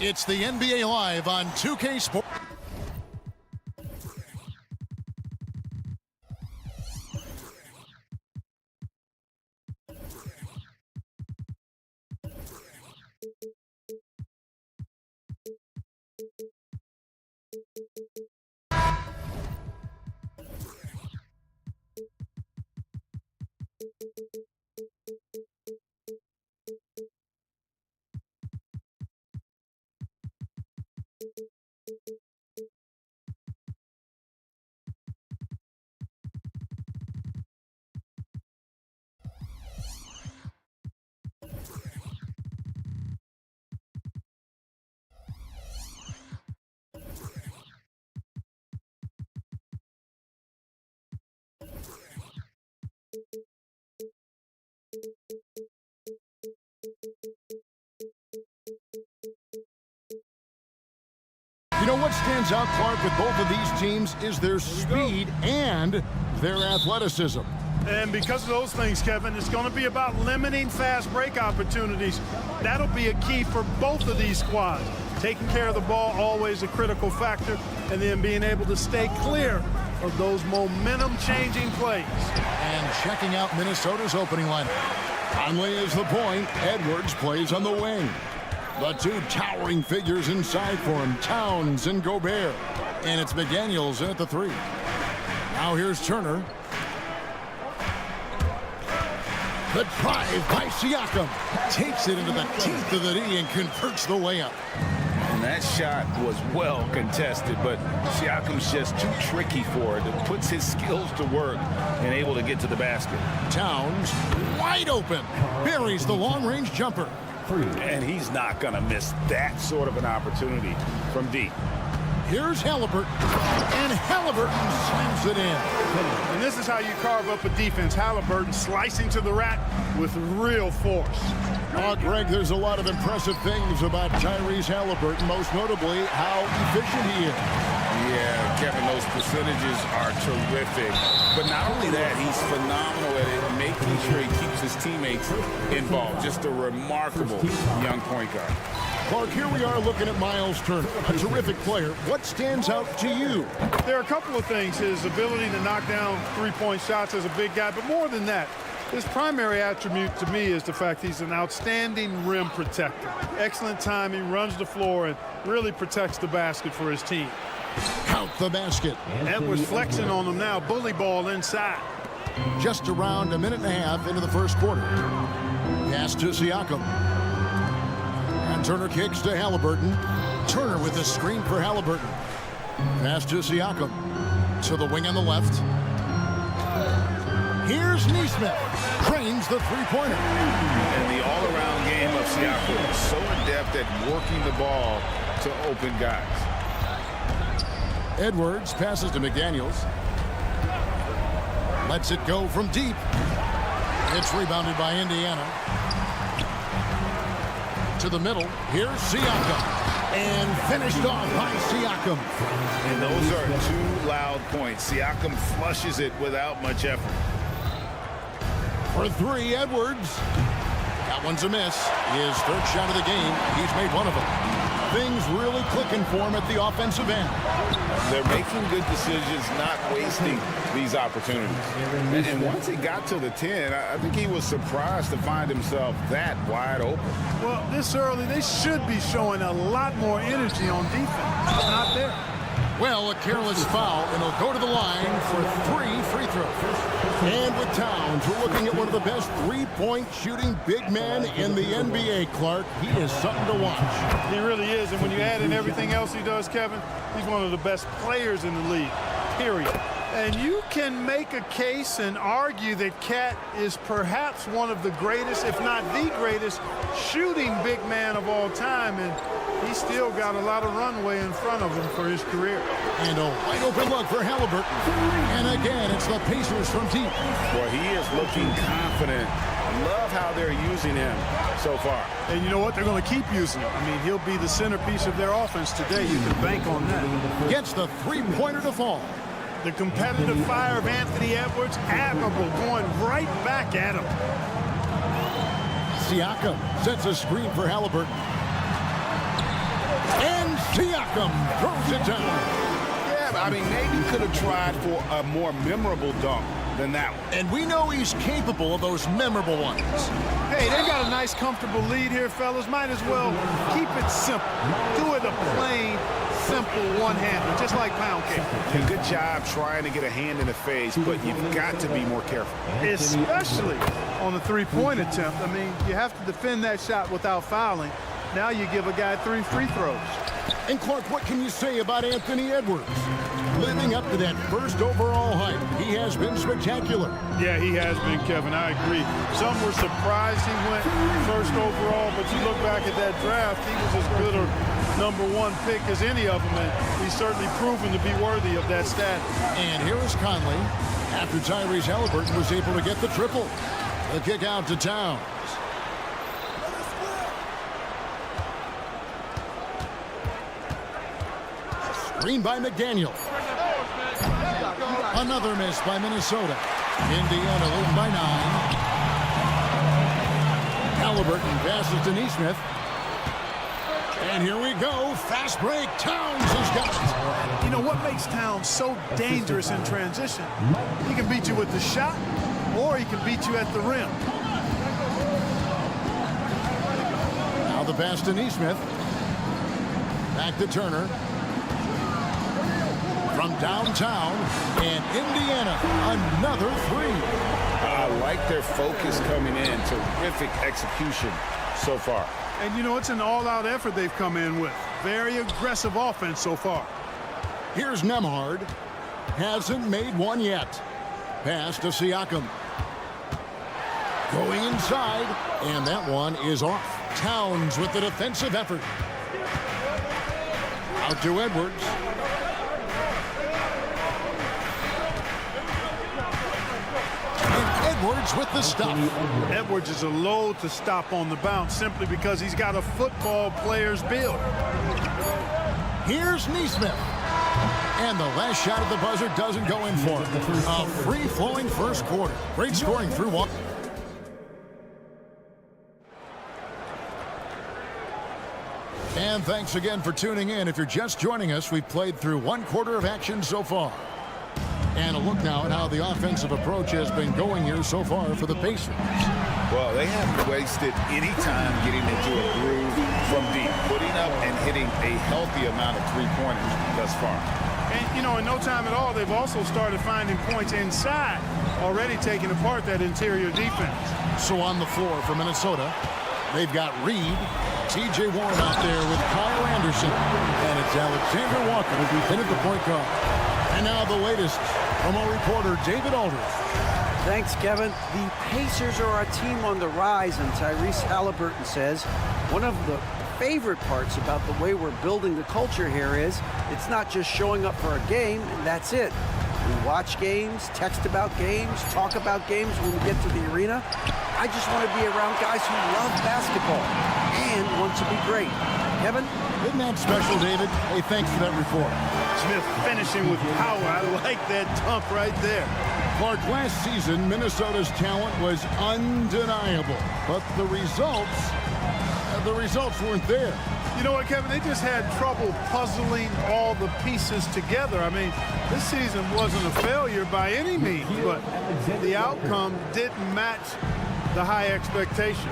It's the NBA Live on 2K Sports. You know what stands out, Clark, with both of these teams is their speed and their athleticism. And because of those things, Kevin, it's going to be about limiting fast break opportunities. That'll be a key for both of these squads. Taking care of the ball, always a critical factor, and then being able to stay clear of those momentum-changing plays. And checking out Minnesota's opening lineup. Conley is the point. Edwards plays on the wing. The two towering figures inside for him, Towns and Gobert. And it's McDaniels in at the three. Now here's Turner. The drive by Siakam. Takes it into the teeth of the knee and converts the layup. And that shot was well contested, but Siakam's just too tricky for it. It puts his skills to work and able to get to the basket. Towns wide open. Buries the long-range jumper. And he's not going to miss that sort of an opportunity from deep. Here's Halliburton, and Halliburton slams it in. And this is how you carve up a defense. Halliburton slicing to the rack with real force. Oh, Greg, there's a lot of impressive things about Tyrese Halliburton, most notably how efficient he is. Yeah, Kevin, those percentages are terrific. But not only that, he's phenomenal at it, making sure he keeps his teammates involved. Just a remarkable young point guard. Clark, here we are looking at Miles Turner, a terrific player. What stands out to you? There are a couple of things. His ability to knock down three-point shots as a big guy, but more than that, his primary attribute to me is the fact he's an outstanding rim protector. Excellent timing, runs the floor, and really protects the basket for his team. Count the basket. Edwards flexing on him now, bully ball inside. Just around a minute and a half into the first quarter. Pass to Siakam. And Turner kicks to Halliburton. Turner with the screen for Halliburton. Pass to Siakam. To the wing on the left. Here's Neesmith. Cranes the three-pointer. And the all-around game of Siakam is so adept at working the ball to open guys. Edwards passes to McDaniels. Lets it go from deep. It's rebounded by Indiana. To the middle. Here's Siakam. And finished off by Siakam. And those are two loud points. Siakam flushes it without much effort. For three, Edwards. That one's a miss. His third shot of the game. He's made one of them. Things really clicking for him at the offensive end. They're making good decisions, not wasting these opportunities. And once he got to the 10, I think he was surprised to find himself that wide open. Well, this early, they should be showing a lot more energy on defense. It's not there. Well, a careless foul, and he'll go to the line for 3 free throws. And with Towns, we're looking at one of the best three-point shooting big men in the NBA, Clark. He is something to watch. He really is, and when you add in everything else he does, Kevin, he's one of the best players in the league, period. And you can make a case and argue that Cat is perhaps one of the greatest, if not the greatest, shooting big man of all time, and he's still got a lot of runway in front of him for his career. And a wide open look for Halliburton. And again, it's the Pacers from deep. Well, he is looking confident. Love how they're using him so far. And you know what? They're going to keep using him. I mean, he'll be the centerpiece of their offense today. You can bank on that. Gets the three-pointer to fall. The competitive fire of Anthony Edwards, admirable, going right back at him. Siakam sets a screen for Halliburton. And Siakam throws it down. Yeah, I mean, maybe could have tried for a more memorable dunk than that one. And we know he's capable of those memorable ones. Hey, they got a nice, comfortable lead here, fellas. Might as well keep it simple. Do it a plain, simple one-hander, just like pound cake. Yeah, good job trying to get a hand in the face, but you've got to be more careful. Especially on the three-point attempt. I mean, you have to defend that shot without fouling. Now you give a guy 3 free throws. And Clark, what can you say about Anthony Edwards? Living up to that first overall hype, he has been spectacular. Yeah, he has been, Kevin. I agree. Some were surprised he went first overall, but you look back at that draft, he was as good a #1 pick as any of them, and he's certainly proven to be worthy of that stat. And here is Conley after Tyrese Halliburton was able to get the triple. The kick out to Towns. Screen by McDaniel. Another miss by Minnesota. Indiana leading by 9. Halliburton passes to Nesmith. And here we go. Fast break. Towns has got it. You know what makes Towns so dangerous in transition? He can beat you with the shot, or he can beat you at the rim. Now the pass to Nesmith. Back to Turner. From downtown, and Indiana, another 3. I like their focus coming in. Terrific execution so far. And, you know, it's an all-out effort they've come in with. Very aggressive offense so far. Here's Nembhard. Hasn't made one yet. Pass to Siakam. Going inside, and that one is off. Towns with the defensive effort. Out to Edwards. Edwards with the stop. Edwards is a load to stop on the bounce simply because he's got a football player's build. Here's Nesmith. And the last shot at the buzzer doesn't go in for him. A free-flowing first quarter. Great scoring through one. And thanks again for tuning in. If you're just joining us, we've played through 1 quarter of action so far. And a look now at how the offensive approach has been going here so far for the Pacers. Well, they haven't wasted any time getting into a groove from deep, putting up and hitting a healthy amount of three-pointers thus far. And, you know, in no time at all, they've also started finding points inside, already taking apart that interior defense. So on the floor for Minnesota, they've got Reed, T.J. Warren out there with Kyle Anderson, and it's Alexander Walker who'll be pinned at the point guard. And now the latest from our reporter, David Aldridge. Thanks, Kevin. The Pacers are a team on the rise, and Tyrese Halliburton says one of the favorite parts about the way we're building the culture here is it's not just showing up for a game, and that's it. We watch games, text about games, talk about games when we get to the arena. I just want to be around guys who love basketball and want to be great. Kevin? Isn't that special, David? Hey, thanks for that report. Smith finishing with power. I like that dunk right there. Clark, last season, Minnesota's talent was undeniable, but the results weren't there. You know what, Kevin? They just had trouble puzzling all the pieces together. I mean, this season wasn't a failure by any means, but the outcome didn't match the high expectation.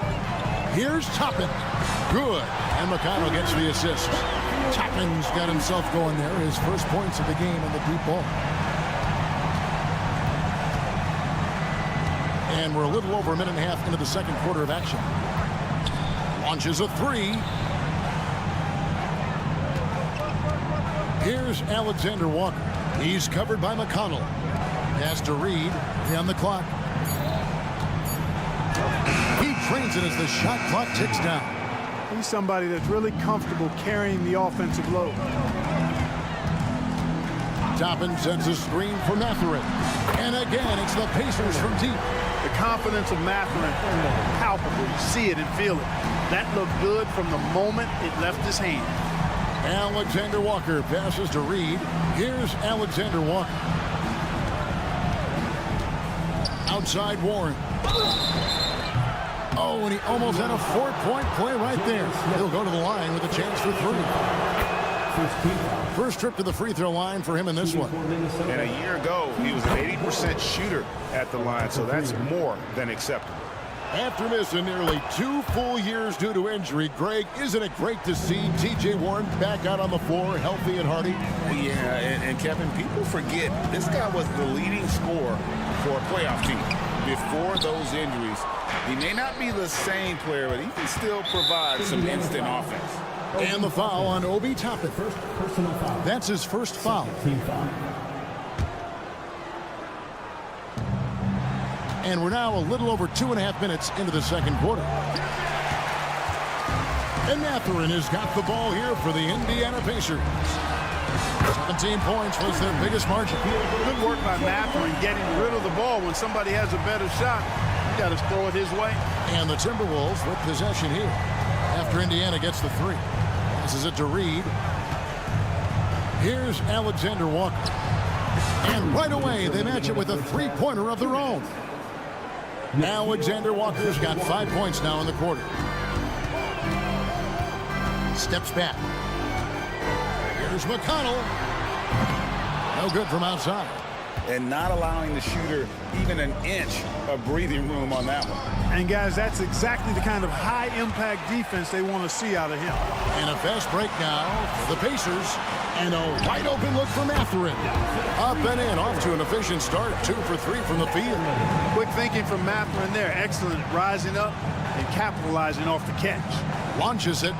Here's Toppin. Good. And McConnell gets the assist. Toppin's got himself going there. His first points of the game on the deep ball. And we're a little over a minute and a half into the second quarter of action. Launches a 3. Here's Alexander Walker. He's covered by McConnell. Pass to Reed. On the clock. He trains it as the shot clock ticks down. He's somebody that's really comfortable carrying the offensive load. Toppin sends a screen for Mathurin. And again, it's the Pacers from deep. The confidence of Mathurin, palpable. You see it and feel it. That looked good from the moment it left his hand. Alexander Walker passes to Reed. Here's Alexander Walker. Outside Warren. Oh, and he almost had a 4-point play right there. He'll go to the line with a chance for 3. First trip to the free throw line for him in this one. And a year ago, he was an 80% shooter at the line, so that's more than acceptable. After missing nearly 2 full years due to injury, Greg, isn't it great to see T.J. Warren back out on the floor, healthy and hearty? Yeah, and Kevin, people forget this guy was the leading scorer for a playoff team before those injuries. He may not be the same player, but he can still provide some instant offense. And the foul on Obi Toppin. That's his first foul. And we're now a little over 2.5 minutes into the second quarter. And Mathurin has got the ball here for the Indiana Pacers. 17 points was their biggest margin. Good work by Mathurin getting rid of the ball. When somebody has a better shot, you got to throw it his way. And the Timberwolves with possession here after Indiana gets the 3. Passes it to Reed. Here's Alexander Walker. And right away, they match it with a 3-pointer of their own. Alexander Walker's got 5 points now in the quarter. Steps back. Here's McConnell. No good from outside. And not allowing the shooter even an inch of breathing room on that one. And, guys, that's exactly the kind of high-impact defense they want to see out of him. And a fast break now for the Pacers. And a wide-open look for Mathurin. Up and in, off to an efficient start. 2 for 3 from the field. Quick thinking from Mathurin there. Excellent at rising up and capitalizing off the catch. Launches it.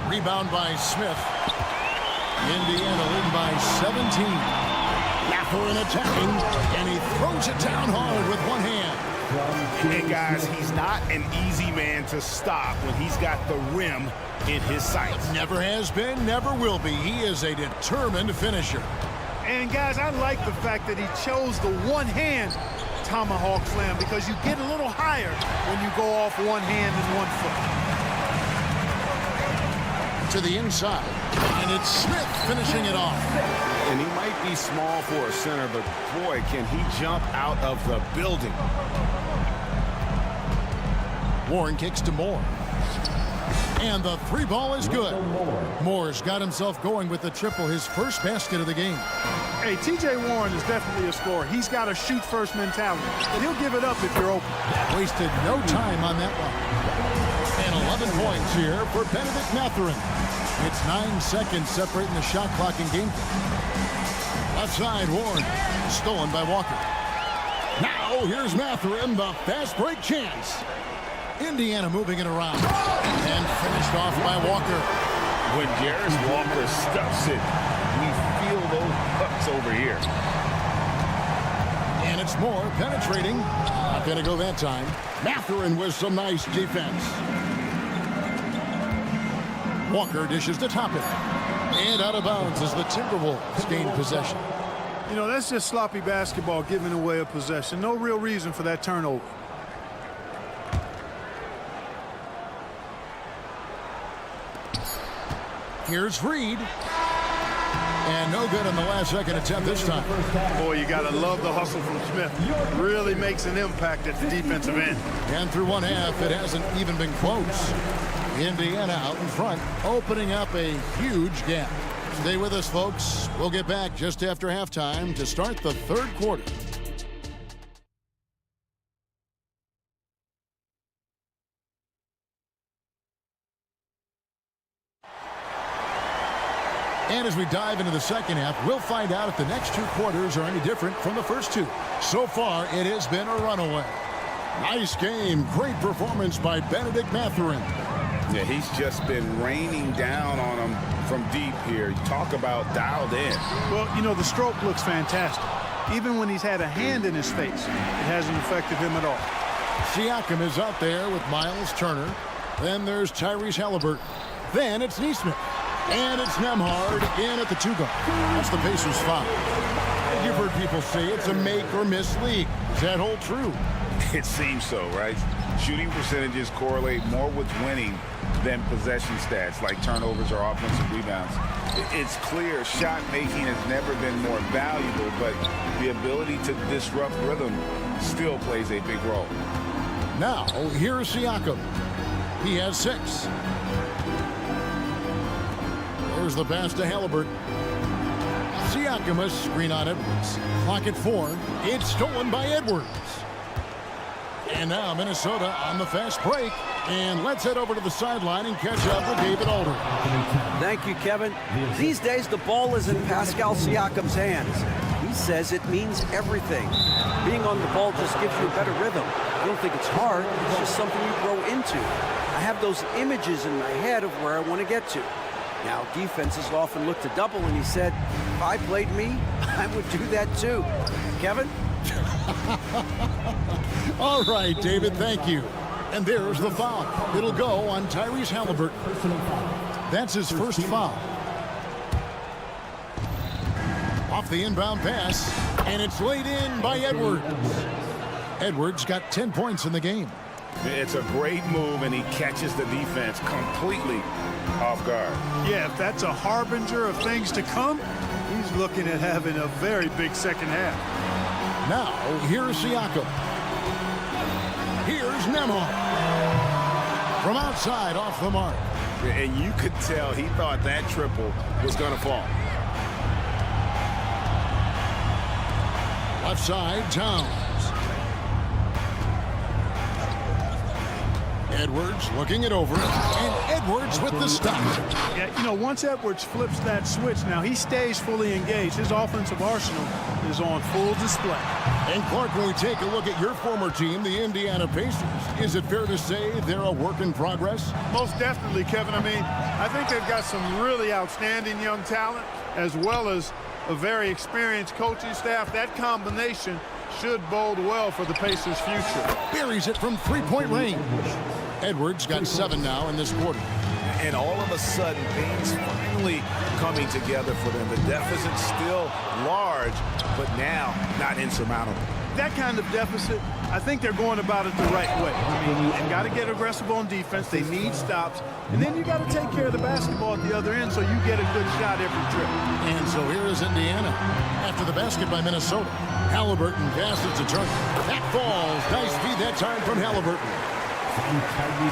Rebound by Smith. Indiana leading by 17. Mathurin attacking, and he throws it down hard with one hand. And guys, he's not an easy man to stop when he's got the rim in his sights. Never has been, never will be. He is a determined finisher. And, guys, I like the fact that he chose the one-hand tomahawk slam because you get a little higher when you go off one hand and 1 foot. To the inside, and it's Smith finishing it off. And he might be small for a center, but boy, can he jump out of the building. Warren kicks to Moore. And the 3 ball is good. Moore's got himself going with the triple, his first basket of the game. Hey, T.J. Warren is definitely a scorer. He's got a shoot-first mentality, but he'll give it up if you're open. Wasted no time on that one. And 11 points here for Benedict Mathurin. It's 9 seconds separating the shot clock and game. Left side, Warren. Stolen by Walker. Now, here's Mathurin, the fast break chance. Indiana moving it around. And finished off by Walker. When Jarris Walker stuffs it, we feel those bucks over here. And it's Moore penetrating. Not going to go that time. Mathurin with some nice defense. Walker dishes to Toppin. And out of bounds as the Timberwolves gain possession. You know, that's just sloppy basketball, giving away a possession. No real reason for that turnover. Here's Reed. And no good on the last second attempt this time. Boy, you got to love the hustle from Smith. Really makes an impact at the defensive end. And through one half, it hasn't even been close. Indiana out in front, opening up a huge gap. Stay with us, folks. We'll get back just after halftime to start the third quarter. And as we dive into the second half, we'll find out if the next 2 quarters are any different from the first 2. So far, it has been a runaway. Nice game. Great performance by Benedict Mathurin. Yeah, he's just been raining down on him from deep here. You talk about dialed in. Well, you know, the stroke looks fantastic. Even when he's had a hand in his face, it hasn't affected him at all. Siakam is out there with Miles Turner. Then there's Tyrese Halliburton. Then it's Neesmith. And it's Nembhard in at the 2 guard. That's the Pacers' foul. You've heard people say it's a make or miss league. Does that hold true? It seems so, right? Shooting percentages correlate more with winning than possession stats like turnovers or offensive rebounds. It's clear shot making has never been more valuable, but the ability to disrupt rhythm still plays a big role. Now, here's Siakam. He has 6. Here's the pass to Halliburton. Siakam, a screen on Edwards. Clock at 4. It's stolen by Edwards. And now Minnesota on the fast break. And let's head over to the sideline and catch up with David Alder. Thank you, Kevin. These days, the ball is in Pascal Siakam's hands. He says it means everything. Being on the ball just gives you a better rhythm. I don't think it's hard. It's just something you grow into. I have those images in my head of where I want to get to. Now, defenses often look to double, and he said, if I played me, I would do that too. Kevin? All right, David, thank you. And there's the foul. It'll go on Tyrese Halliburton. That's his first foul. Off the inbound pass, and it's laid in by Edwards. Edwards got 10 points in the game. It's a great move, and he catches the defense completely off guard. Yeah, if that's a harbinger of things to come, he's looking at having a very big second half. Now, here's Siakam. Here's Nembhard. From outside, off the mark. And you could tell he thought that triple was going to fall. Left side, Towns. Edwards looking it over, and Edwards with the stop. Yeah, you know, once Edwards flips that switch, now he stays fully engaged. His offensive arsenal is on full display. And Clark, when we take a look at your former team, the Indiana Pacers, is it fair to say they're a work in progress? Most definitely, Kevin. I mean, I think they've got some really outstanding young talent, as well as a very experienced coaching staff. That combination should bode well for the Pacers' future. Buries it from three-point range. Edwards got 7 now in this quarter. And all of a sudden, things finally coming together for them. The deficit's still large, but now not insurmountable. That kind of deficit, I think they're going about it the right way. I mean, they've got to get aggressive on defense. They need stops. And then you got to take care of the basketball at the other end so you get a good shot every trip. And so here is Indiana. After the basket by Minnesota, Halliburton passes to Turner. That falls. Nice feed that time from Halliburton.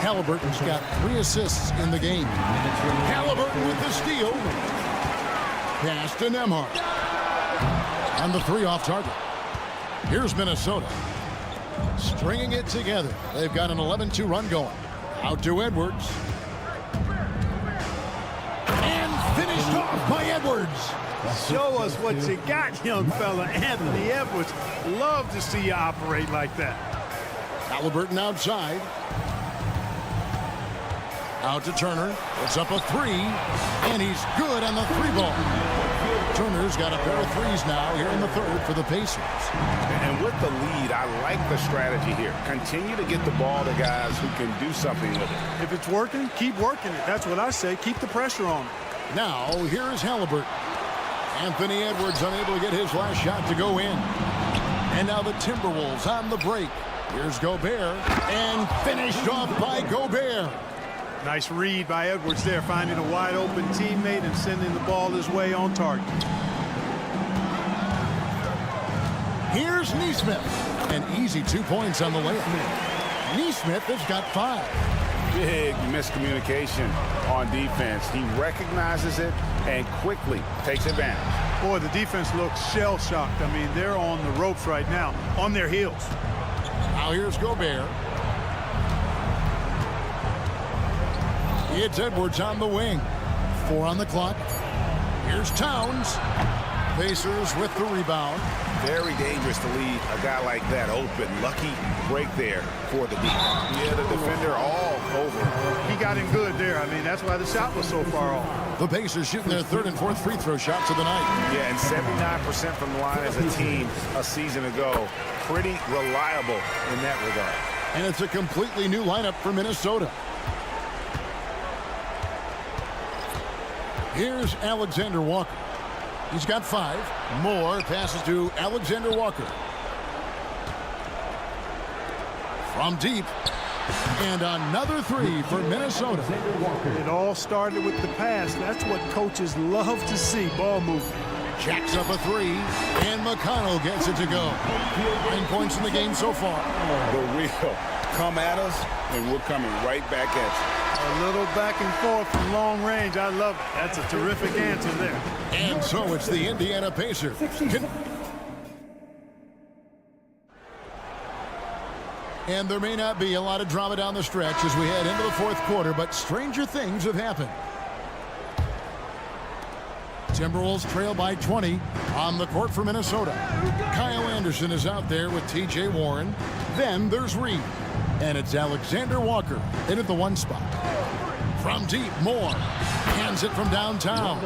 Halliburton's got 3 assists in the game. Halliburton with the steal. Pass to Nembhard. And the 3 off target. Here's Minnesota. Stringing it together. They've got an 11-2 run going. Out to Edwards. And finished off by Edwards. Show us what you got, young fella. Anthony Edwards. Love to see you operate like that. Halliburton outside. Out to Turner. It's up a 3. And he's good on the 3-ball. Turner's got a pair of 3s now here in the third for the Pacers. And with the lead, I like the strategy here. Continue to get the ball to guys who can do something with it. If it's working, keep working it. That's what I say. Keep the pressure on it. Now, here's Halliburton. Anthony Edwards unable to get his last shot to go in. And now the Timberwolves on the break. Here's Gobert. And finished off by Gobert. Nice read by Edwards there, finding a wide open teammate and sending the ball his way on target. Here's Nesmith. An easy 2 points on the layup. Nesmith has got 5. Big miscommunication on defense. He recognizes it and quickly takes advantage. Boy, the defense looks shell-shocked. I mean, they're on the ropes right now, on their heels. Now here's Gobert. It's Edwards on the wing. 4 on the clock. Here's Towns. Pacers with the rebound. Very dangerous to leave a guy like that open. Lucky break there for the D. Yeah, the defender all over. He got him good there. I mean, that's why the shot was so far off. The Pacers shooting their 3rd and 4th free throw shots of the night. Yeah, and 79% from the line as a team a season ago. Pretty reliable in that regard. And it's a completely new lineup for Minnesota. Here's Alexander Walker. He's got 5. More passes to Alexander Walker. From deep. And another 3 for Minnesota. It all started with the pass. That's what coaches love to see, ball movement. Jacks up a 3. And McConnell gets it to go. 9 points in the game so far. The real come at us, and we're coming right back at you. A little back and forth from long range. I love it. That's a terrific answer there. And so it's the Indiana Pacers. And there may not be a lot of drama down the stretch as we head into the fourth quarter, but stranger things have happened. Timberwolves trail by 20 on the court for Minnesota. Kyle Anderson is out there with T.J. Warren. Then there's Reed. And it's Alexander Walker in at the 1 spot. From deep, Moore hands it from downtown.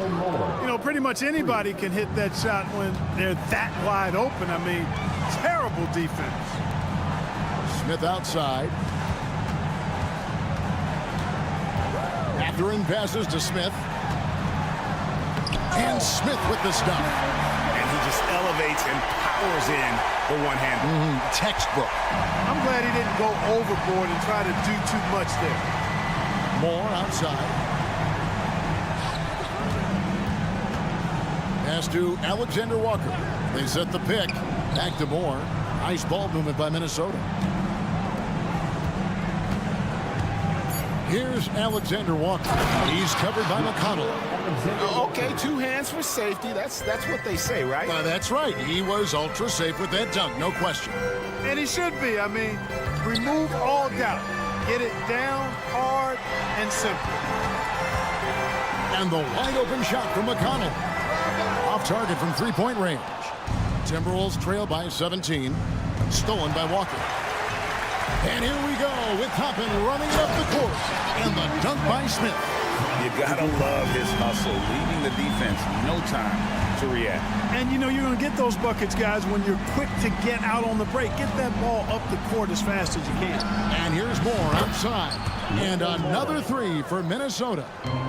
You know, pretty much anybody can hit that shot when they're that wide open. I mean, terrible defense. Smith outside. Mathurin passes to Smith. And Smith with the stuff. And he just elevates and powers in the one-hander. Textbook. I'm glad he didn't go overboard and try to do too much there. Moore outside. Pass to Alexander Walker. They set the pick. Back to Moore. Nice ball movement by Minnesota. Here's Alexander Walker. He's covered by McConnell. Okay, 2 hands for safety. That's what they say, right? That's right. He was ultra safe with that dunk, no question. And he should be. I mean, remove all doubt. Get it down, hard, and simple. And the wide open shot from McConnell. Off target from 3-point range. Timberwolves trail by 17. Stolen by Walker. And here we go with Toppin running it up the court. And the dunk by Smith. You gotta love his hustle, leaving the defense no time to react. And you know you're going to get those buckets, guys, when you're quick to get out on the break. Get that ball up the court as fast as you can. And here's Moore outside. And another 3 for Minnesota.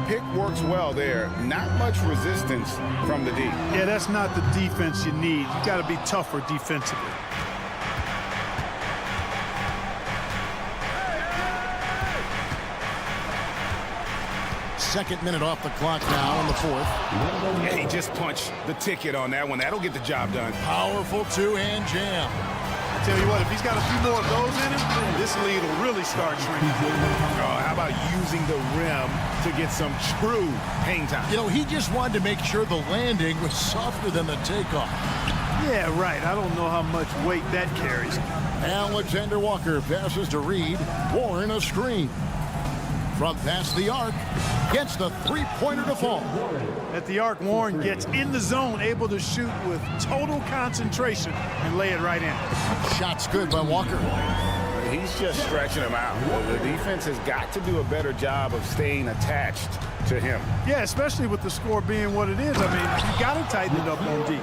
Pick works well there. Not much resistance from the D. Yeah, that's not the defense you need. You got to be tougher defensively. Second minute off the clock now in the fourth. Yeah, he just punched the ticket on that one. That'll get the job done. Powerful 2-hand jam. I tell you what, if he's got a few more of those in him, this lead will really start shrinking. Oh, how about using the rim to get some true hang time? You know, he just wanted to make sure the landing was softer than the takeoff. Yeah, right. I don't know how much weight that carries. Alexander Walker passes to Reed. Warren a screen. From past the arc, gets the 3-pointer to fall. At the arc, Warren gets in the zone, able to shoot with total concentration and lay it right in. Shot's good by Walker. He's just stretching him out. The defense has got to do a better job of staying attached to him. Yeah, especially with the score being what it is. I mean, you got to tighten it up on D.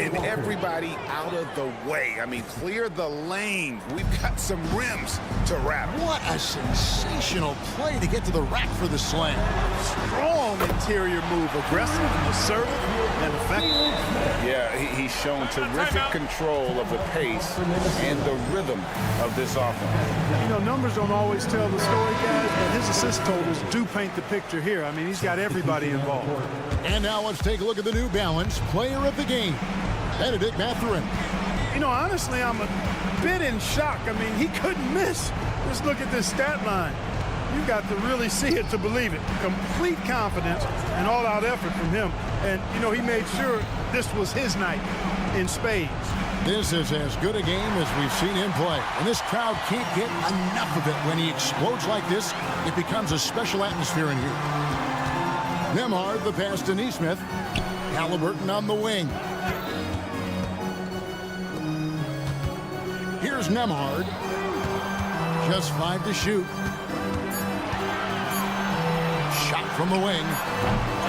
And everybody out of the way. I mean, clear the lane. We've got some rims to wrap. What a sensational play to get to the rack for the slam. Strong interior move, aggressive, assertive, and effective. Yeah, he's shown terrific control of the pace and the rhythm of this offense. You know, numbers don't always tell the story, guys, but his assist totals do paint the picture here. I mean, he's got everybody involved. And now let's take a look at the New Balance player of the game, Benedict Mathurin. You know, honestly, I'm a bit in shock. I mean, he couldn't miss. Just look at this stat line. You've got to really see it to believe it. Complete confidence and all-out effort from him. And, you know, he made sure this was his night in spades. This is as good a game as we've seen him play. And this crowd can't get enough of it. When he explodes like this, it becomes a special atmosphere in here. Nembhard, the pass to Nesmith. Halliburton on the wing. Here's Nembhard. Just 5 to shoot. Shot from the wing.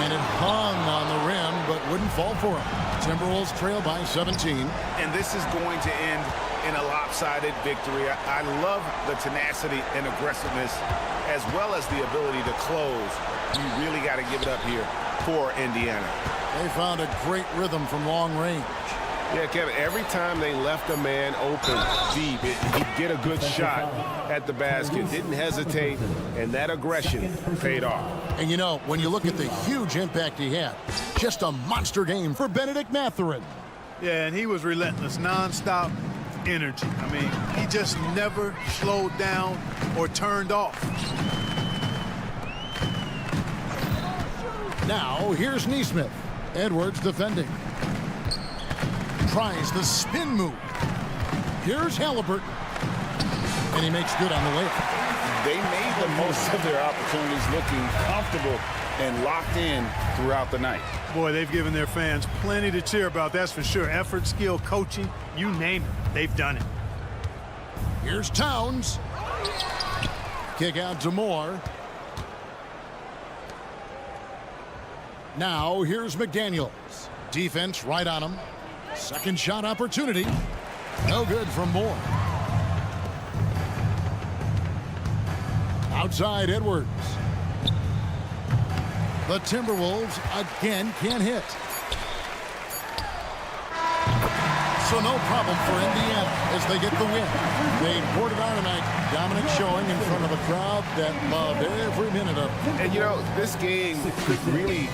And it hung on the rim, but wouldn't fall for him. Timberwolves trail by 17. And this is going to end in a lopsided victory. I love the tenacity and aggressiveness as well as the ability to close. You really got to give it up here for Indiana. They found a great rhythm from long range. Yeah, Kevin, every time they left a man open deep, he'd get a good shot at the basket. Didn't hesitate, and that aggression paid off. And you know, when you look at the huge impact he had, just a monster game for Benedict Mathurin. Yeah, and he was relentless, nonstop, energy. I mean, he just never slowed down or turned off. Now, here's Neesmith. Edwards defending. Tries the spin move. Here's Halliburton. And he makes good on the way. They made the most of their opportunities, looking comfortable and locked in throughout the night. Boy, they've given their fans plenty to cheer about, that's for sure. Effort, skill, coaching, you name it, they've done it. Here's Towns. Kick out to Moore. Now, here's McDaniels. Defense right on him. Second shot opportunity. No good from Moore. Outside Edwards. The Timberwolves again can't hit. So no problem for Indiana as they get the win. They poured it on tonight. Dominant showing in front of a crowd that loved every minute of it. And, you know, this game really...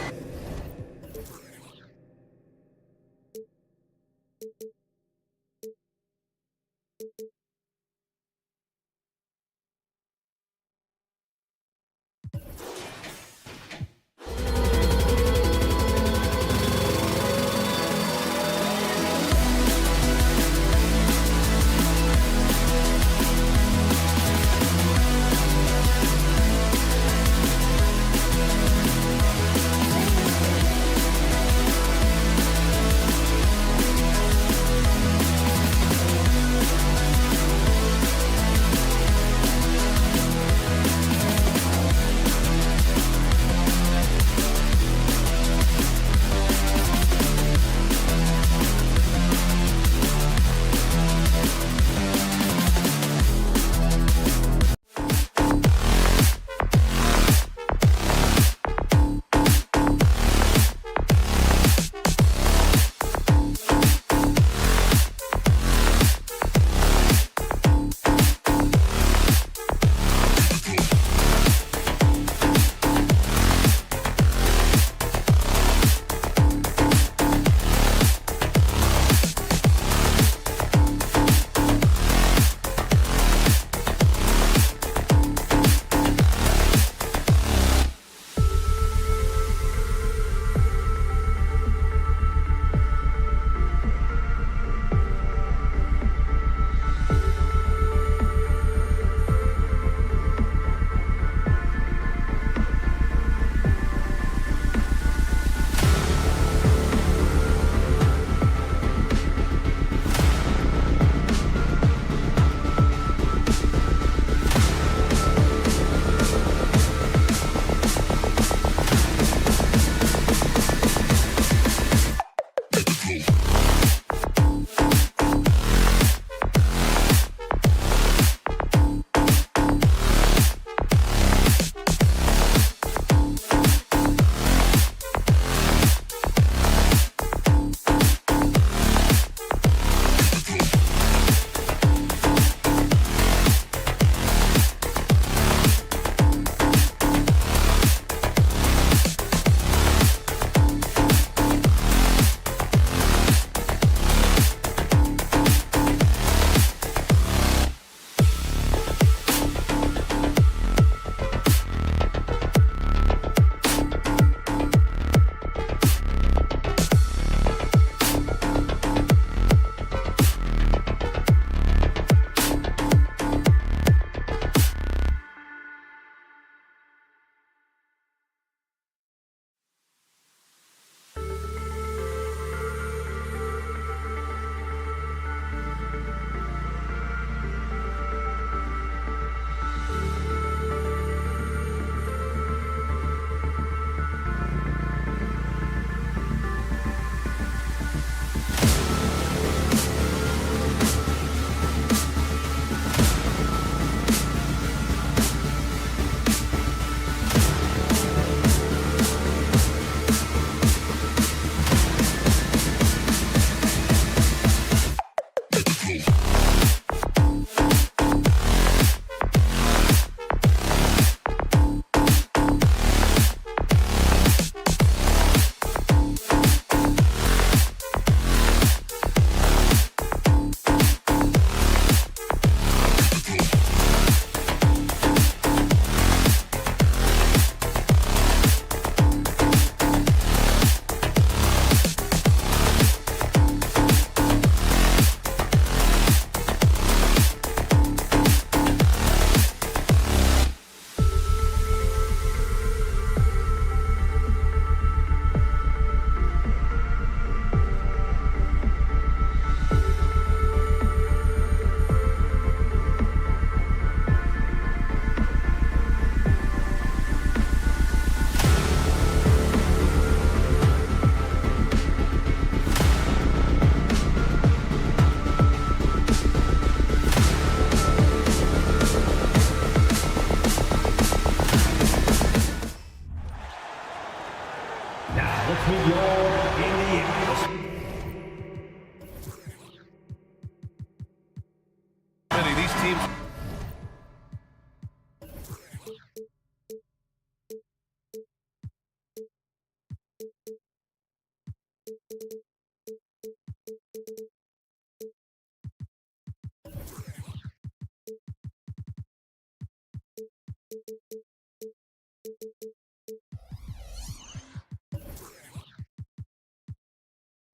They're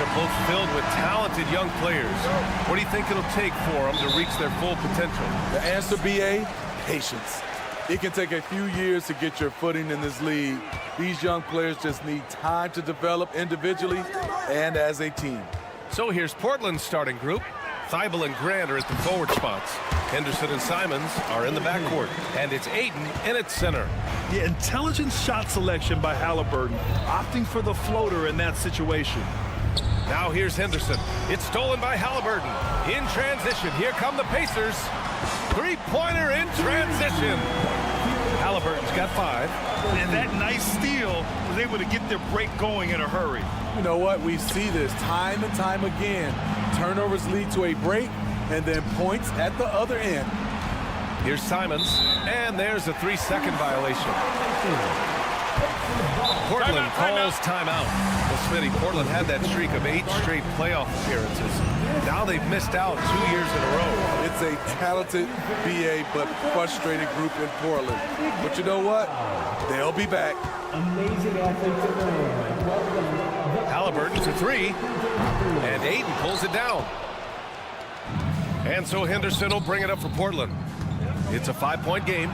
both filled with talented young players. What do you think it'll take for them to reach their full potential? The answer, BA, patience. It can take a few years to get your footing in this league. These young players just need time to develop individually and as a team. So here's Portland's starting group. Thibault and Grant are at the forward spots. Henderson and Simons are in the backcourt. And it's Ayton in at center. The intelligent shot selection by Halliburton, opting for the floater in that situation. Now here's Henderson. It's stolen by Halliburton. In transition, here come the Pacers. Three-pointer in transition. Halliburton's got 5. And that nice steal was able to get their break going in a hurry. You know what? We see this time and time again. Turnovers lead to a break and then points at the other end. Here's Simons, and there's a 3-second violation. Portland calls timeout. Well, Smitty, Portland had that streak of 8 straight playoff appearances. Now they've missed out 2 years in a row. It's a talented BA but frustrated group in Portland. But you know what? They'll be back. Amazing athletes at the moment. Well done. Halliburton for 3, and Ayton pulls it down. And so Henderson will bring it up for Portland. It's a 5-point game.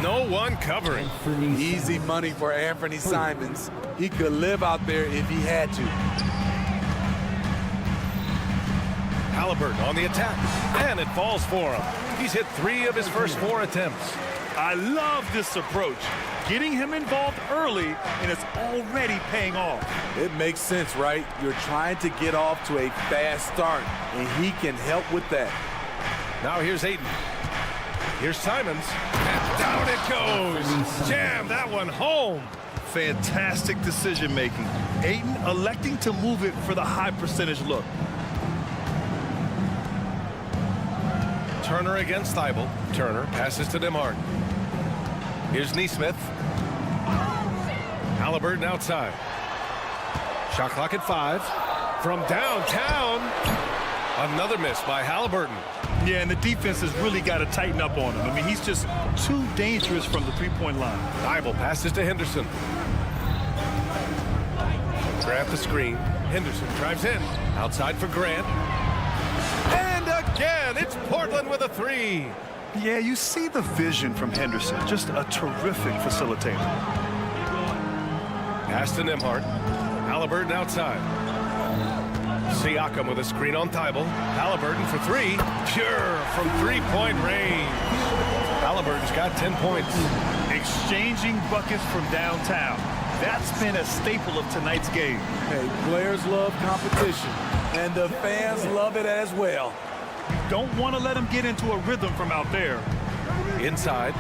No one covering. Easy money for Anthony Simons. He could live out there if he had to. Halliburton on the attack, and it falls for him. He's hit 3 of his first 4 attempts. I love this approach. Getting him involved early, and it's already paying off. It makes sense, right? You're trying to get off to a fast start, and he can help with that. Now here's Ayton. Here's Simons, and down it goes. Jam that one home. Fantastic decision-making. Ayton electing to move it for the high percentage look. Turner against Thibault. Turner passes to Nembhard. Here's Nesmith. Halliburton outside. Shot clock at 5. From downtown. Another miss by Halliburton. Yeah, and the defense has really got to tighten up on him. I mean, he's just too dangerous from the three-point line. Thibault passes to Henderson. Grant the screen. Henderson drives in. Outside for Grant. And again, it's Portland with a 3. Yeah, you see the vision from Henderson. Just a terrific facilitator. Pass to Nembhard. Halliburton outside. Siakam with a screen on Thibault. Halliburton for 3. Pure from three-point range. Halliburton's got 10 points. Exchanging buckets from downtown. That's been a staple of tonight's game. Hey, players love competition, and the fans love it as well. You don't want to let him get into a rhythm from out there. Inside.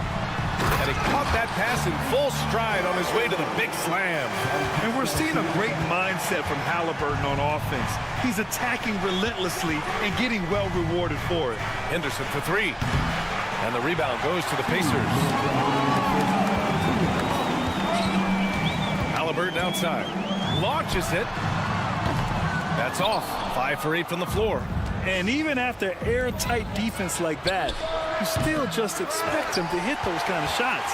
And he caught that pass in full stride on his way to the big slam. And we're seeing a great mindset from Halliburton on offense. He's attacking relentlessly and getting well rewarded for it. Henderson for 3. And the rebound goes to the Pacers. Halliburton outside. Launches it. That's off. 5 for 8 from the floor. And even after airtight defense like that, you still just expect him to hit those kind of shots.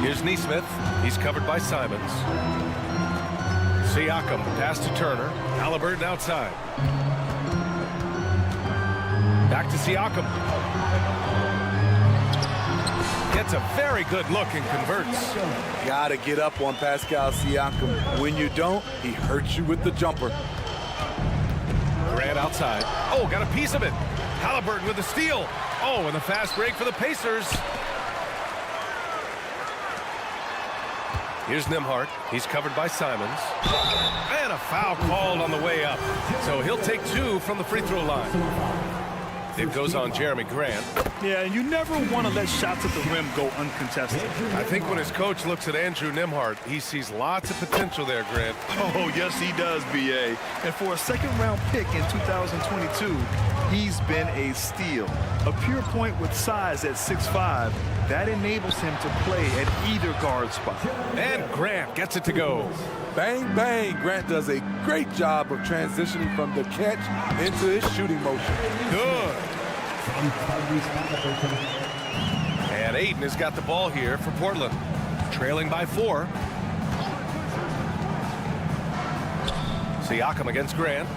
Here's Nesmith. He's covered by Simons. Siakam, pass to Turner. Halliburton outside. Back to Siakam. Gets a very good look and converts. Gotta get up on Pascal Siakam. When you don't, he hurts you with the jumper. Grant outside. Oh, got a piece of it. Halliburton with the steal. Oh, and the fast break for the Pacers. Here's Nembhard. He's covered by Simons. And a foul called on the way up. So he'll take 2 from the free throw line. It goes on Jeremy Grant. Yeah, you never want to let shots at the rim go uncontested. I think when his coach looks at Andrew Nembhard, he sees lots of potential there, Grant. Oh, yes, he does, B.A. And for a second-round pick in 2022, he's been a steal. A pure point with size at 6'5", that enables him to play at either guard spot. And Grant gets it to go. Bang, bang. Grant does a great job of transitioning from the catch into his shooting motion. Good. And Aiden has got the ball here for Portland. Trailing by 4. Siakam against Grant.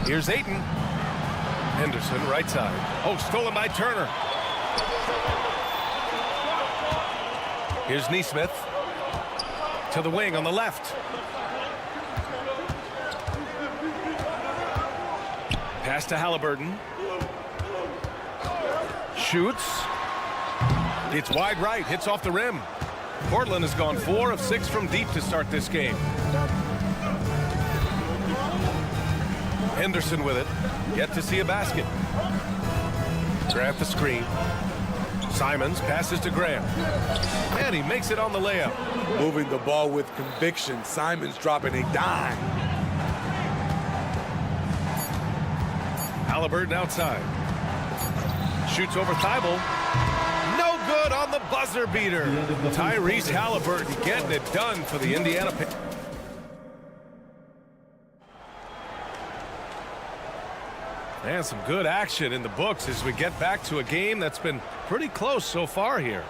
Here's Aiden. Henderson, right side. Oh, stolen by Turner. Here's Neesmith. To the wing on the left. Pass to Halliburton. Shoots. It's wide right. Hits off the rim. Portland has gone 4 of 6 from deep to start this game. Henderson with it. Yet to see a basket. Grant the screen. Simons passes to Grant. And he makes it on the layup. Moving the ball with conviction. Simons dropping a dime. Halliburton outside. Shoots over Thibault. No good on the buzzer beater. Tyrese Halliburton getting it done for the Indiana Pacers. And some good action in the books as we get back to a game that's been pretty close so far here.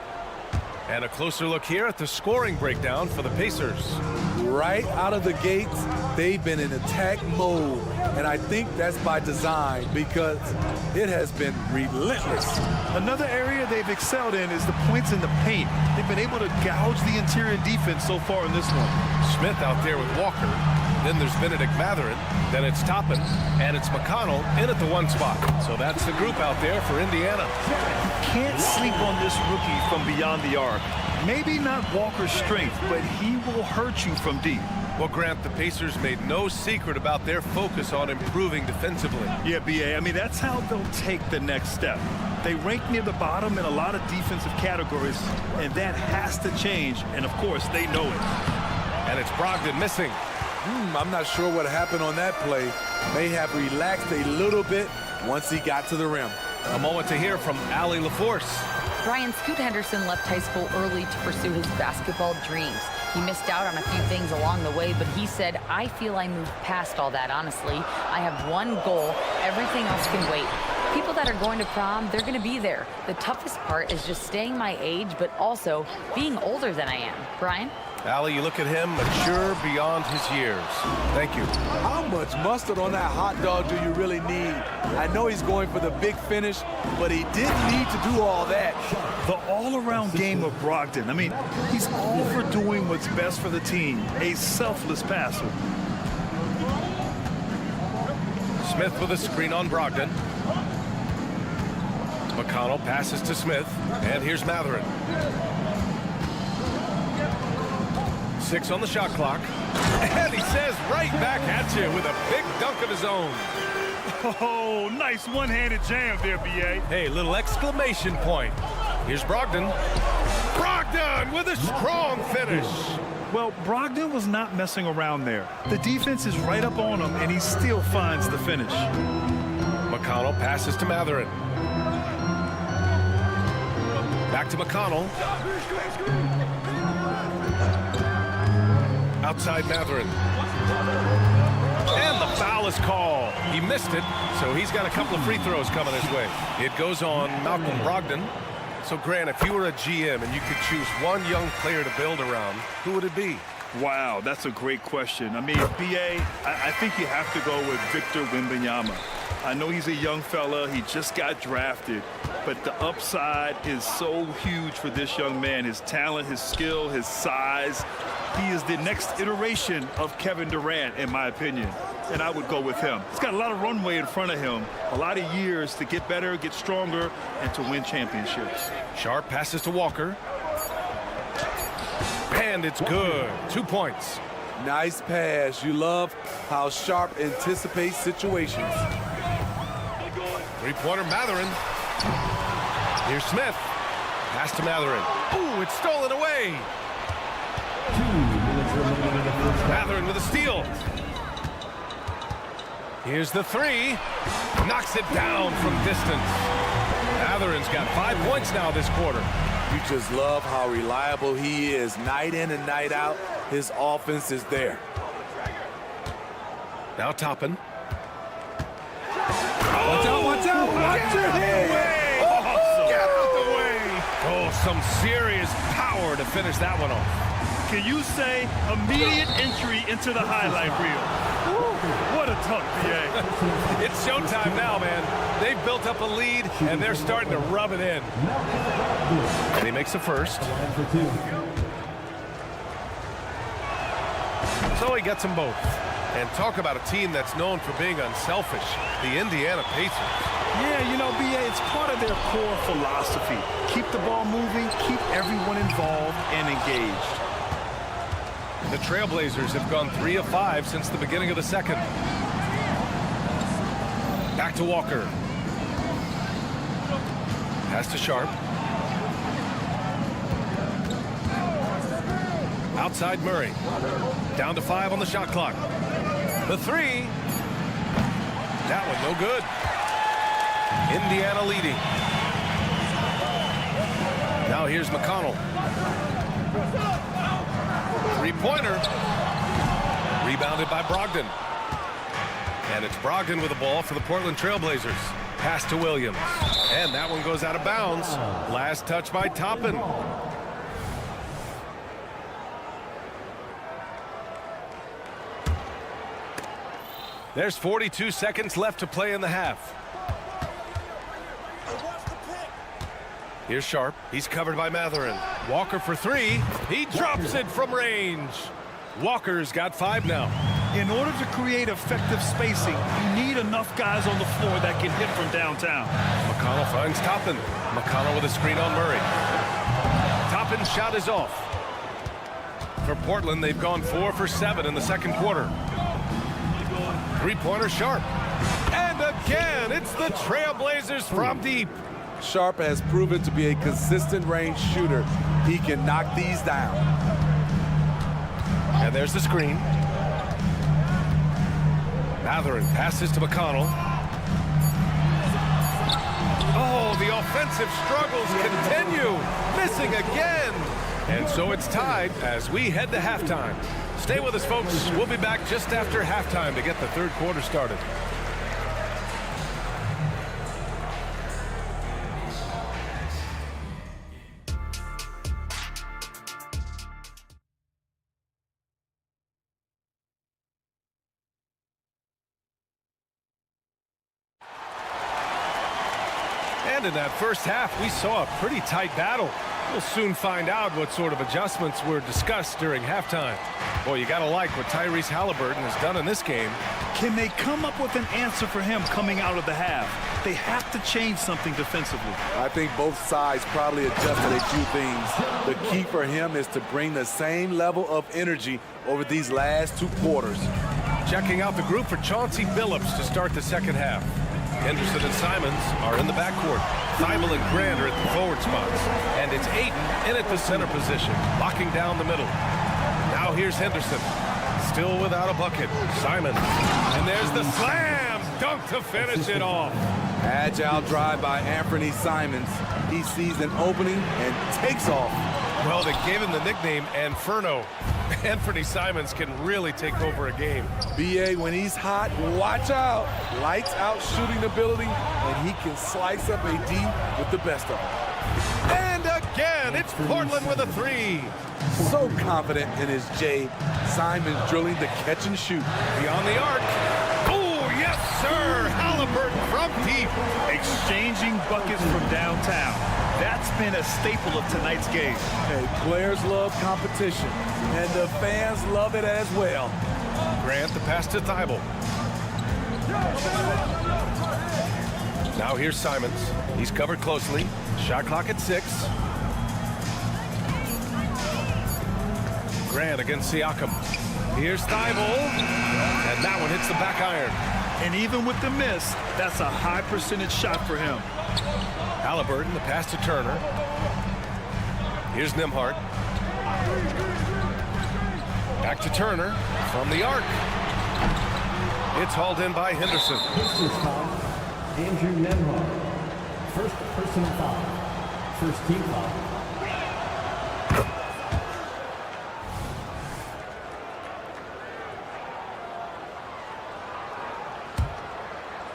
And a closer look here at the scoring breakdown for the Pacers. Right out of the gates, they've been in attack mode. And I think that's by design because it has been relentless. Another area they've excelled in is the points in the paint. They've been able to gouge the interior defense so far in this one. Smith out there with Walker. Then there's Benedict Mathurin. Then it's Toppin. And it's McConnell in at the 1 spot. So that's the group out there for Indiana. Can't sleep on this rookie from beyond the arc. Maybe not Walker's strength, but he will hurt you from deep. Well, Grant, the Pacers made no secret about their focus on improving defensively. Yeah, B.A., I mean, that's how they'll take the next step. They rank near the bottom in a lot of defensive categories, and that has to change, and of course, they know it. And it's Brogdon missing. I'm not sure what happened on that play. May have relaxed a little bit once he got to the rim. A moment to hear from Allie LaForce. Brian, Scoot Henderson left high school early to pursue his basketball dreams. He missed out on a few things along the way, but he said, I feel I moved past all that, honestly. I have one goal. Everything else can wait. People that are going to prom, they're going to be there. The toughest part is just staying my age, but also being older than I am. Brian? Allie, you look at him, mature beyond his years. Thank you. How much mustard on that hot dog do you really need? I know he's going for the big finish, but he didn't need to do all that. The all-around game of Brogdon. I mean, he's all for doing what's best for the team. A selfless passer. Smith with a screen on Brogdon. McConnell passes to Smith, and here's Mathurin. 6 on the shot clock. And he says right back at you with a big dunk of his own. Oh, nice one-handed jam there, B.A. Hey, little exclamation point. Here's Brogdon. Brogdon with a strong finish. Well, Brogdon was not messing around there. The defense is right up on him, and he still finds the finish. McConnell passes to Mathurin. Back to McConnell. Outside Mathurin. And the foul is called. He missed it, so he's got a couple of free throws coming his way. It goes on Malcolm Brogdon. So, Grant, if you were a GM and you could choose one young player to build around, who would it be? Wow, that's a great question. I mean, B.A., I think you have to go with Victor Wembanyama. I know he's a young fella. He just got drafted. But the upside is so huge for this young man. His talent, his skill, his size. He is the next iteration of Kevin Durant, in my opinion. And I would go with him. He's got a lot of runway in front of him. A lot of years to get better, get stronger, and to win championships. Sharp passes to Walker. And it's good. 2 points. Nice pass. You love how Sharp anticipates situations. Three-pointer Mathurin. Here's Smith. Pass to Mathurin. Ooh, it's stolen away. Mathurin with a steal. Here's the three. Knocks it down from distance. Mathurin's got 5 points now this quarter. You just love how reliable he is. Night in and night out, his offense is there. Now Toppin. Watch out, watch out! Watch your head! some serious power to finish that one off. Can you say immediate entry into the highlight reel? Woo, what a dunk, BA. It's showtime now, man. They've built up a lead, and they're starting to rub it in. And he makes the first. So he gets them both. And talk about a team that's known for being unselfish, the Indiana Pacers. Yeah, you know, BA, it's part of their core philosophy. Keep the ball moving, keep everyone involved and engaged. The Trailblazers have gone 3 of 5 since the beginning of the second. Back to Walker. Pass to Sharp. Outside Murray. Down to 5 on the shot clock. The three. That one no good. Indiana leading. Now here's McConnell. Three-pointer. Rebounded by Brogdon. And it's Brogdon with the ball for the Portland Trailblazers. Pass to Williams. And that one goes out of bounds. Last touch by Toppin. There's 42 seconds left to play in the half. Here's Sharp. He's covered by Matherin. Walker for 3. He drops it from range. Walker's got 5 now. In order to create effective spacing, you need enough guys on the floor that can hit from downtown. McConnell finds Toppin. McConnell with a screen on Murray. Toppin's shot is off. For Portland, they've gone 4 for 7 in the second quarter. Three-pointer Sharp. And again, it's the Trailblazers from deep. Sharp has proven to be a consistent range shooter. He can knock these down. And there's the screen. Matherin passes to McConnell. Oh, the offensive struggles continue. Missing again. And so it's tied as we head to halftime. Stay with us, folks. We'll be back just after halftime to get the third quarter started. And in that first half, we saw a pretty tight battle. We'll soon find out what sort of adjustments were discussed during halftime. Boy, you gotta like what Tyrese Halliburton has done in this game. Can they come up with an answer for him coming out of the half? They have to change something defensively. I think both sides probably adjusted a few things. The key for him is to bring the same level of energy over these last 2 quarters. Checking out the group for Chauncey Billups to start the second half. Henderson and Simons are in the backcourt. Thibault and Grant are at the forward spots. And it's Ayton in at the center position, locking down the middle. Now here's Henderson. Still without a bucket. Simons. And there's the slam dunk to finish it off. Agile drive by Anthony Simons. He sees an opening and takes off. Well, they gave him the nickname Inferno. Anthony Simons can really take over a game. BA, when he's hot, watch out. Lights out shooting ability, and he can slice up a D with the best of them. And again, it's Portland with a 3. So confident in his J. Simons drilling the catch and shoot. Beyond the arc. Oh, yes, sir. Halliburton from deep. Exchanging buckets from downtown. That's been a staple of tonight's game. Hey, players love competition, and the fans love it as well. Grant the pass to Thibault. Now here's Simons. He's covered closely. Shot clock at 6. Grant against Siakam. Here's Thibault. And that one hits the back iron. And even with the miss, that's a high percentage shot for him. Halliburton, the pass to Turner. Here's Nembhard. Back to Turner from the arc. It's hauled in by Henderson. Andrew Nembhard. First personal foul. First team foul.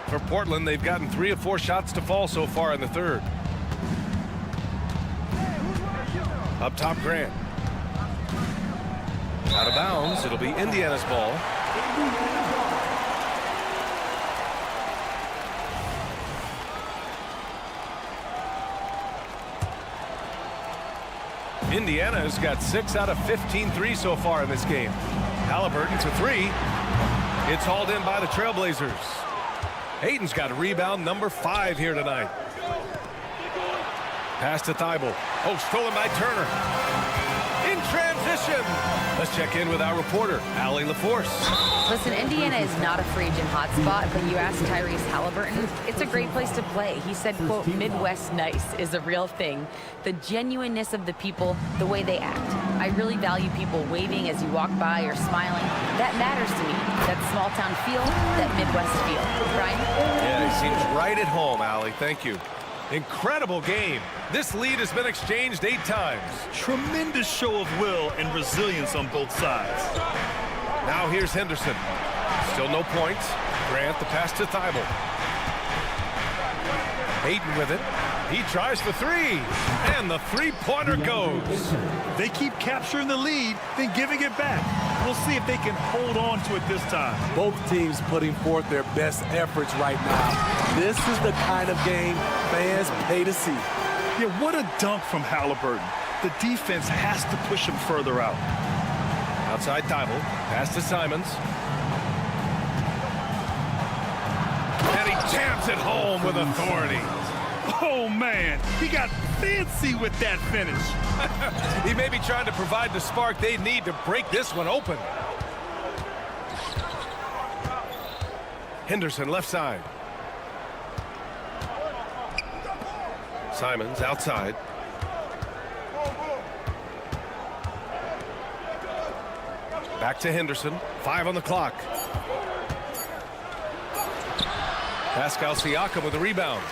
For Portland, they've gotten 3 of 4 shots to fall so far in the third. Up top, Grant. Out of bounds. It'll be Indiana's ball. Indiana has got 6 out of 15 threes so far in this game. Halliburton to 3. It's hauled in by the Trailblazers. Hayden's got rebound number 5 here tonight. Pass to Thibault. Oh, stolen by Turner. In transition. Let's check in with our reporter, Allie LaForce. Listen, Indiana is not a free agent hotspot, but you ask Tyrese Halliburton, it's a great place to play. He said, quote, Midwest nice is a real thing. The genuineness of the people, the way they act. I really value people waving as you walk by or smiling. That matters to me. That small town feel, that Midwest feel. Brian? Yeah, he seems right at home, Allie. Thank you. Incredible game. This lead has been exchanged 8 times. Tremendous show of will and resilience on both sides. Now here's Henderson. Still no points. Grant the pass to Thibault. Hayden with it. He tries for 3. And the three-pointer goes. They keep capturing the lead, then giving it back. We'll see if they can hold on to it this time. Both teams putting forth their best efforts right now. This is the kind of game fans pay to see. Yeah, what a dunk from Halliburton. The defense has to push him further out. Outside Thibault. Pass to Simons. And he jams it home with authority. Oh, man. He got fancy with that finish. He may be trying to provide the spark they need to break this one open. Henderson left side. Simons outside. Back to Henderson. 5 on the clock. Pascal Siakam with a rebound.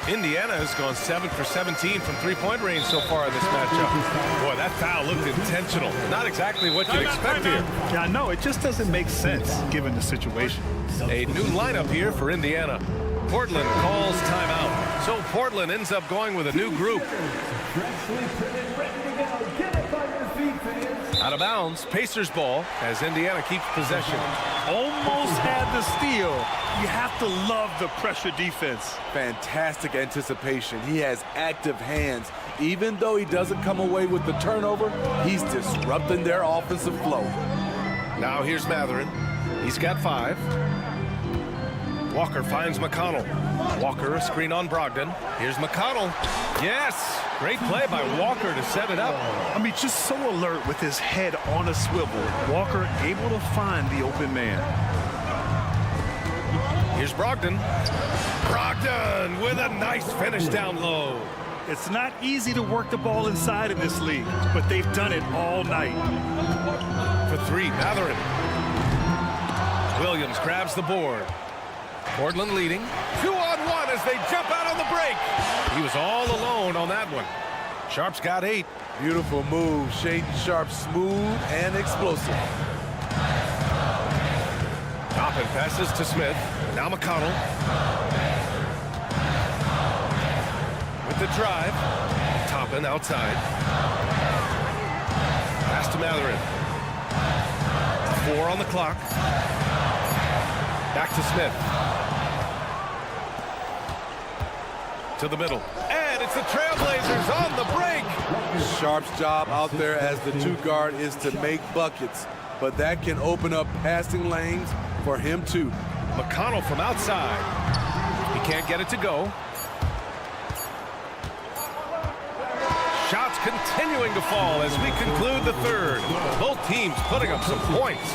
Indiana has gone 7 for 17 from three-point range so far in this matchup. Boy, that foul looked intentional. Not exactly what you'd expect here. Yeah, I know. It just doesn't make sense given the situation. A new lineup here for Indiana. Portland calls timeout. So Portland ends up going with a new group. Out of bounds, Pacers ball as Indiana keeps possession. Almost had the steal. You have to love the pressure defense. Fantastic anticipation. He has active hands. Even though he doesn't come away with the turnover, he's disrupting their offensive flow. Now here's Matherin. He's got 5. Walker finds McConnell. Walker, a screen on Brogdon. Here's McConnell. Yes! Great play by Walker to set it up. I mean, just so alert with his head on a swivel. Walker able to find the open man. Here's Brogdon. Brogdon with a nice finish down low. It's not easy to work the ball inside in this league, but they've done it all night. For 3, Matherin. Williams grabs the board. Portland leading. 2-on-1 as they jump out on the break. He was all alone on that one. Sharp's got 8. Beautiful move. Shaedon Sharp, smooth and explosive. Toppin passes to Smith. Now McConnell. With the drive. Toppin outside. Pass to Matherin. 4 on the clock. Back to Smith. To the middle. And it's the Trailblazers on the break. Sharp's job out there as the 2 guard is to make buckets, but that can open up passing lanes for him too. McConnell from outside. He can't get it to go. Shots continuing to fall as we conclude the 3rd. Both teams putting up some points.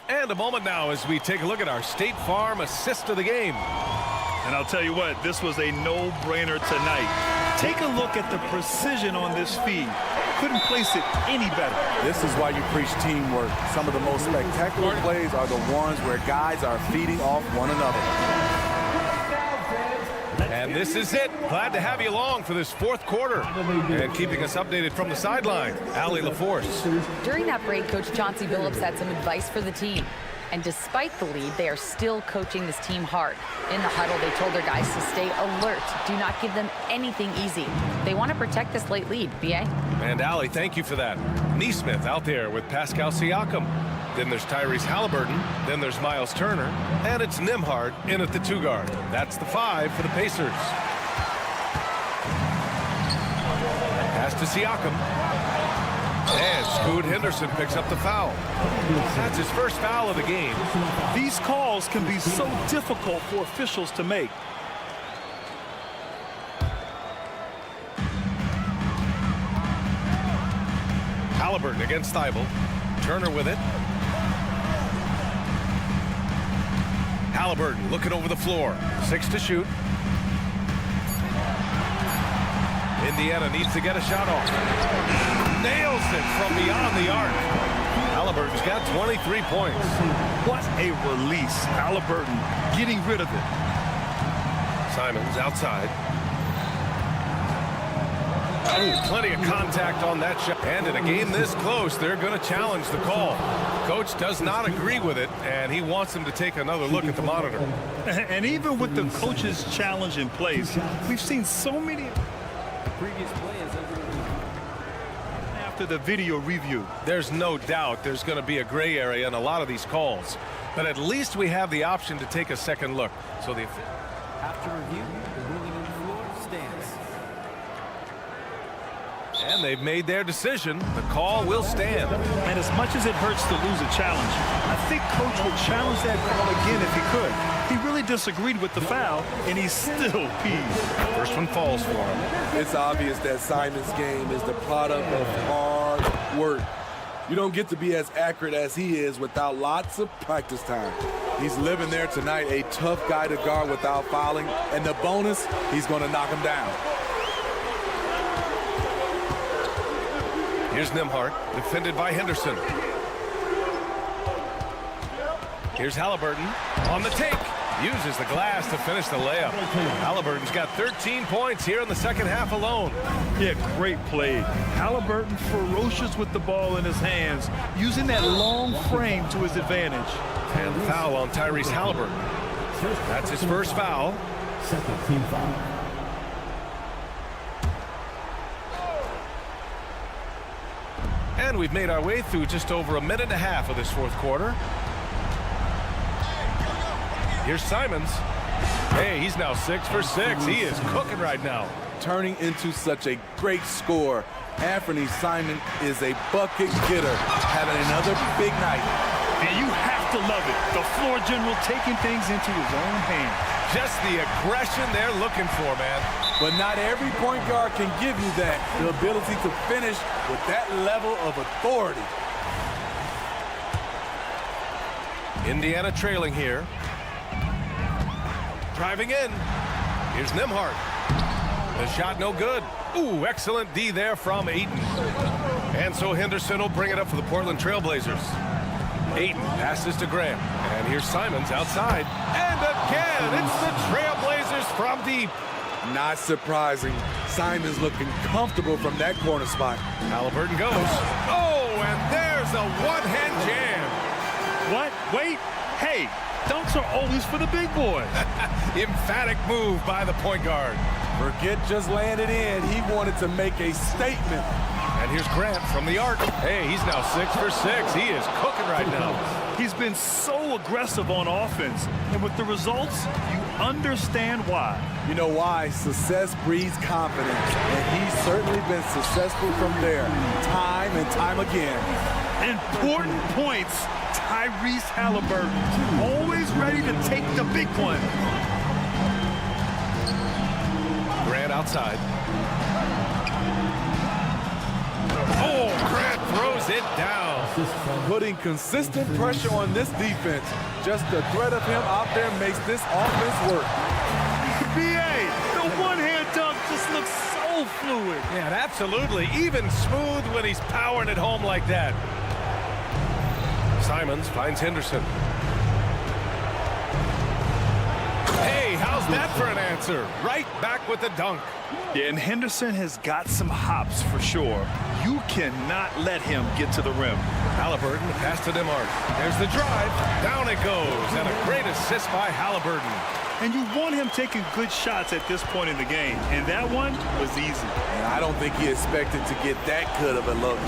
And a moment now as we take a look at our State Farm assist of the game. And I'll tell you what, this was a no-brainer tonight. Take a look at the precision on this feed. Couldn't place it any better. This is why you preach teamwork. Some of the most spectacular plays are the ones where guys are feeding off one another. And this is it. Glad to have you along for this 4th quarter. And keeping us updated from the sideline, Allie LaForce. During that break, Coach Chauncey Billups had some advice for the team. And despite the lead, they are still coaching this team hard. In the huddle, they told their guys to stay alert. Do not give them anything easy. They want to protect this late lead, B.A. And Allie, thank you for that. Neesmith out there with Pascal Siakam. Then there's Tyrese Halliburton. Then there's Miles Turner. And it's Nembhard in at the 2 guard. That's the 5 for the Pacers. Pass to Siakam. And Scoot Henderson picks up the foul. That's his first foul of the game. These calls can be so difficult for officials to make. Halliburton against Thibault. Turner with it. Halliburton looking over the floor. 6 to shoot. Indiana needs to get a shot off. Nails it from beyond the arc. Halliburton's got 23 points. What a release. Halliburton getting rid of it. Simons outside. Oh, plenty of contact on that shot. And in a game this close, they're going to challenge the call. Coach does not agree with it, and he wants him to take another look at the monitor. And even with the coach's challenge in place, we've seen so many Previous play is after the video review. There's no doubt there's going to be a gray area in a lot of these calls. But at least we have the option to take a second look. So the after review, the ruling on the floor stands. And they've made their decision. The call will stand. And as much as it hurts to lose a challenge, I think Coach would challenge that call again if he could. He really disagreed with the foul, and he's still peeved. First one falls for him. It's obvious that Simon's game is the product of hard work. You don't get to be as accurate as he is without lots of practice time. He's living there tonight, a tough guy to guard without fouling, and the bonus, he's going to knock him down. Here's Nembhard, defended by Henderson. Here's Halliburton on the take. Uses the glass to finish the layup. Halliburton's got 13 points here in the second half alone. Yeah, great play. Halliburton ferocious with the ball in his hands, using that long frame to his advantage. And foul on Tyrese Halliburton. That's his first foul. Second team foul. And we've made our way through just over a minute and a half of this fourth quarter. Here's Simons. Hey, he's now 6 for 6. He is cooking right now. Turning into such a great scorer, Anthony Simon is a bucket getter, having another big night. And you have to love it. The floor general taking things into his own hands. Just the aggression they're looking for, man. But not every point guard can give you that, the ability to finish with that level of authority. Indiana trailing here. Driving in. Here's Nembhard. The shot no good. Ooh, excellent D there from Ayton. And so Henderson will bring it up for the Portland Trailblazers. Ayton passes to Graham. And here's Simons outside. And again, it's the Trailblazers from deep. Not surprising. Simon's looking comfortable from that corner spot. Halliburton goes. Oh, and there's a one-hand jam. What? Wait. Hey, dunks are always for the big boys. Emphatic move by the point guard. Forget just laying it in. He wanted to make a statement. And here's Grant from the arc. Hey, he's now 6 for 6. He is cooking right now. He's been so aggressive on offense. And with the results, you understand why. You know why? Success breeds confidence. And he's certainly been successful from there, time and time again. Important points, Tyrese Halliburton. Always ready to take the big one. Grant outside. Oh, Grant throws it down. Putting consistent pressure on this defense. Just the threat of him out there makes this offense work. BA, the one-hand dunk just looks so fluid. Yeah, absolutely. Even smooth when he's powering it home like that. Simons finds Henderson. Hey, how's that for an answer? Right back with the dunk. Yeah, and Henderson has got some hops for sure. You cannot let him get to the rim. Halliburton, pass to Demart. There's the drive. Down it goes. And a great assist by Halliburton. And you want him taking good shots at this point in the game. And that one was easy. And I don't think he expected to get that good of a look.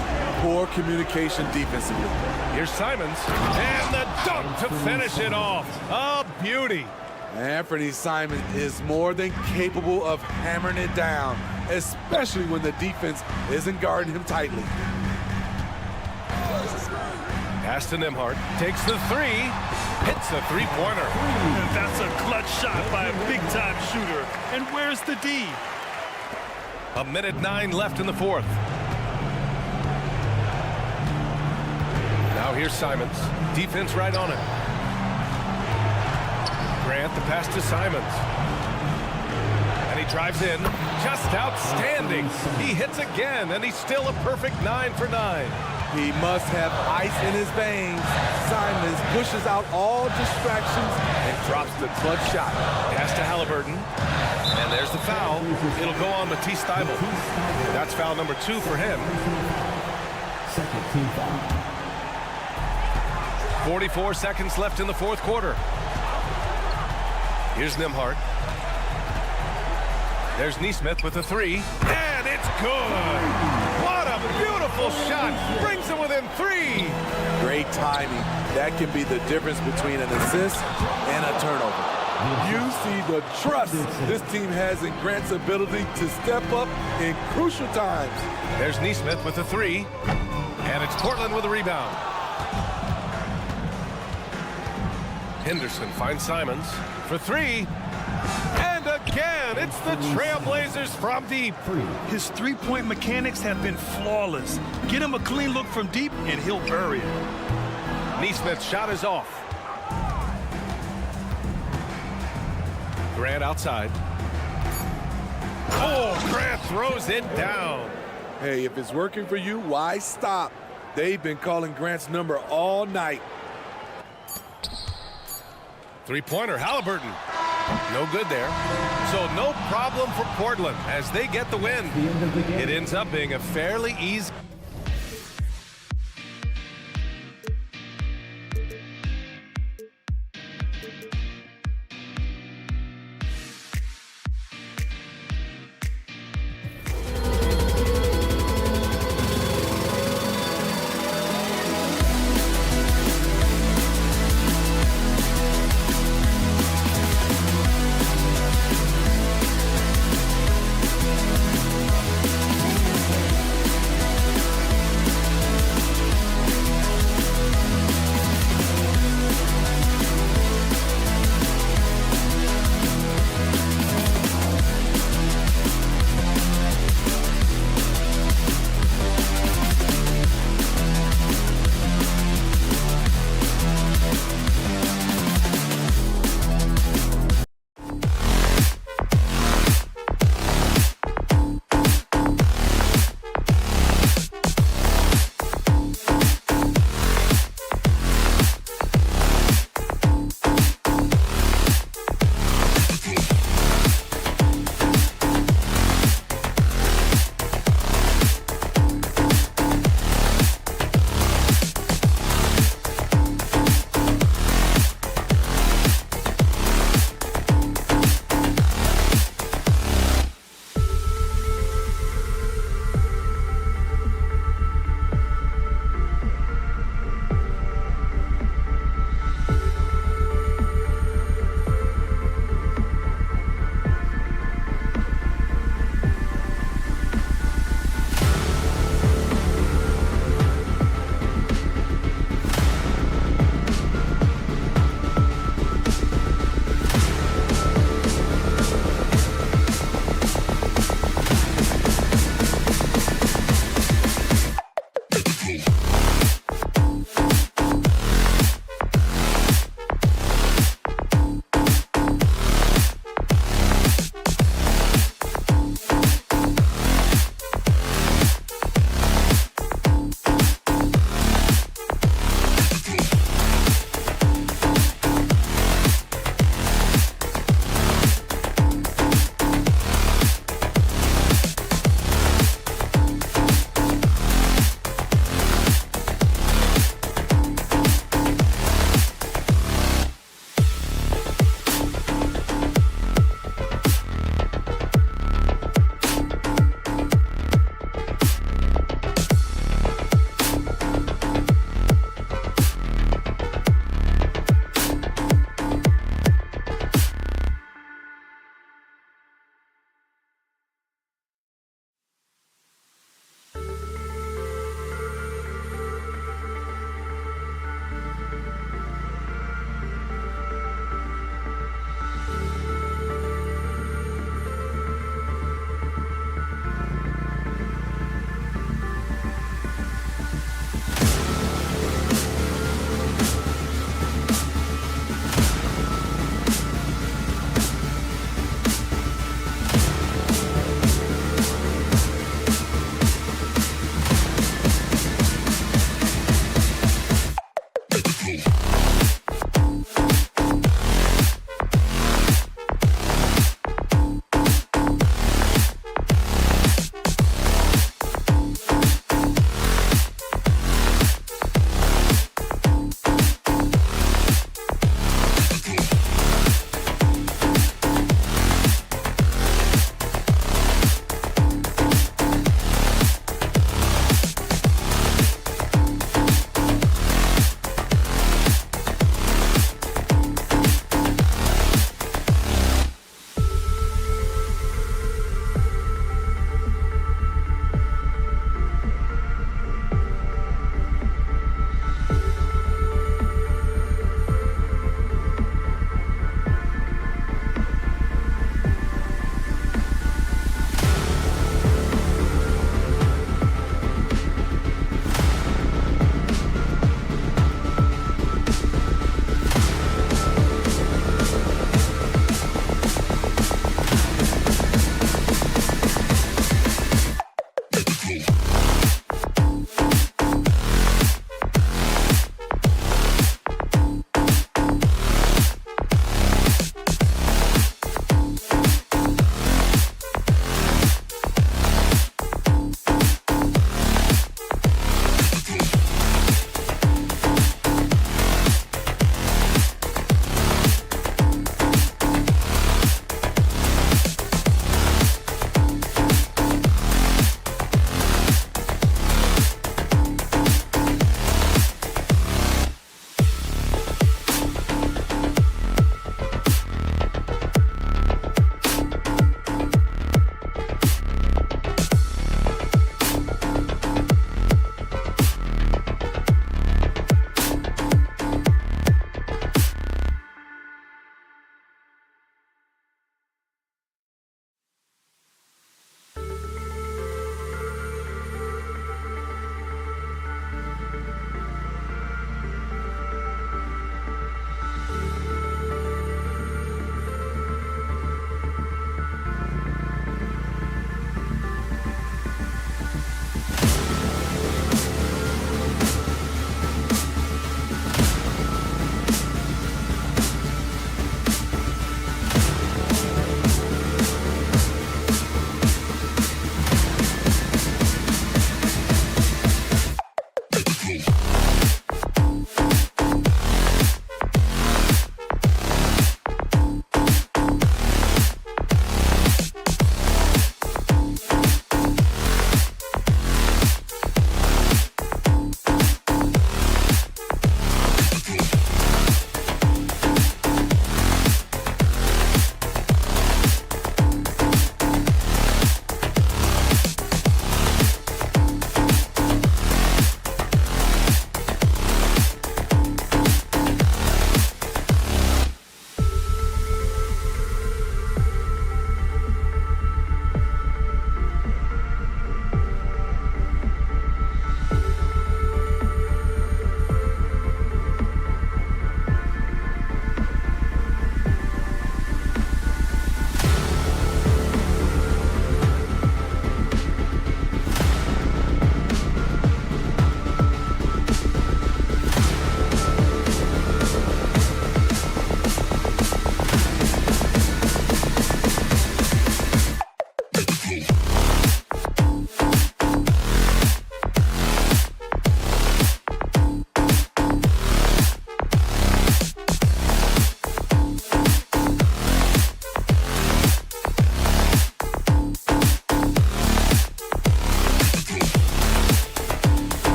Poor communication defensively. Here's Simons. And the dunk to finish it off. A beauty. Anthony Simons is more than capable of hammering it down, especially when the defense isn't guarding him tightly. Pass to Nembhard. Takes the three. Hits a three-pointer. And that's a clutch shot by a big-time shooter. And where's the D? 1:09 left in the fourth. Now here's Simons. Defense right on it. Grant, the pass to Simons. And he drives in. Just outstanding. He hits again, and he's still a perfect 9 for 9. He must have ice in his veins. Simons pushes out all distractions and drops the clutch shot. Pass to Halliburton. And there's the foul. It'll go on Matisse Thybulle. That's foul number 2 for him. Second team foul. 44 seconds left in the fourth quarter. Here's Nembhard. There's Nesmith with a three. And it's good. What a beautiful shot. Brings him within 3. Great timing. That can be the difference between an assist and a turnover. You see the trust this team has in Grant's ability to step up in crucial times. There's Nesmith with a 3. And it's Portland with a rebound. Henderson finds Simons for 3. And again, it's the Trailblazers from deep. His three-point mechanics have been flawless. Get him a clean look from deep, and he'll bury it. Nesmith's shot is off. Grant outside. Oh, Grant throws it down. Hey, if it's working for you, why stop? They've been calling Grant's number all night. Three-pointer, Halliburton. No good there. So no problem for Portland as they get the win. It ends up being a fairly easy.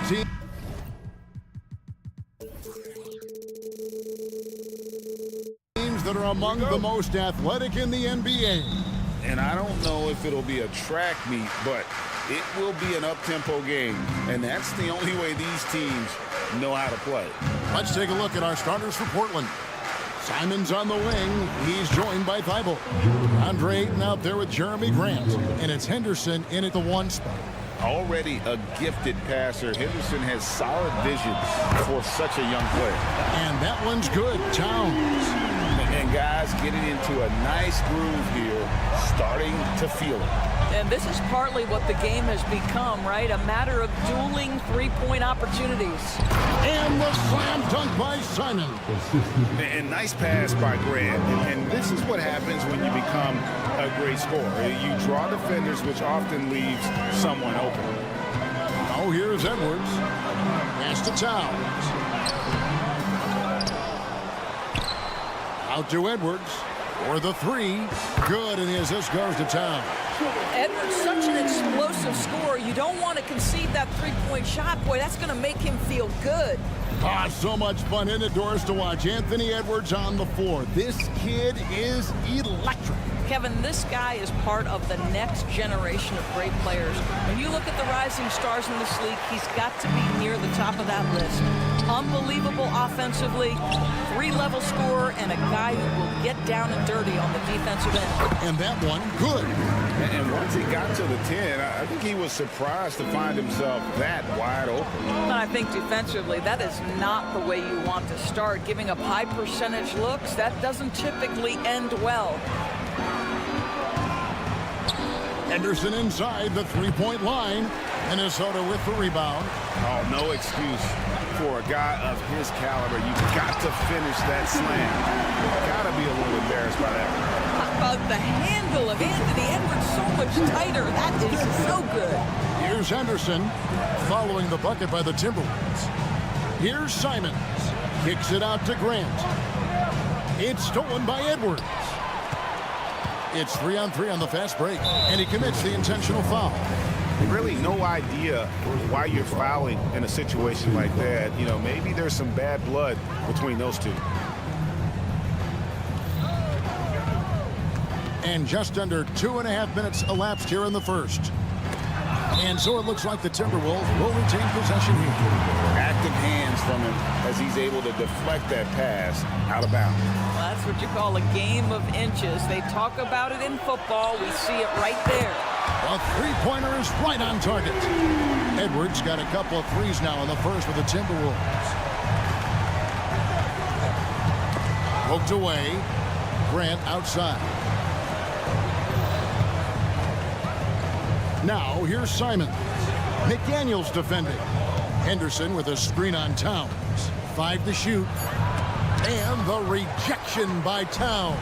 teams that are among the most athletic in the NBA. And I don't know if it'll be a track meet, but it will be an up-tempo game. And that's the only way these teams know how to play. Let's take a look at our starters for Portland. Simon's on the wing. He's joined by Thibault. Andre Ayton out there with Jeremy Grant. And it's Henderson in at the 1 spot. Already a gifted passer, Henderson has solid vision for such a young player. And that one's good. Towns. And guys getting into a nice groove here, starting to feel it. And this is partly what the game has become, right? A matter of dueling three-point opportunities. And the slam dunk by Simon. And nice pass by Grant. And this is what happens when you become a great scorer. You draw defenders, which often leaves someone open. Oh, here's Edwards. Pass to Towns. Out to Edwards for the 3. Good, and the assist goes to Towns. Edwards, such an explosive scorer. You don't want to concede that three-point shot. Boy, that's going to make him feel good. Ah, so much fun in the doors to watch. Anthony Edwards on the floor. This kid is electric. Kevin, this guy is part of the next generation of great players. When you look at the rising stars in this league, he's got to be near the top of that list. Unbelievable offensively, 3-level scorer, and a guy who will get down and dirty on the defensive end. And that one, good. And once he got to the 10, I think he was surprised to find himself that wide open. And I think defensively, that is not the way you want to start. Giving up high percentage looks, that doesn't typically end well. Henderson inside the 3-point line. Minnesota with the rebound. Oh, no excuse for a guy of his caliber. You've got to finish that slam. Got to be a little embarrassed by that. How about the handle of Anthony Edwards so much tighter? That is so good. Here's Henderson following the bucket by the Timberwolves. Here's Simons. Kicks it out to Grant. It's stolen by Edwards. It's 3-on-3 on the fast break, and he commits the intentional foul. Really no idea why you're fouling in a situation like that. You know, maybe there's some bad blood between those two. And just under 2.5 minutes elapsed here in the first. And so it looks like the Timberwolves will retain possession here. Active hands from him as he's able to deflect that pass out of bounds. Well, that's what you call a game of inches. They talk about it in football. We see it right there. A three-pointer is right on target. Edwards got a couple of threes now in the first with the Timberwolves. Poked away. Grant outside. Now here's Simons. McDaniels defending. Henderson with a screen on Towns. 5 to shoot. And the rejection by Towns.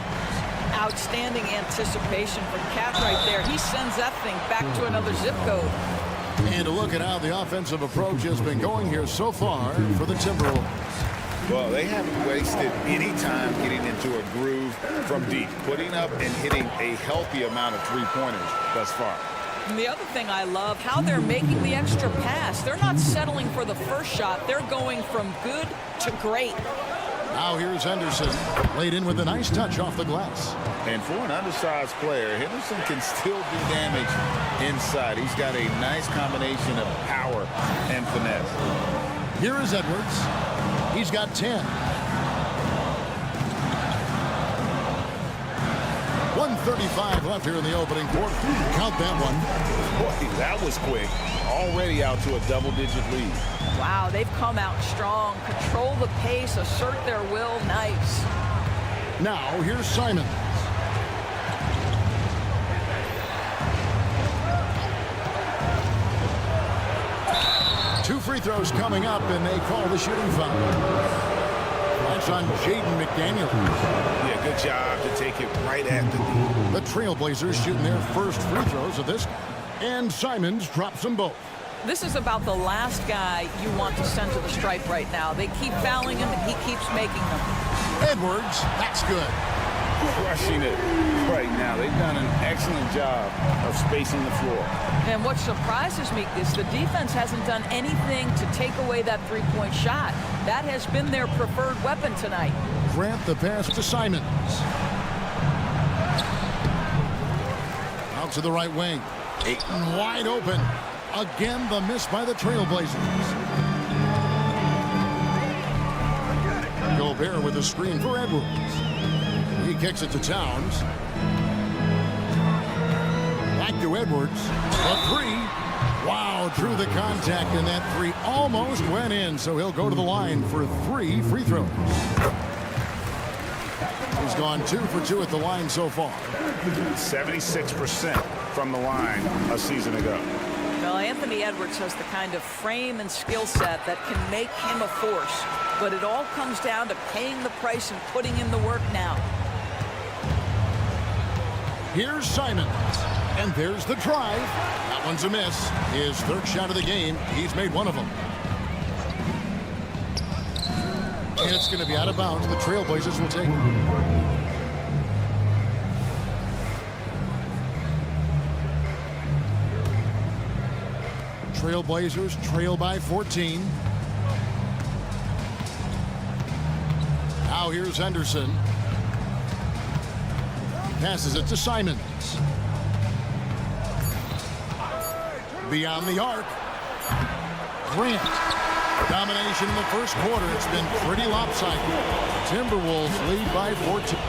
Outstanding anticipation from Cat right there. He sends that thing back to another zip code. And to look at how the offensive approach has been going here so far for the Timberwolves. Well, they haven't wasted any time getting into a groove from deep, putting up and hitting a healthy amount of three-pointers thus far. And the other thing I love, how they're making the extra pass. They're not settling for the first shot. They're going from good to great. Now here's Henderson, laid in with a nice touch off the glass. And for an undersized player, Henderson can still do damage inside. He's got a nice combination of power and finesse. Here is Edwards. He's got 10. 1:35 left here in the opening quarter. Count that one. Boy, that was quick. Already out to a double-digit lead. Wow, they've come out strong. Control the pace, assert their will. Nice. Now here's Simons. Two free throws coming up, and they call the shooting foul. That's on Jaden McDaniels. Yeah, good job to take it right at the knee. The Trailblazers shooting their first free throws of this, and Simons drops them both. This is about the last guy you want to send to the stripe right now. They keep fouling him, and he keeps making them. Edwards, that's good. crushing it right now. They've done an excellent job of spacing the floor. And what surprises me is the defense hasn't done anything to take away that three-point shot. That has been their preferred weapon tonight. Grant the pass to Simons. Out to the right wing. Ayton wide open. Again, the miss by the Trailblazers. Gobert with a screen for Edwards. He kicks it to Towns. Back to Edwards. A three. Wow, drew the contact, and that three almost went in, so he'll go to the line for 3 free throws. He's gone 2 for 2 at the line so far. 76% from the line a season ago. Well, Anthony Edwards has the kind of frame and skill set that can make him a force, but it all comes down to paying the price and putting in the work now. Here's Simons, and there's the drive. That one's a miss. His third shot of the game. He's made one of them. And it's going to be out of bounds. The Trailblazers will take it. Trailblazers trail by 14. Now here's Henderson. Passes it to Simons. Beyond the arc. Grant. Domination in the first quarter. It's been pretty lopsided. Timberwolves lead by 14.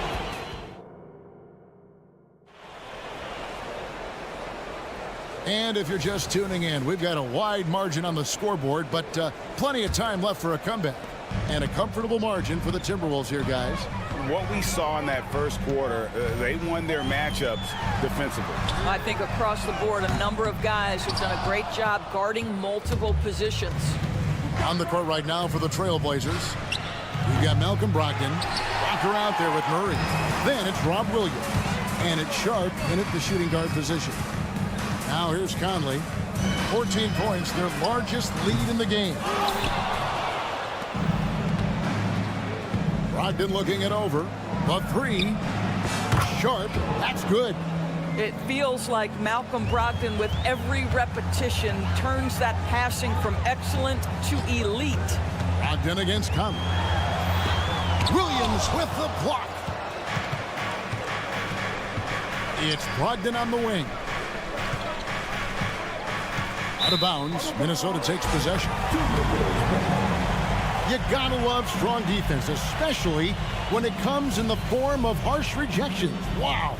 And if you're just tuning in, we've got a wide margin on the scoreboard, but plenty of time left for a comeback. And a comfortable margin for the Timberwolves here, guys. What we saw in that first quarter, they won their matchups defensively. I think across the board, a number of guys who've done a great job guarding multiple positions. On the court right now for the Trailblazers, we've got Malcolm Brogdon. Walker out there with Murray. Then it's Rob Williams. And it's Sharp in at the shooting guard position. Now here's Conley. 14 points, their largest lead in the game. Brogdon looking it over. The three. Sharp. That's good. It feels like Malcolm Brogdon, with every repetition, turns that passing from excellent to elite. Brogdon against Conley. Williams with the block. It's Brogdon on the wing. Out of bounds. Minnesota takes possession. You gotta love strong defense, especially when it comes in the form of harsh rejections. Wow.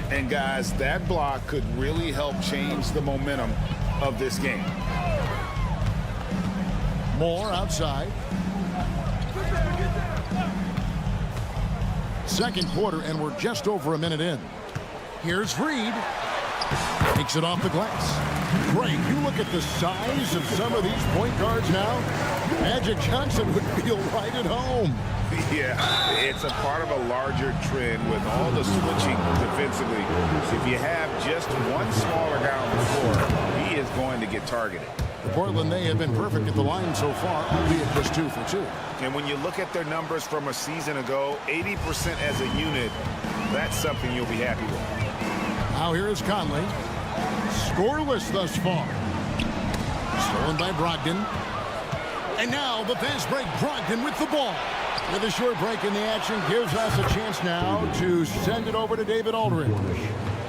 And guys, that block could really help change the momentum of this game. Moore outside. Second quarter, and we're just over a minute in. Here's Reed. Takes it off the glass. Great. You look at the size of some of these point guards now. Magic Johnson would feel right at home. Yeah, it's a part of a larger trend with all the switching defensively. If you have just one smaller guy on the floor, he is going to get targeted. The Portland, they have been perfect at the line so far, albeit just 2 for 2. And when you look at their numbers from a season ago, 80% as a unit, that's something you'll be happy with. Now here is Conley. Scoreless thus far. Stolen by Brogdon. And now the fast break. Brogdon with the ball. With a short break in the action, gives us a chance now to send it over to David Aldridge.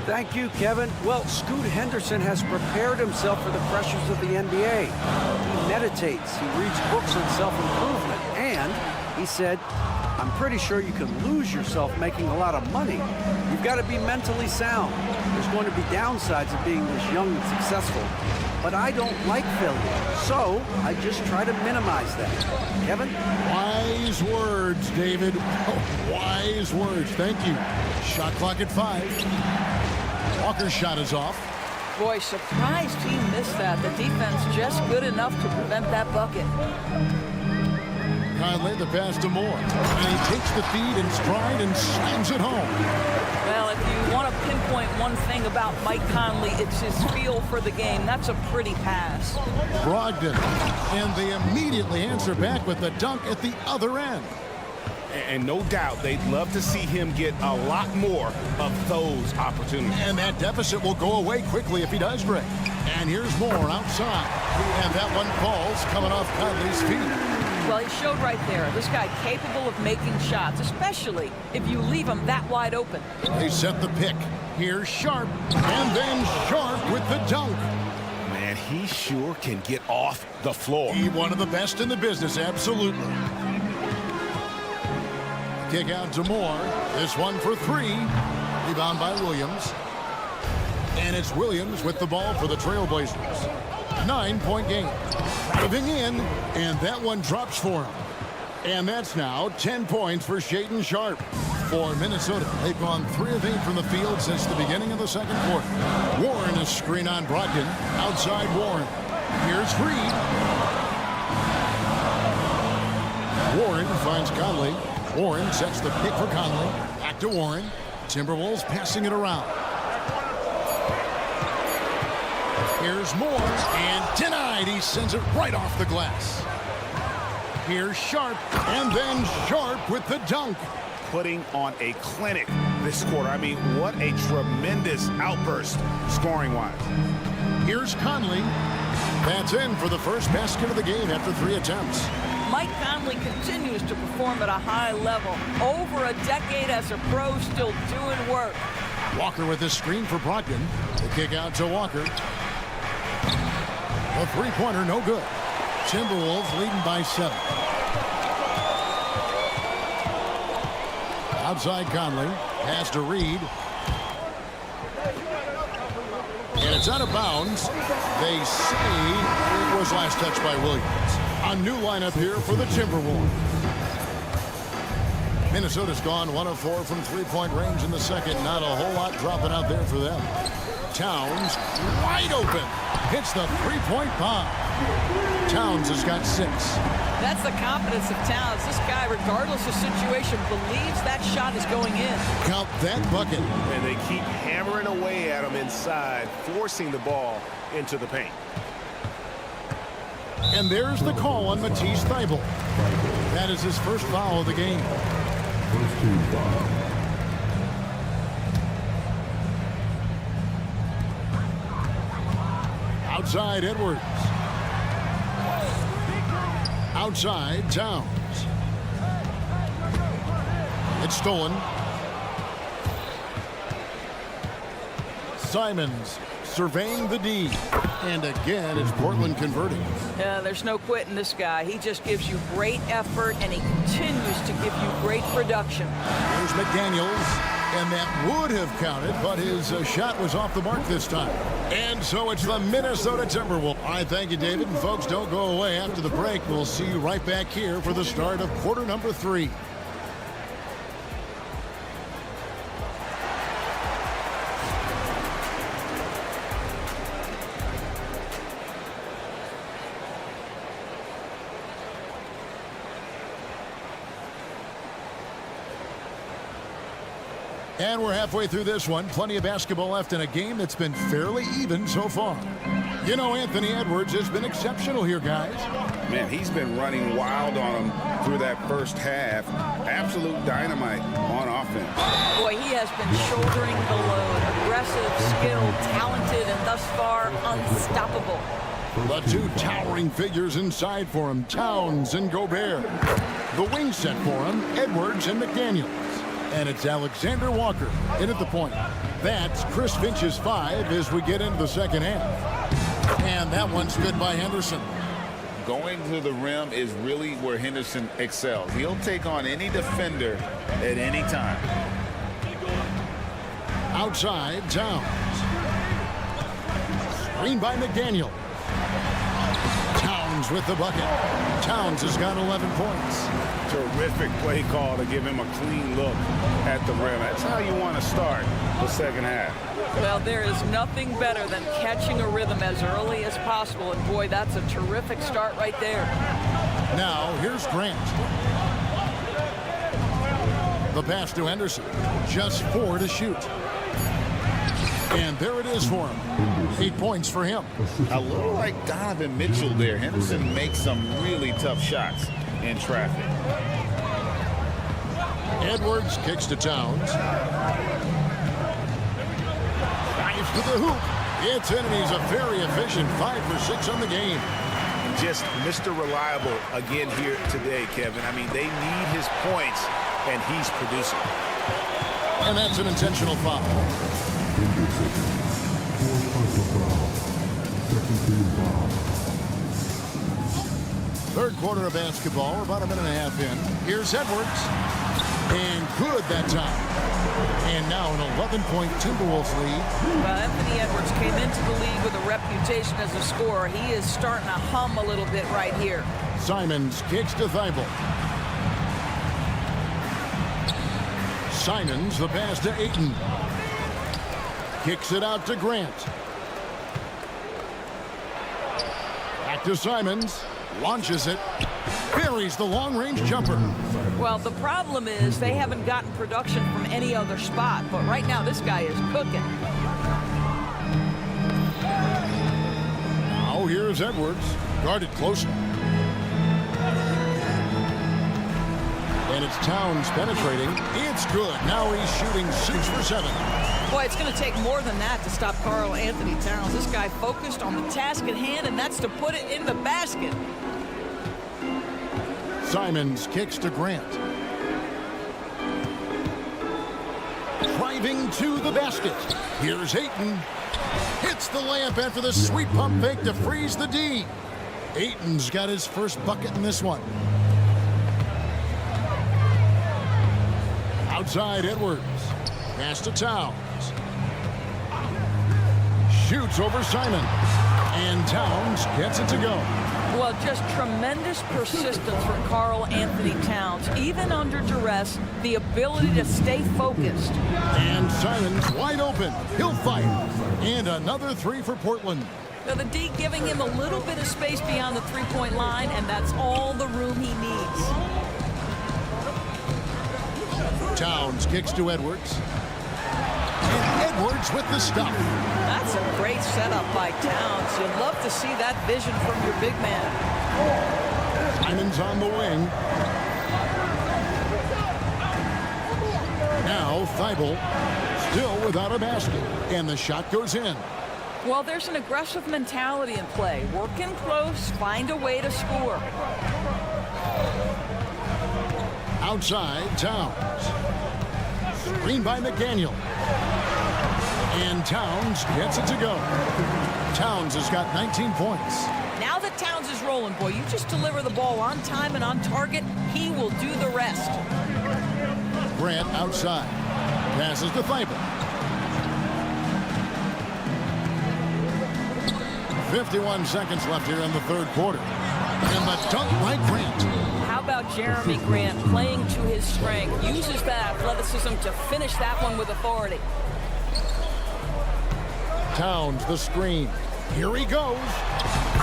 Thank you, Kevin. Well, Scoot Henderson has prepared himself for the pressures of the NBA. He meditates, he reads books on self-improvement, and he said, I'm pretty sure you can lose yourself making a lot of money. You've got to be mentally sound. There's going to be downsides of being this young and successful. But I don't like failure, so I just try to minimize that. Kevin? Wise words, David. Oh, wise words. Thank you. Shot clock at 5. Walker's shot is off. Boy, surprised he missed that. The defense just good enough to prevent that bucket. Conley, the pass to Moore. And he takes the feed in stride and slams it home. Well, if you want to pinpoint one thing about Mike Conley, it's his feel for the game. That's a pretty pass. Brogdon. And they immediately answer back with the dunk at the other end. And no doubt they'd love to see him get a lot more of those opportunities. And that deficit will go away quickly if he does, Greg. And here's more outside. And that one falls coming off Conley's feet. Well, he showed right there. This guy capable of making shots, especially if you leave him that wide open. They set the pick. Here's Sharp. And then Sharp with the dunk. Man, he sure can get off the floor. He one of the best in the business, absolutely. Kick out to Moore. This one for three. Rebound by Williams. And it's Williams with the ball for the Trailblazers. 9-point game. Moving in, and that one drops for him. And that's now 10 points for Shaedon Sharp. For Minnesota, they've gone 3 of 8 from the field since the beginning of the second quarter. Warren, a screen on Brogdon. Outside Warren. Here's Reed. Warren finds Conley. Warren sets the pick for Conley. Back to Warren. Timberwolves passing it around. Here's Moore, and denied. He sends it right off the glass. Here's Sharp, and then Sharp with the dunk. Putting on a clinic this quarter. I mean, what a tremendous outburst scoring-wise. Here's Conley. That's in for the first basket of the game after 3 attempts. Mike Conley continues to perform at a high level. Over a decade as a pro, still doing work. Walker with the screen for Brogdon. The kick out to Walker. A three-pointer, no good. Timberwolves leading by 7. Outside Conley. Pass to Reed. And it's out of bounds. They say it was last touched by Williams. A new lineup here for the Timberwolves. Minnesota's gone 1 of 4 from three-point range in the second. Not a whole lot dropping out there for them. Towns wide open. Hits the three-point bomb. Towns has got 6. That's the confidence of Towns. This guy, regardless of situation, believes that shot is going in. Count that bucket. And they keep hammering away at him inside, forcing the ball into the paint. And there's the call on Matisse Thybulle. That is his first foul of the game. First team foul. Outside Edwards. Outside Towns. It's stolen. Simons surveying the D. And again, it's Portland converting. Yeah, there's no quitting this guy. He just gives you great effort, and he continues to give you great production. Here's McDaniels, and that would have counted, but his shot was off the mark this time. And so it's the Minnesota Timberwolves. I thank you, David. And folks, don't go away after the break. We'll see you right back here for the start of quarter number 3. And we're halfway through this one. Plenty of basketball left in a game that's been fairly even so far. You know, Anthony Edwards has been exceptional here, guys. Man, he's been running wild on him through that first half. Absolute dynamite on offense. Boy, he has been shouldering the load. Aggressive, skilled, talented, and thus far unstoppable. The 2 towering figures inside for him, Towns and Gobert. The wing set for him, Edwards and McDaniels. And it's Alexander Walker in at the point. That's Chris Finch's 5 as we get into the second half. And that one's good by Henderson. Going to the rim is really where Henderson excels. He'll take on any defender at any time. Outside, Towns. Screen by McDaniel. Towns with the bucket. Towns has got 11 points. Terrific play call to give him a clean look at the rim. That's how you want to start the second half. Well, there is nothing better than catching a rhythm as early as possible. And boy, that's a terrific start right there. Now, here's Grant. The pass to Henderson. Just 4 to shoot. And there it is for him. 8 points for him. A little like Donovan Mitchell there. Henderson makes some really tough shots in traffic. Edwards kicks to Towns. Drives to the hoop. It's in, and he's a very efficient 5 for 6 on the game. Just Mr. Reliable again here today, Kevin. I mean, they need his points, and he's producing. And that's an intentional foul. Third quarter of basketball. We're about a minute and a half in. Here's Edwards. And good that time. And now an 11-point Timberwolves lead. Well, Anthony Edwards came into the league with a reputation as a scorer. He is starting to hum a little bit right here. Simons kicks to Thibault. Simons, the pass to Ayton. Kicks it out to Grant. Back to Simons. Launches it. Buries the long-range jumper. Well, the problem is they haven't gotten production from any other spot. But right now, this guy is cooking. Now here's Edwards. Guarded closely. And it's Towns penetrating. It's good. Now he's shooting 6 for 7. Boy, it's going to take more than that to stop Karl Anthony Towns. This guy focused on the task at hand, and that's to put it in the basket. Simons kicks to Grant. Driving to the basket. Here's Ayton. Hits the layup after the sweet pump fake to freeze the D. Ayton's got his first bucket in this one. Outside Edwards. Pass to Towns. Shoots over Simon. And Towns gets it to go. Well, just tremendous persistence from Karl Anthony Towns. Even under duress, the ability to stay focused. And Simons wide open. He'll fight. And another 3 for Portland. Now the D giving him a little bit of space beyond the three-point line, and that's all the room he needs. Towns kicks to Edwards. And Edwards with the stop. That's a great setup by Towns. You'd love to see that vision from your big man. Simons on the wing. Now Thibault still without a basket. And the shot goes in. Well, there's an aggressive mentality in play. Work in close, find a way to score. Outside, Towns. Screen by McDaniel. And Towns gets it to go. Towns has got 19 points. Now that Towns is rolling, boy, you just deliver the ball on time and on target, he will do the rest. Grant outside. Passes to Thibault. 51 seconds left here in the third quarter. And the dunk by Grant. How about Jeremy Grant playing to his strength, uses that athleticism to finish that one with authority. Towns, the screen. Here he goes.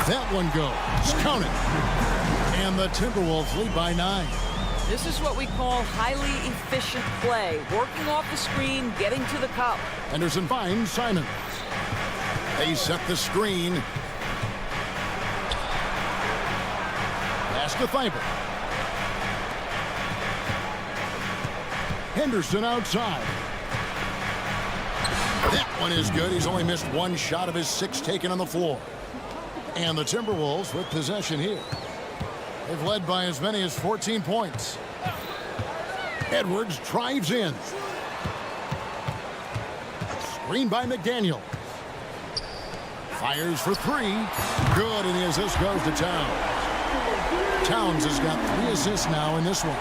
That one goes. Count it. And the Timberwolves lead by 9. This is what we call highly efficient play. Working off the screen, getting to the cup. Henderson finds Simons. They set the screen. Pass to Thibault. Henderson outside. That one is good. He's only missed one shot of his 6 taken on the floor. And the Timberwolves with possession here. They've led by as many as 14 points. Edwards drives in. Screen by McDaniel. Fires for 3. Good, and the assist goes to Towns. Towns has got 3 assists now in this one.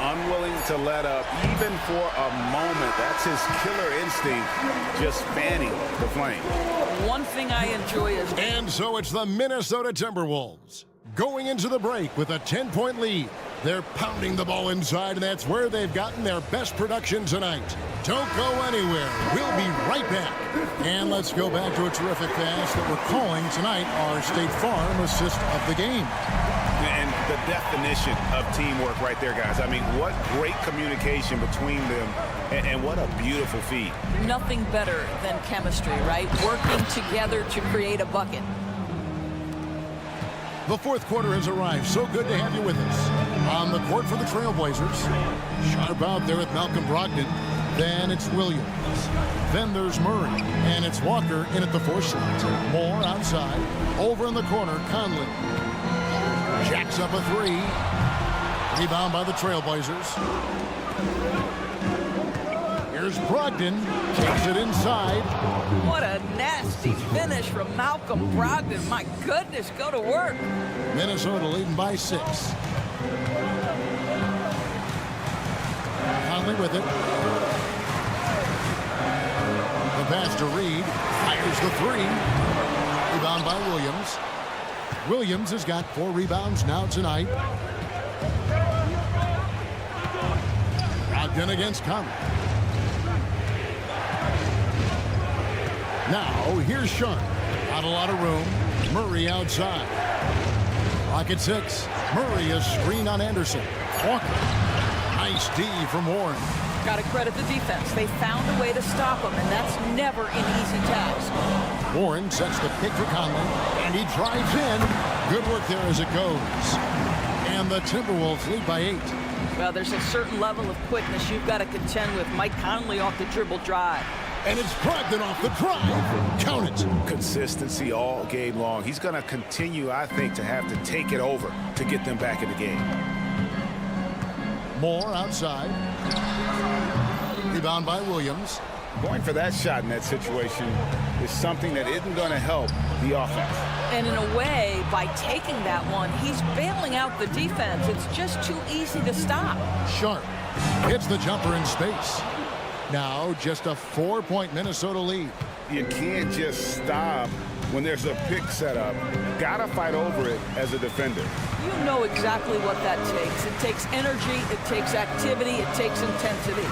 Unwilling to let up even for a moment. That's his killer instinct, just fanning the flame. One thing I enjoy is... And so it's the Minnesota Timberwolves going into the break with a 10-point lead. They're pounding the ball inside, and that's where they've gotten their best production tonight. Don't go anywhere. We'll be right back. And let's go back to a terrific pass that we're calling tonight our State Farm assist of the game. And the definition of teamwork right there, guys. I mean, what great communication between them, and what a beautiful feat. Nothing better than chemistry, right? Working together to create a bucket. The fourth quarter has arrived. So good to have you with us. On the court for the Trailblazers. Sharp out there with Malcolm Brogdon. Then it's Williams. Then there's Murray. And it's Walker in at the 4 slot. Moore outside. Over in the corner, Conley. Jacks up a 3. Rebound by the Trailblazers. Here's Brogdon. Takes it inside. What a nasty finish from Malcolm Brogdon. My goodness, go to work. Minnesota leading by 6. Conley with it. The pass to Reed. Fires the 3. Rebound by Williams. Williams has got 4 rebounds now tonight. Brogdon against Conley. Now, here's Sharp. Not a lot of room. Murray outside. Clock at 6. Murray is screen on Anderson. Walker. Nice D from Warren. Got to credit the defense. They found a way to stop him, and that's never an easy task. Warren sets the pick for Conley, and he drives in. Good work there as it goes. And the Timberwolves lead by 8. Well, there's a certain level of quickness you've got to contend with. Mike Conley off the dribble drive. And it's Brogdon off the drive. Count it. Consistency all game long. He's going to continue, I think, to have to take it over to get them back in the game. Moore outside. Rebound by Williams. Going for that shot in that situation is something that isn't going to help the offense. And in a way, by taking that one, he's bailing out the defense. It's just too easy to stop. Sharp hits the jumper in space. Now just a 4-point Minnesota lead. You can't just stop when there's a pick set up. Gotta fight over it as a defender. You know exactly what that takes. It takes energy, it takes activity, it takes intensity.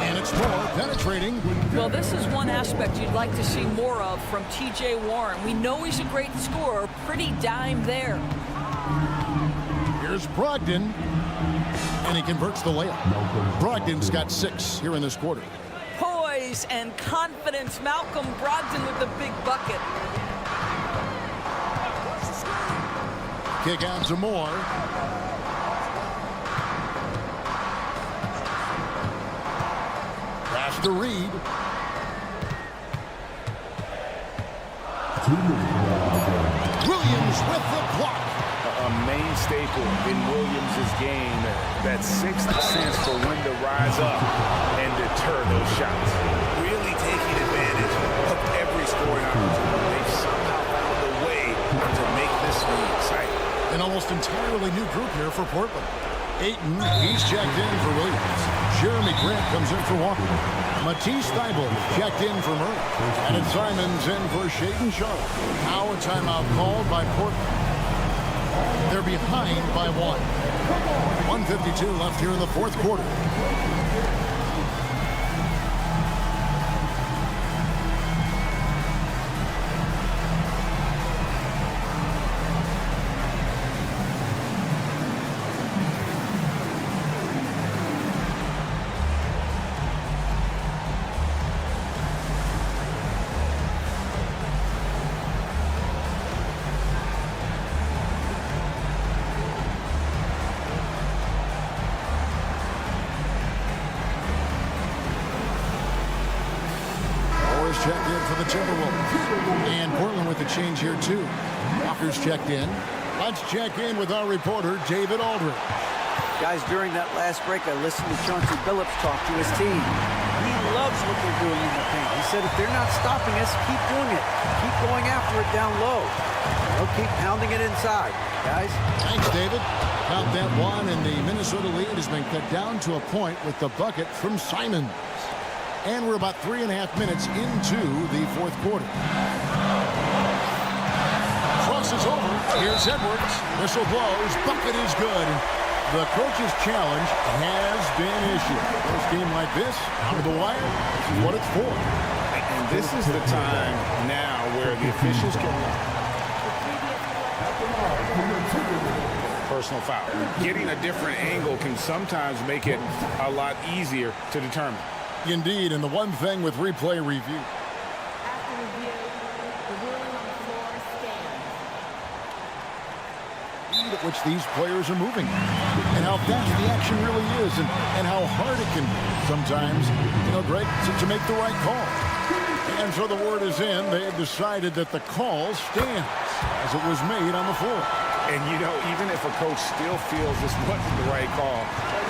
And it's Moore penetrating. Well, this is one aspect you'd like to see more of from T.J. Warren. We know he's a great scorer, pretty dime there. Here's Brogdon. And he converts the layup. Brogdon's got 6 here in this quarter. Poise and confidence. Malcolm Brogdon with the big bucket. Kick out to Moore. Pass to Reed. Williams with the block. A main staple in Williams' game, that 6th sense for when to rise up and deter those shots. Really taking advantage of every scoring opportunity. They've somehow found a way to make this league exciting. An almost entirely new group here for Portland. Ayton, he's checked in for Williams. Jeremy Grant comes in for Walker. Matisse Thybulle checked in for Murray. And it's Simons in for Shaedon Sharp. Now a timeout called by Portland. They're behind by 1. 1:52 left here in the 4th quarter. Checked in for the Timberwolves. And Portland with a change here, too. Walker's checked in. Let's check in with our reporter, David Aldridge. Guys, during that last break, I listened to Chauncey Billups talk to his team. He loves what they're doing in the paint. He said, if they're not stopping us, keep doing it. Keep going after it down low. They'll keep pounding it inside, guys. Thanks, David. Count that 1, and the Minnesota lead has been cut down to a point with the bucket from Simons. And we're about 3.5 minutes into the 4th quarter. Crosses over. Here's Edwards. Whistle blows. Bucket is good. The coach's challenge has been issued. First game like this, out of the wire, this is what it's for. And this is the time now where the officials can... Personal foul. Getting a different angle can sometimes make it a lot easier to determine. Indeed, and the one thing with replay review. After review, the ruling on the floor stands. speed at which these players are moving and how fast the action really is and how hard it can be sometimes, Greg, to make the right call. And so the word is in. They have decided that the call stands as it was made on the floor. And, even if a coach still feels this wasn't the right call,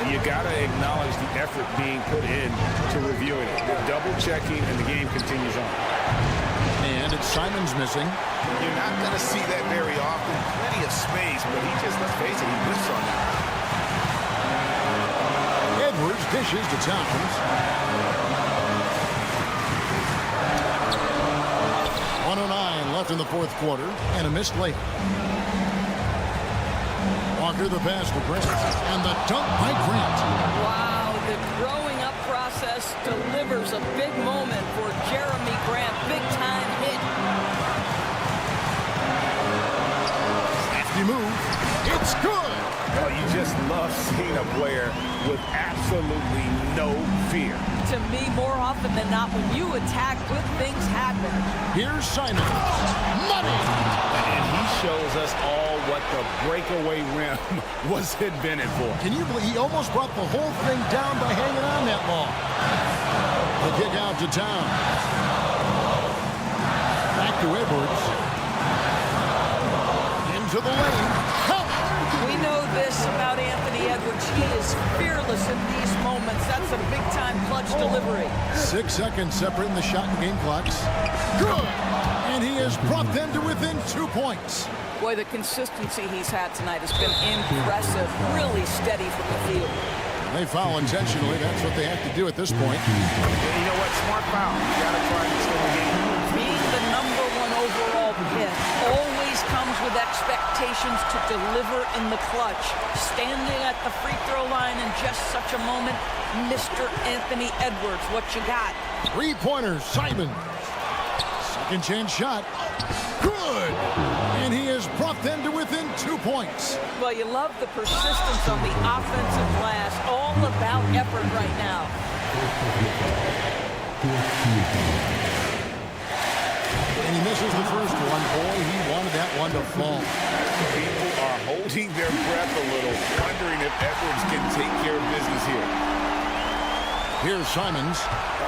you got to acknowledge the effort being put in to reviewing it. The double-checking, and the game continues on. And it's Simons missing. You're not going to see that very often. Plenty of space, but he just, let's face it, he whiffs on that. Edwards dishes to Towns. 1:09 left in the fourth quarter, and a missed layup. Walker the pass for Grant, and the dunk by Grant. Wow, the growing up process delivers a big moment for Jeremy Grant. Big time hit. Hefty move. It's good. Well, you just love seeing a player with absolutely no fear. To me, more often than not, when you attack, good things happen. Here's Simon. Money. And he shows us all what the breakaway rim was invented for. Can you believe he almost brought the whole thing down by hanging on that long? The kick out to Towns. Back to Edwards. Into the lane. We know this about Anthony Edwards. He is fearless in these moments. That's a big-time clutch delivery. 6 seconds separating the shot and game clocks. Good! And he has brought them to within 2 points. Boy, the consistency he's had tonight has been impressive. Really steady from the field. They foul intentionally. That's what they have to do at this point. You know what? Smart foul. You got to try and extend the game. Being the #1 overall pick always comes with expectations to deliver in the clutch. Standing at the free throw line in just such a moment, Mr. Anthony Edwards, what you got? Three-pointers, Simon. Second chance shot. Good! And he has brought them to within 2 points. Well, you love the persistence on the offensive glass. All about effort right now. And he misses the first one. Boy, he wanted that one to fall. People are holding their breath a little, wondering if Edwards can take care of business here. Here's Simons.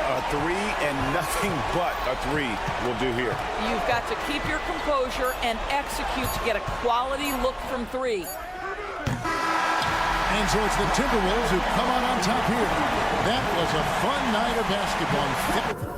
A three and nothing but a three will do here. You've got to keep your composure and execute to get a quality look from three. And so it's the Timberwolves who come out on top here. That was a fun night of basketball.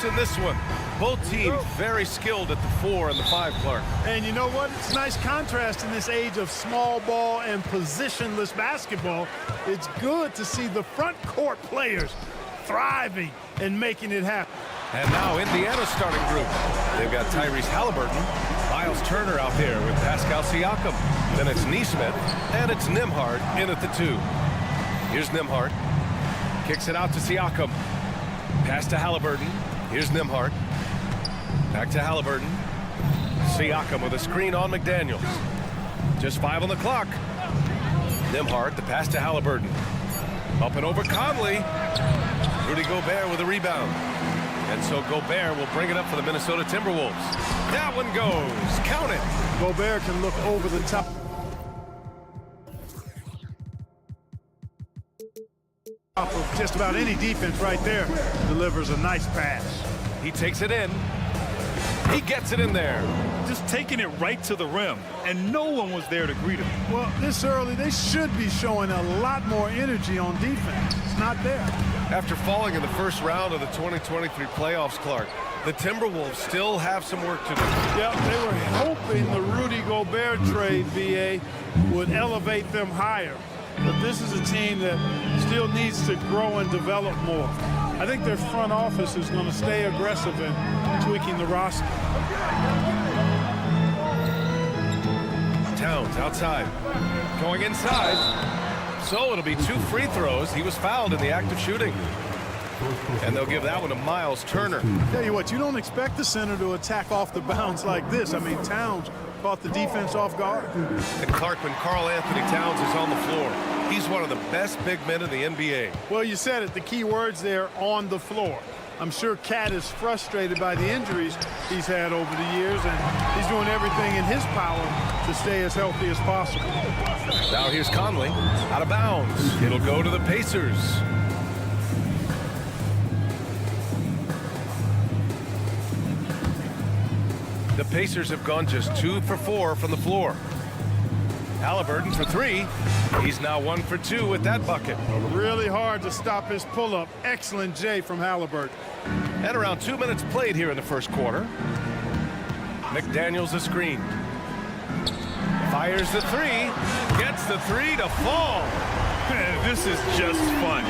In this one, both teams very skilled at the 4 and the 5, Clark. And you know what? It's a nice contrast in this age of small ball and positionless basketball. It's good to see the front court players thriving and making it happen. And now Indiana's starting group. They've got Tyrese Halliburton, Miles Turner out there with Pascal Siakam. Then it's Neesmith, and it's Nembhard in at the 2. Here's Nembhard. Kicks it out to Siakam. Pass to Halliburton. Here's Nembhard. Back to Halliburton. Siakam with a screen on McDaniels. Just 5 on the clock. Nembhard, the pass to Halliburton. Up and over Conley. Rudy Gobert with a rebound. And so Gobert will bring it up for the Minnesota Timberwolves. That one goes. Count it. Gobert can look over the top. Of just about any defense right there. Delivers a nice pass. He takes it in. He gets it in there. Just taking it right to the rim, and no one was there to greet him. Well, this early, they should be showing a lot more energy on defense. It's not there. After falling in the first round of the 2023 playoffs, Clark, the Timberwolves still have some work to do. Yep, they were hoping the Rudy Gobert trade, BA, would elevate them higher. But this is a team that still needs to grow and develop more. I think their front office is going to stay aggressive in tweaking the roster. Towns outside. Going inside. So it'll be 2 free throws. He was fouled in the act of shooting. And they'll give that one to Miles Turner. Tell you what, you don't expect the center to attack off the bounce like this. I mean, Towns caught the defense off guard. And Clark, when Karl Anthony Towns is on the floor, he's one of the best big men in the NBA. Well, you said it. The key words there, on the floor. I'm sure Cat is frustrated by the injuries he's had over the years, and he's doing everything in his power to stay as healthy as possible. Now here's Conley, out of bounds. It'll go to the Pacers. The Pacers have gone just 2 for 4 from the floor. Halliburton for 3. He's now 1 for 2 with that bucket. Really hard to stop his pull-up. Excellent J from Halliburton. And around 2 minutes played here in the first quarter. McDaniels a screen. Fires the 3. Gets the 3 to fall. This is just fun.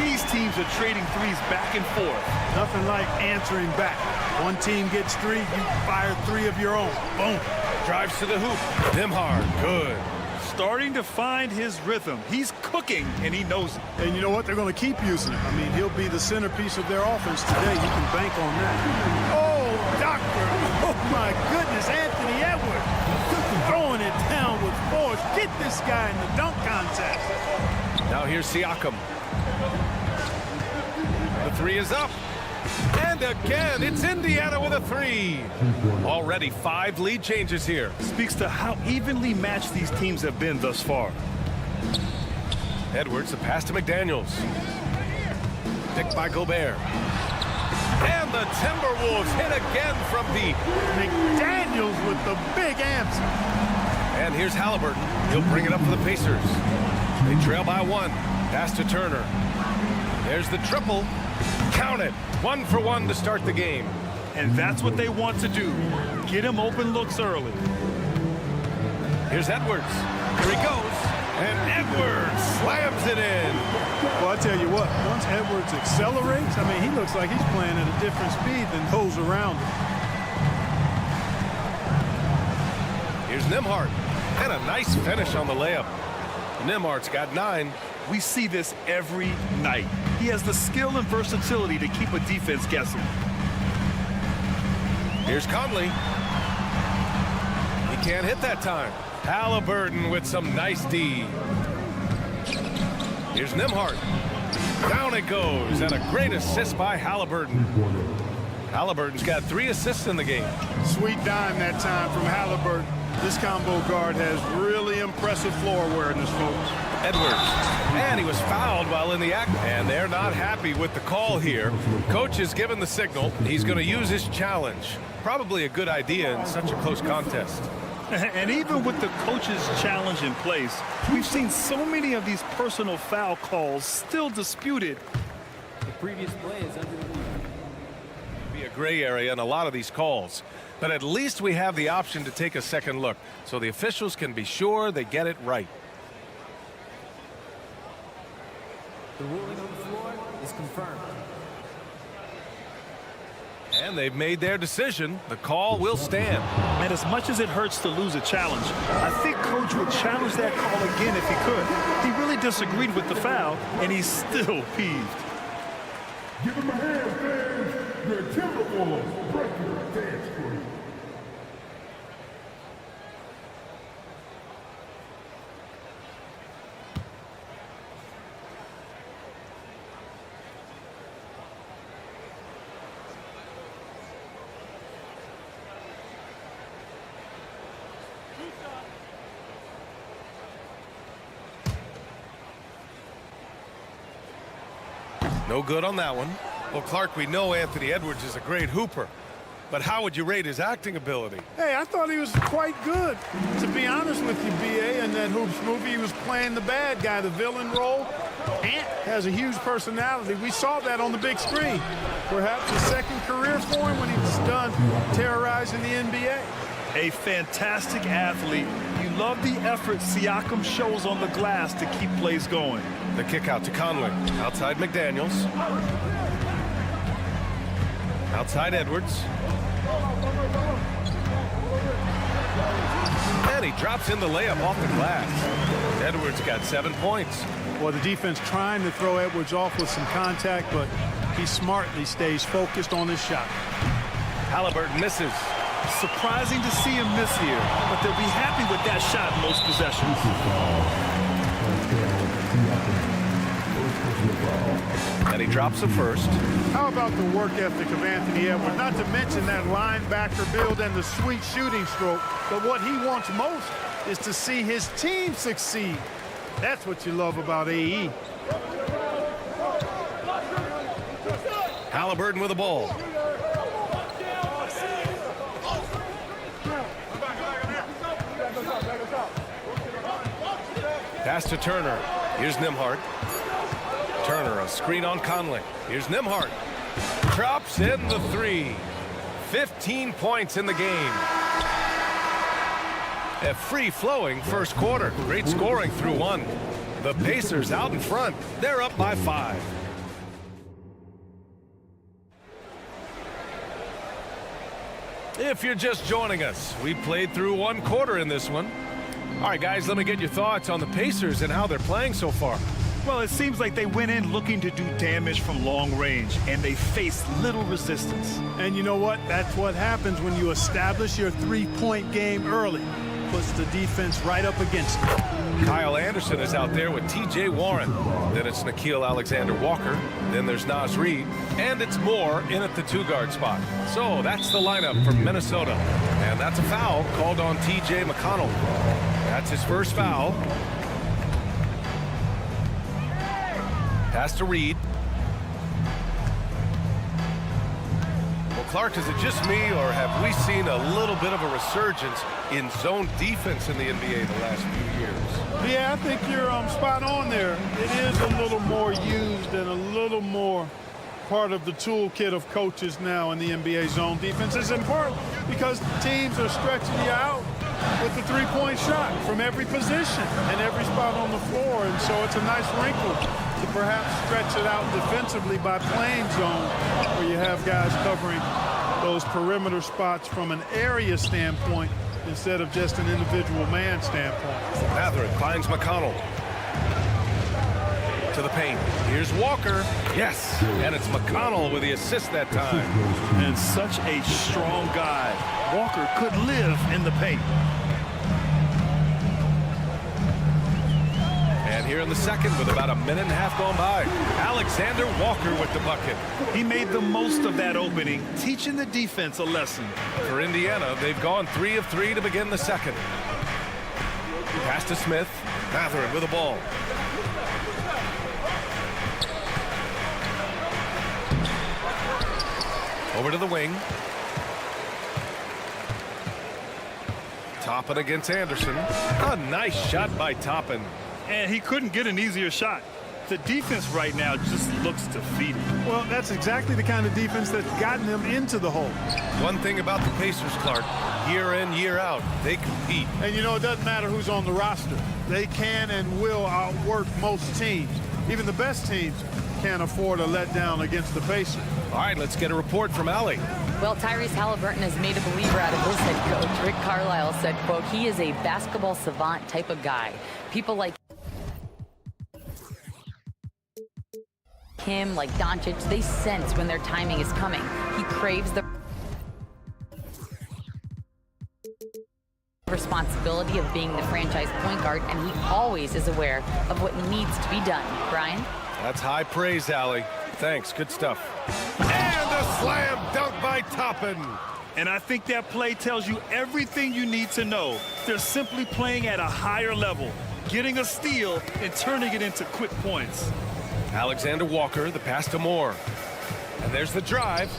These teams are trading threes back and forth. Nothing like answering back. One team gets 3, you fire 3 of your own. Boom. Drives to the hoop. Nembhard, good. starting to find his rhythm. He's cooking, and he knows it. And you know what? They're going to keep using him. I mean, he'll be the centerpiece of their offense today. You can bank on that. Oh, doctor. Oh, my goodness. Anthony Edwards throwing it down with force. Get this guy in the dunk contest. Now here's Siakam. The three is up. And again, it's Indiana with a three. Already 5 lead changes here. Speaks to how evenly matched these teams have been thus far. Edwards, the pass to McDaniels. Picked by Gobert. And the Timberwolves hit again from deep. McDaniels with the big answer. And here's Halliburton. He'll bring it up for the Pacers. They trail by 1. Pass to Turner. There's the triple. Count it. 1 for 1 to start the game. And that's what they want to do. Get him open looks early. Here's Edwards. Here he goes. And Edwards slams it in. Well, I tell you what, once Edwards accelerates, I mean, he looks like he's playing at a different speed than those around him. Here's Nembhard. And a nice finish on the layup. Nembhard's got 9. We see this every night. He has the skill and versatility to keep a defense guessing. Here's Conley. He can't hit that time. Halliburton with some nice D. Here's Nembhard. Down it goes, and a great assist by Halliburton. Halliburton's got 3 assists in the game. Sweet dime that time from Halliburton. This combo guard has really impressive floor awareness, folks. Edwards. And he was fouled while in the act. And they're not happy with the call here. Coach has given the signal. He's going to use his challenge. Probably a good idea in such a close contest. And even with the coach's challenge in place, we've seen so many of these personal foul calls still disputed. The previous play is under the lead. Be a gray area in a lot of these calls. But at least we have the option to take a second look so the officials can be sure they get it right. The ruling on the floor is confirmed. And they've made their decision. The call will stand. And as much as it hurts to lose a challenge, I think Coach would challenge that call again if he could. He really disagreed with the foul, and he's still peeved. Give him a hand, fans. The Timberwolves break your dance crew. No good on that one. Well, Clark, we know Anthony Edwards is a great hooper, but how would you rate his acting ability? Hey, I thought he was quite good. To be honest with you, B.A., in that Hoops movie, he was playing the bad guy, the villain role. Ant has a huge personality. We saw that on the big screen. Perhaps a second career for him when he's done terrorizing the NBA. A fantastic athlete. You love the effort Siakam shows on the glass to keep plays going. The kick out to Conley. Outside McDaniels. Outside Edwards. And he drops in the layup off the glass. Edwards got 7 points. Well, the defense trying to throw Edwards off with some contact, but he smartly stays focused on his shot. Halliburton misses. Surprising to see him miss here, but they'll be happy with that shot in most possessions. And he drops the first. How about the work ethic of Anthony Edwards? Not to mention that linebacker build and the sweet shooting stroke. But what he wants most is to see his team succeed. That's what you love about AE. Halliburton with the ball. Pass to Turner. Here's Nembhard. Turner, a screen on Conley. Here's Nembhard. Drops in the 3. 15 points in the game. A free-flowing first quarter. Great scoring through 1. The Pacers out in front. They're up by 5. If you're just joining us, we played through 1 quarter in this one. All right, guys, let me get your thoughts on the Pacers and how they're playing so far. Well, it seems like they went in looking to do damage from long range, and they faced little resistance. And you know what? That's what happens when you establish your three-point game early. Puts the defense right up against it. Kyle Anderson is out there with T.J. Warren. Then it's Nickeil Alexander-Walker. Then there's Naz Reid. And it's Moore in at the 2-guard spot. So that's the lineup for Minnesota. And that's a foul called on T.J. McConnell. That's his first foul. Pass to Reid. Well, Clark, is it just me, or have we seen a little bit of a resurgence in zone defense in the NBA the last few years? Yeah, I think you're spot on there. It is a little more used and a little more part of the toolkit of coaches now in the NBA. Zone defense is important because teams are stretching you out with the three-point shot from every position and every spot on the floor. And so it's a nice wrinkle to perhaps stretch it out defensively by playing zone, where you have guys covering those perimeter spots from an area standpoint instead of just an individual man standpoint. Mathurin finds McConnell. To the paint. Here's Walker. Yes. And it's McConnell with the assist that time. And such a strong guy. Walker could live in the paint. And here in the second, with about a minute and a half gone by, Alexander Walker with the bucket. He made the most of that opening, teaching the defense a lesson. For Indiana, they've gone 3 of 3 to begin the second. Pass to Smith. Mathurin with the ball. Over to the wing. Toppin against Anderson. A nice shot by Toppin. And he couldn't get an easier shot. The defense right now just looks defeated. Well, that's exactly the kind of defense that's gotten them into the hole. One thing about the Pacers, Clark, year in, year out, they compete. And you know, it doesn't matter who's on the roster. They can and will outwork most teams. Even the best teams can't afford a letdown against the Pacers. All right, let's get a report from Allie. Well, Tyrese Halliburton has made a believer out of his head coach. Rick Carlisle said, quote, he is a basketball savant type of guy. People like him, like Doncic, they sense when their timing is coming. He craves the responsibility of being the franchise point guard, and he always is aware of what needs to be done. Brian? That's high praise, Allie. Thanks, good stuff. And a slam dunk by Toppin. And I think that play tells you everything you need to know. They're simply playing at a higher level, getting a steal and turning it into quick points. Alexander Walker, the pass to Moore. And there's the drive.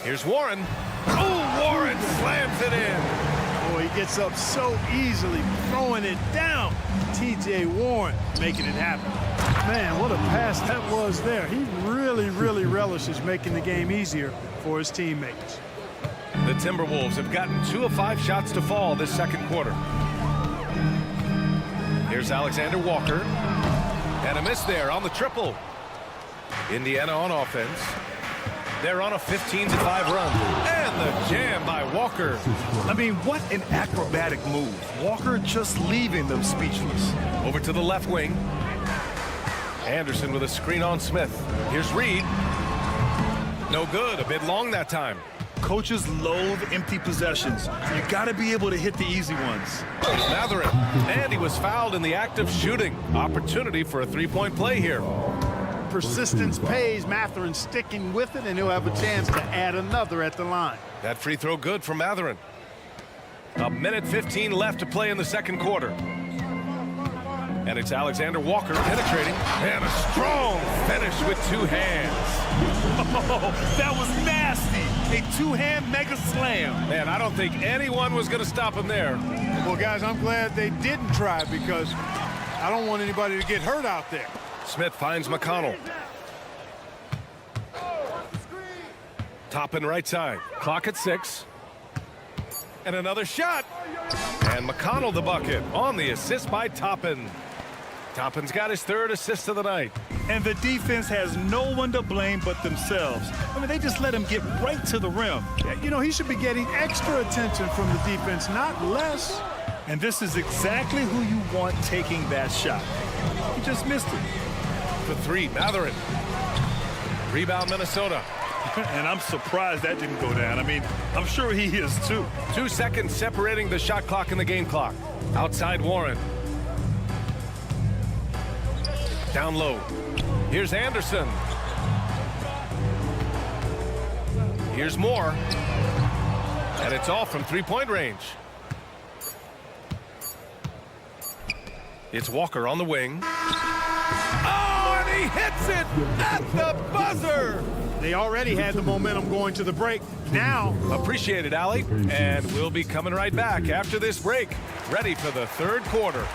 Here's Warren. Oh, Warren slams it in. Boy, he gets up so easily, throwing it down. T.J. Warren making it happen. Man, what a pass that was there. He really, really relishes making the game easier for his teammates. The Timberwolves have gotten 2 of 5 shots to fall this second quarter. Here's Alexander Walker. And a miss there on the triple. Indiana on offense. They're on a 15-5 run. And the jam by Walker. I mean, what an acrobatic move. Walker just leaving them speechless. Over to the left wing. Anderson with a screen on Smith. Here's Reid. No good. A bit long that time. Coaches loathe empty possessions. You got to be able to hit the easy ones. Mathurin. And he was fouled in the act of shooting. Opportunity for a three-point play here. Persistence pays. Mathurin sticking with it, and he'll have a chance to add another at the line. That free throw good for Mathurin. A minute 15 left to play in the second quarter. And it's Alexander Walker penetrating. And a strong finish with 2 hands. Oh, that was nasty. A 2-hand mega slam. Man, I don't think anyone was going to stop him there. Well, guys, I'm glad they didn't try, because I don't want anybody to get hurt out there. Smith finds McConnell. Toppin right side. Clock at 6. And another shot. And McConnell the bucket on the assist by Toppin. Toppin's got his 3rd assist of the night. And the defense has no one to blame but themselves. I mean, they just let him get right to the rim. You know, he should be getting extra attention from the defense, not less. And this is exactly who you want taking that shot. He just missed it. For 3, Matherin. Rebound, Minnesota. And I'm surprised that didn't go down. I mean, I'm sure he is too. 2 seconds separating the shot clock and the game clock. Outside Warren. Down low. Here's Anderson. Here's Moore. And it's all from 3-point range. It's Walker on the wing. Oh, and he hits it at the buzzer. They already had the momentum going to the break. Now, appreciate it, Allie. And we'll be coming right back after this break. Ready for the 3rd quarter.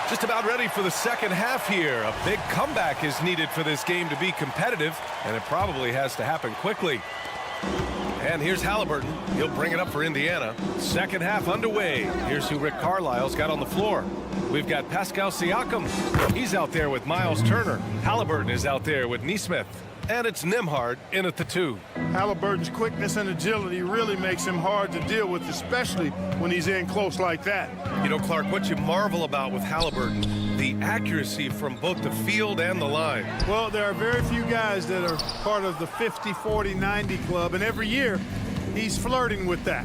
Just about ready for the 2nd half here. A big comeback is needed for this game to be competitive, and it probably has to happen quickly. And here's Halliburton. He'll bring it up for Indiana. 2nd half underway. Here's who Rick Carlisle's got on the floor. We've got Pascal Siakam. He's out there with Miles Turner. Halliburton is out there with Nesmith. And it's Nembhard in at the 2. Halliburton's quickness and agility really makes him hard to deal with, especially when he's in close like that. You know, Clark, what you marvel about with Halliburton, the accuracy from both the field and the line. Well, there are very few guys that are part of the 50, 40, 90 club, and every year he's flirting with that.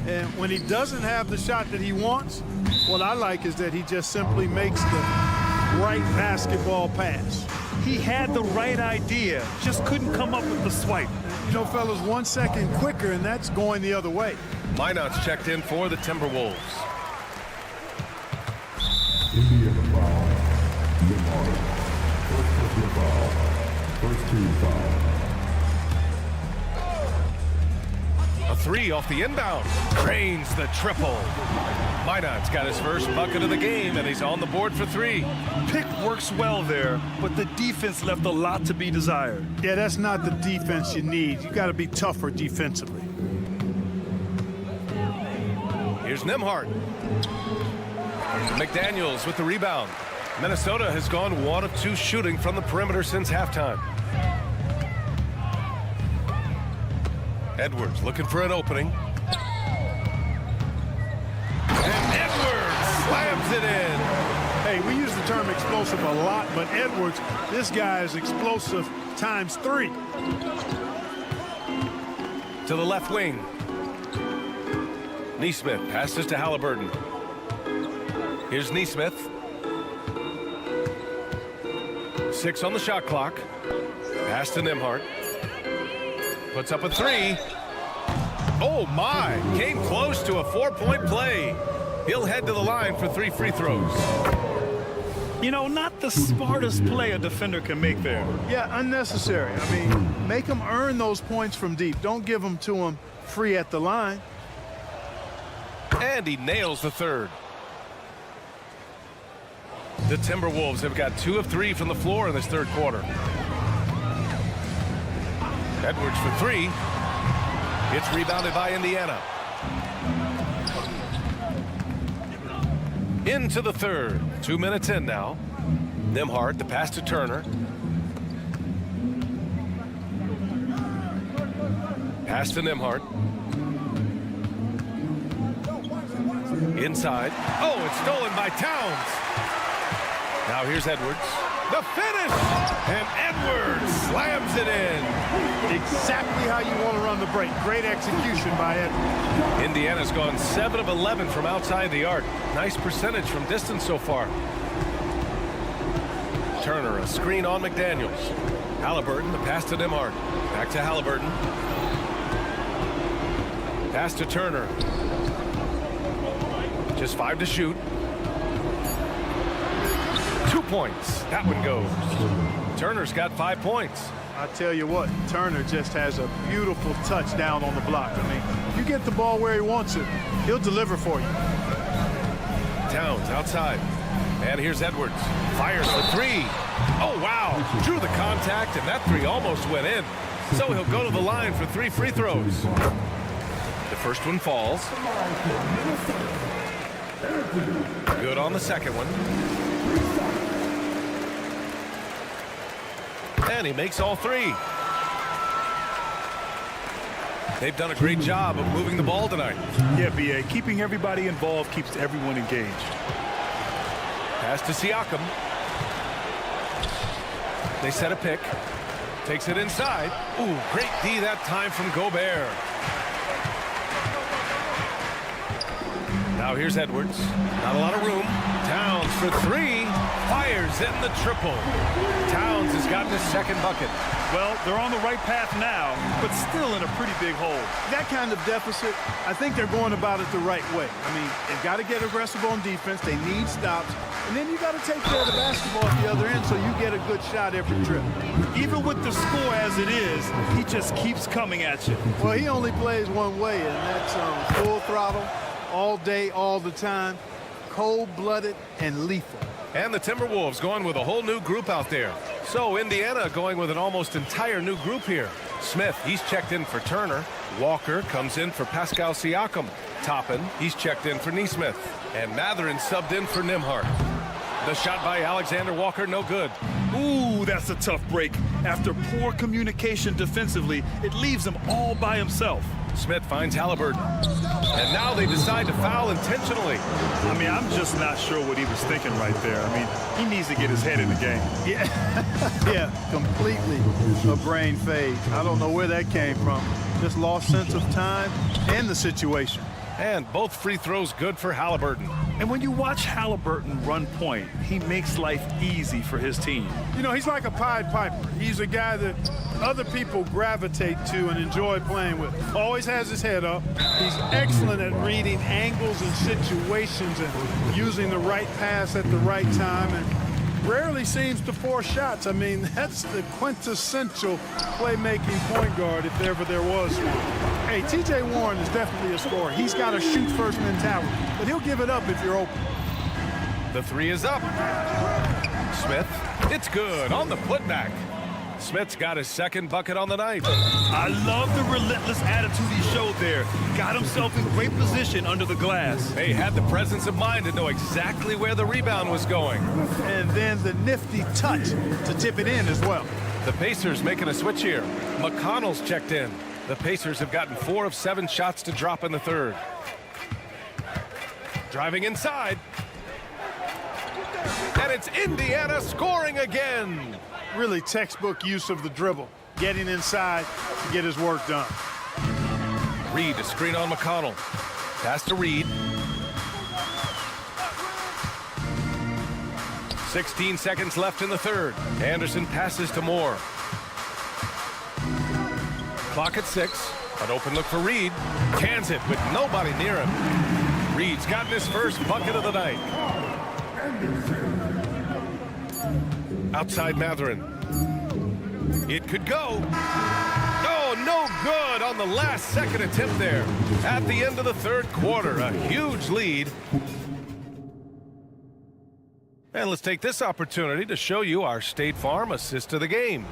And when he doesn't have the shot that he wants, what I like is that he just simply makes the right basketball pass. He had the right idea, just couldn't come up with the swipe. You know, fellas, 1 second quicker, and that's going the other way. Minot's checked in for the Timberwolves. Indiana foul. Lamar. First personal foul. First team foul. A 3 off the inbound. Cranes the triple. Minot's got his first bucket of the game, and he's on the board for 3. Pick works well there, but the defense left a lot to be desired. Yeah, that's not the defense you need. You got to be tougher defensively. Here's Nembhard. McDaniels with the rebound. Minnesota has gone 1 of 2 shooting from the perimeter since halftime. Edwards looking for an opening. And Edwards slams it in. Hey, we use the term explosive a lot, but Edwards, this guy is explosive times 3. To the left wing. Nesmith passes to Halliburton. Here's Nesmith. 6 on the shot clock. Pass to Nembhard. Puts up a 3. Oh, my. Came close to a 4-point play. He'll head to the line for 3 free throws. You know, not the smartest play a defender can make there. Yeah, unnecessary. I mean, make them earn those points from deep. Don't give them to them free at the line. And he nails the 3rd. The Timberwolves have got 2 of 3 from the floor in this 3rd quarter. Edwards for 3. It's rebounded by Indiana. Into the 3rd. 2 minutes in now. Nembhard, the pass to Turner. Pass to Nembhard. Inside. Oh, it's stolen by Towns. Now here's Edwards. The finish! And Edwards slams it in. Exactly how you want to run the break. Great execution by Edwards. Indiana's gone 7 of 11 from outside the arc. Nice percentage from distance so far. Turner, a screen on McDaniels. Halliburton, the pass to Nembhard. Back to Halliburton. Pass to Turner. Just 5 to shoot. 2 points. That one goes. Turner's got 5 points. I tell you what, Turner just has a beautiful touch down on the block. I mean, you get the ball where he wants it, he'll deliver for you. Towns outside. And here's Edwards. Fires for three. Oh, wow. Drew the contact, and that three almost went in. So he'll go to the line for 3 free throws. The first one falls. Good on the second one. And he makes all 3. They've done a great job of moving the ball tonight. Yeah, B.A. Keeping everybody involved keeps everyone engaged. Pass to Siakam. They set a pick. Takes it inside. Ooh, great D that time from Gobert. Now here's Edwards. Not a lot of room. Towns for 3. Fires in the triple. Towns has gotten his second bucket. Well, they're on the right path now, but still in a pretty big hole. That kind of deficit, I think they're going about it the right way. I mean, they've got to get aggressive on defense. They need stops. And then you got to take care of the basketball at the other end so you get a good shot every trip. Even with the score as it is, he just keeps coming at you. Well, he only plays one way, and that's full throttle, all day, all the time, cold-blooded and lethal. And the Timberwolves going with a whole new group out there. So Indiana going with an almost entire new group here. Smith, he's checked in for Turner. Walker comes in for Pascal Siakam. Toppin, he's checked in for Nesmith. And Mathurin subbed in for Nembhard. The shot by Alexander Walker, no good. Ooh, that's a tough break. After poor communication defensively, it leaves him all by himself. Smith finds Halliburton. And now they decide to foul intentionally. I mean, I'm just not sure what he was thinking right there. I mean, he needs to get his head in the game. Yeah, yeah, completely a brain fade. I don't know where that came from. Just lost sense of time and the situation. And both free throws good for Halliburton. And when you watch Halliburton run point, he makes life easy for his team. You know, he's like a Pied Piper. He's a guy that other people gravitate to and enjoy playing with. Always has his head up. He's excellent at reading angles and situations and using the right pass at the right time, and rarely seems to force shots. I mean, that's the quintessential playmaking point guard if ever there was one. Hey, T.J. Warren is definitely a scorer. He's got a shoot-first mentality, but he'll give it up if you're open. The 3 is up. Smith, it's good on the putback. Smith's got his second bucket on the night. I love the relentless attitude he showed there. Got himself in great position under the glass. They had the presence of mind to know exactly where the rebound was going. And then the nifty touch to tip it in as well. The Pacers making a switch here. McConnell's checked in. The Pacers have gotten 4 of 7 shots to drop in the third. Driving inside. And it's Indiana scoring again. Really textbook use of the dribble. Getting inside to get his work done. Reed to screen on McConnell. Pass to Reed. 16 seconds left in the third. Anderson passes to Moore. Clock at 6. An open look for Reed. Cans it with nobody near him. Reed's gotten his first bucket of the night. Outside Mathurin. It could go. Oh, no good on the last second attempt there. At the end of the third quarter, a huge lead. And let's take this opportunity to show you our State Farm assist of the game.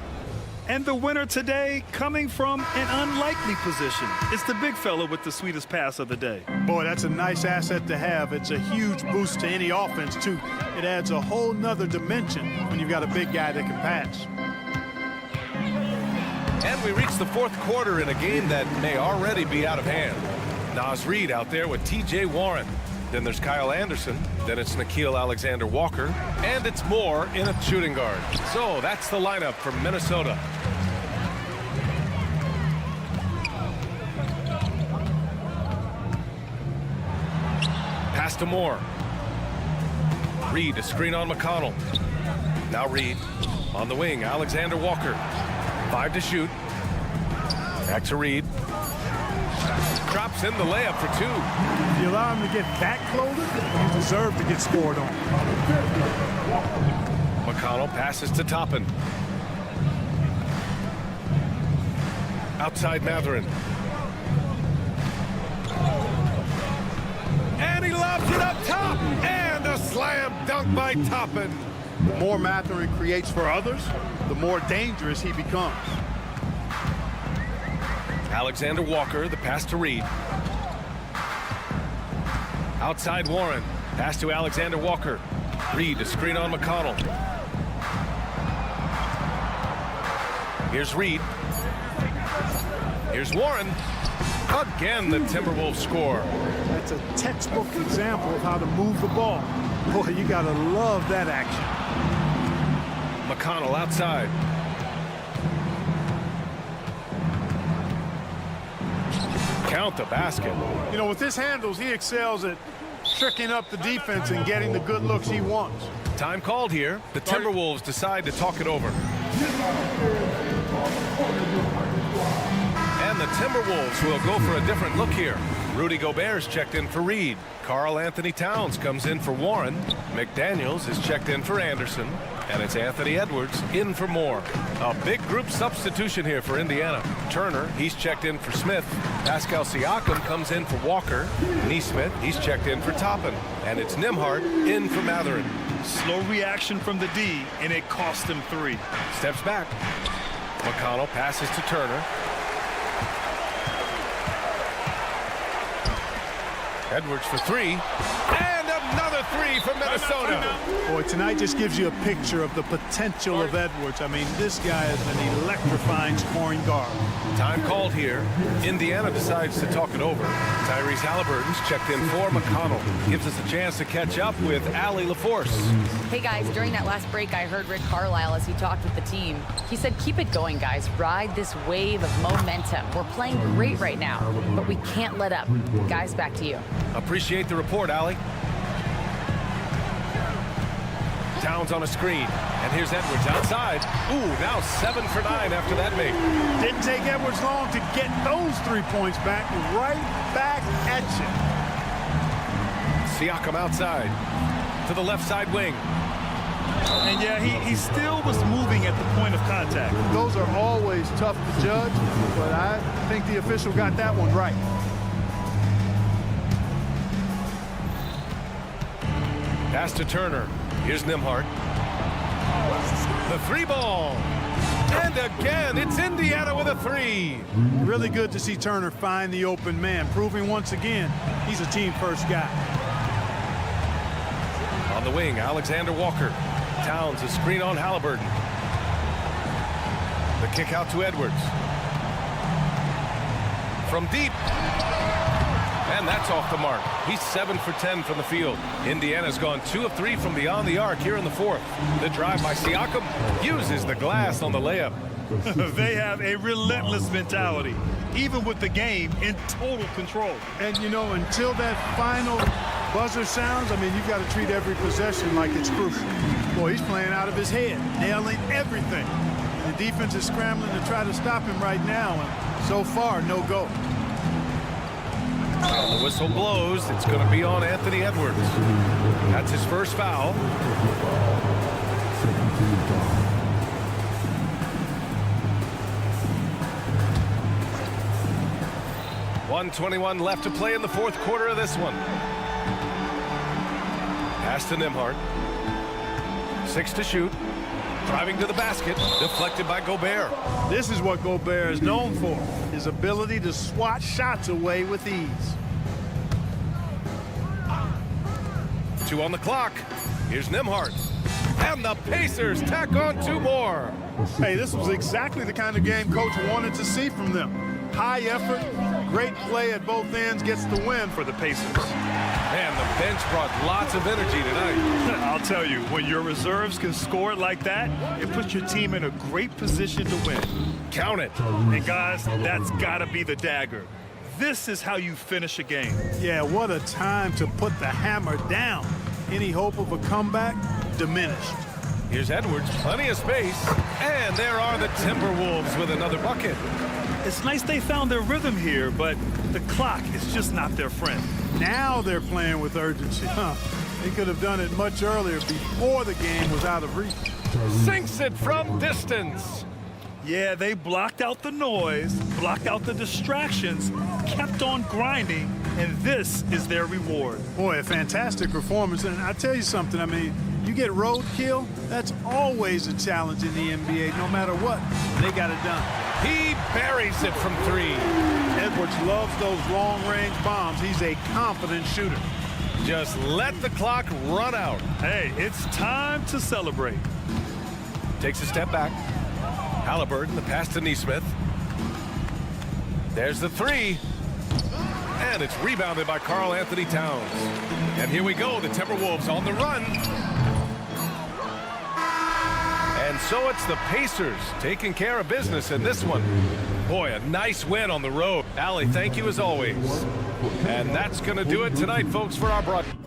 And the winner today coming from an unlikely position. It's the big fella with the sweetest pass of the day. Boy, that's a nice asset to have. It's a huge boost to any offense, too. It adds a whole nother dimension when you've got a big guy that can pass. And we reach the fourth quarter in a game that may already be out of hand. Naz Reid out there with T.J. Warren. Then there's Kyle Anderson. Then it's Nickeil Alexander-Walker. And it's Moore in a shooting guard. So that's the lineup for Minnesota. Pass to Moore. Reed to screen on McConnell. Now Reed on the wing. Alexander-Walker. 5 to shoot. Back to Reed. Drops in the layup for 2. If you allow him to get that close, you deserve to get scored on. McConnell passes to Toppin. Outside Matherin. And he lobs it up top. And a slam dunk by Toppin. The more Matherin creates for others, the more dangerous he becomes. Alexander Walker, the pass to Reed. Outside Warren. Pass to Alexander Walker. Reed to screen on McConnell. Here's Reed. Here's Warren. Again, the Timberwolves score. That's a textbook example of how to move the ball. Boy, you got to love that action. McConnell outside. Count the basket. You know, with his handles, he excels at tricking up the defense and getting the good looks he wants. Time called here. The Timberwolves decide to talk it over. And the Timberwolves will go for a different look here. Rudy Gobert's checked in for Reed. Karl Anthony Towns comes in for Warren. McDaniels is checked in for Anderson. And it's Anthony Edwards in for Moore. A big group substitution here for Indiana. Turner, he's checked in for Smith. Pascal Siakam comes in for Walker. Neesmith, he's checked in for Toppin. And it's Nembhard in for Matherin. Slow reaction from the D, and it cost him 3. Steps back. McConnell passes to Turner. Edwards for 3. And another 3 from Minnesota. Boy, tonight just gives you a picture of the potential of Edwards. I mean, this guy is an electrifying scoring guard. Time called here. Indiana decides to talk it over. Tyrese Halliburton's checked in for McConnell. Gives us a chance to catch up with Allie LaForce. Hey guys, during that last break, I heard Rick Carlisle as he talked with the team. He said, keep it going, guys. Ride this wave of momentum. We're playing great right now, but we can't let up. Guys, back to you. Appreciate the report, Allie. Towns on a screen. And here's Edwards outside. Ooh, now 7 for 9 after that make. Didn't take Edwards long to get those 3 points back. Right back at you. Siakam outside. To the left side wing. And yeah, he still was moving at the point of contact. Those are always tough to judge, but I think the official got that one right. Pass to Turner. Here's Nembhard. The 3 ball. And again, it's Indiana with a 3. Really good to see Turner find the open man, proving once again he's a team-first guy. On the wing, Alexander Walker. Towns a screen on Halliburton. The kick out to Edwards. From deep. And that's off the mark. He's 7 for 10 from the field. Indiana's gone 2 of 3 from beyond the arc here in the 4th. The drive by Siakam uses the glass on the layup. They have a relentless mentality, even with the game in total control. And, you know, until that final buzzer sounds, I mean, you've got to treat every possession like it's crucial. Boy, he's playing out of his head, nailing everything. The defense is scrambling to try to stop him right now, and so far, no go. The whistle blows. It's going to be on Anthony Edwards. That's his first foul. .121 left to play in the 4th quarter of this one. Pass to Nembhard. 6 to shoot. Driving to the basket. Deflected by Gobert. This is what Gobert is known for. His ability to swat shots away with ease. 2 on the clock. Here's Nembhard. And the Pacers tack on 2 more. Hey, this was exactly the kind of game coach wanted to see from them. High effort, great play at both ends, gets the win for the Pacers. Man, the bench brought lots of energy tonight. I'll tell you, when your reserves can score like that, it puts your team in a great position to win. Count it. And guys, that's got to be the dagger. This is how you finish a game. Yeah, what a time to put the hammer down. Any hope of a comeback diminished. Here's Edwards, plenty of space. And there are the Timberwolves with another bucket. It's nice they found their rhythm here, but the clock is just not their friend. Now they're playing with urgency. They could have done it much earlier before the game was out of reach. Sinks it from distance. Yeah, they blocked out the noise, blocked out the distractions, kept on grinding, and this is their reward. Boy, a fantastic performance. And I tell you something, I mean, you get roadkill, that's always a challenge in the NBA. No matter what, they got it done. He buries it from 3. Edwards loves those long-range bombs. He's a confident shooter. Just let the clock run out. Hey, it's time to celebrate. Takes a step back. Halliburton, the pass to Neesmith. There's the 3. And it's rebounded by Karl Anthony Towns. And here we go, the Timberwolves on the run. And so it's the Pacers taking care of business in this one. Boy, a nice win on the road. Allie, thank you as always. And that's going to do it tonight, folks, for our broadcast.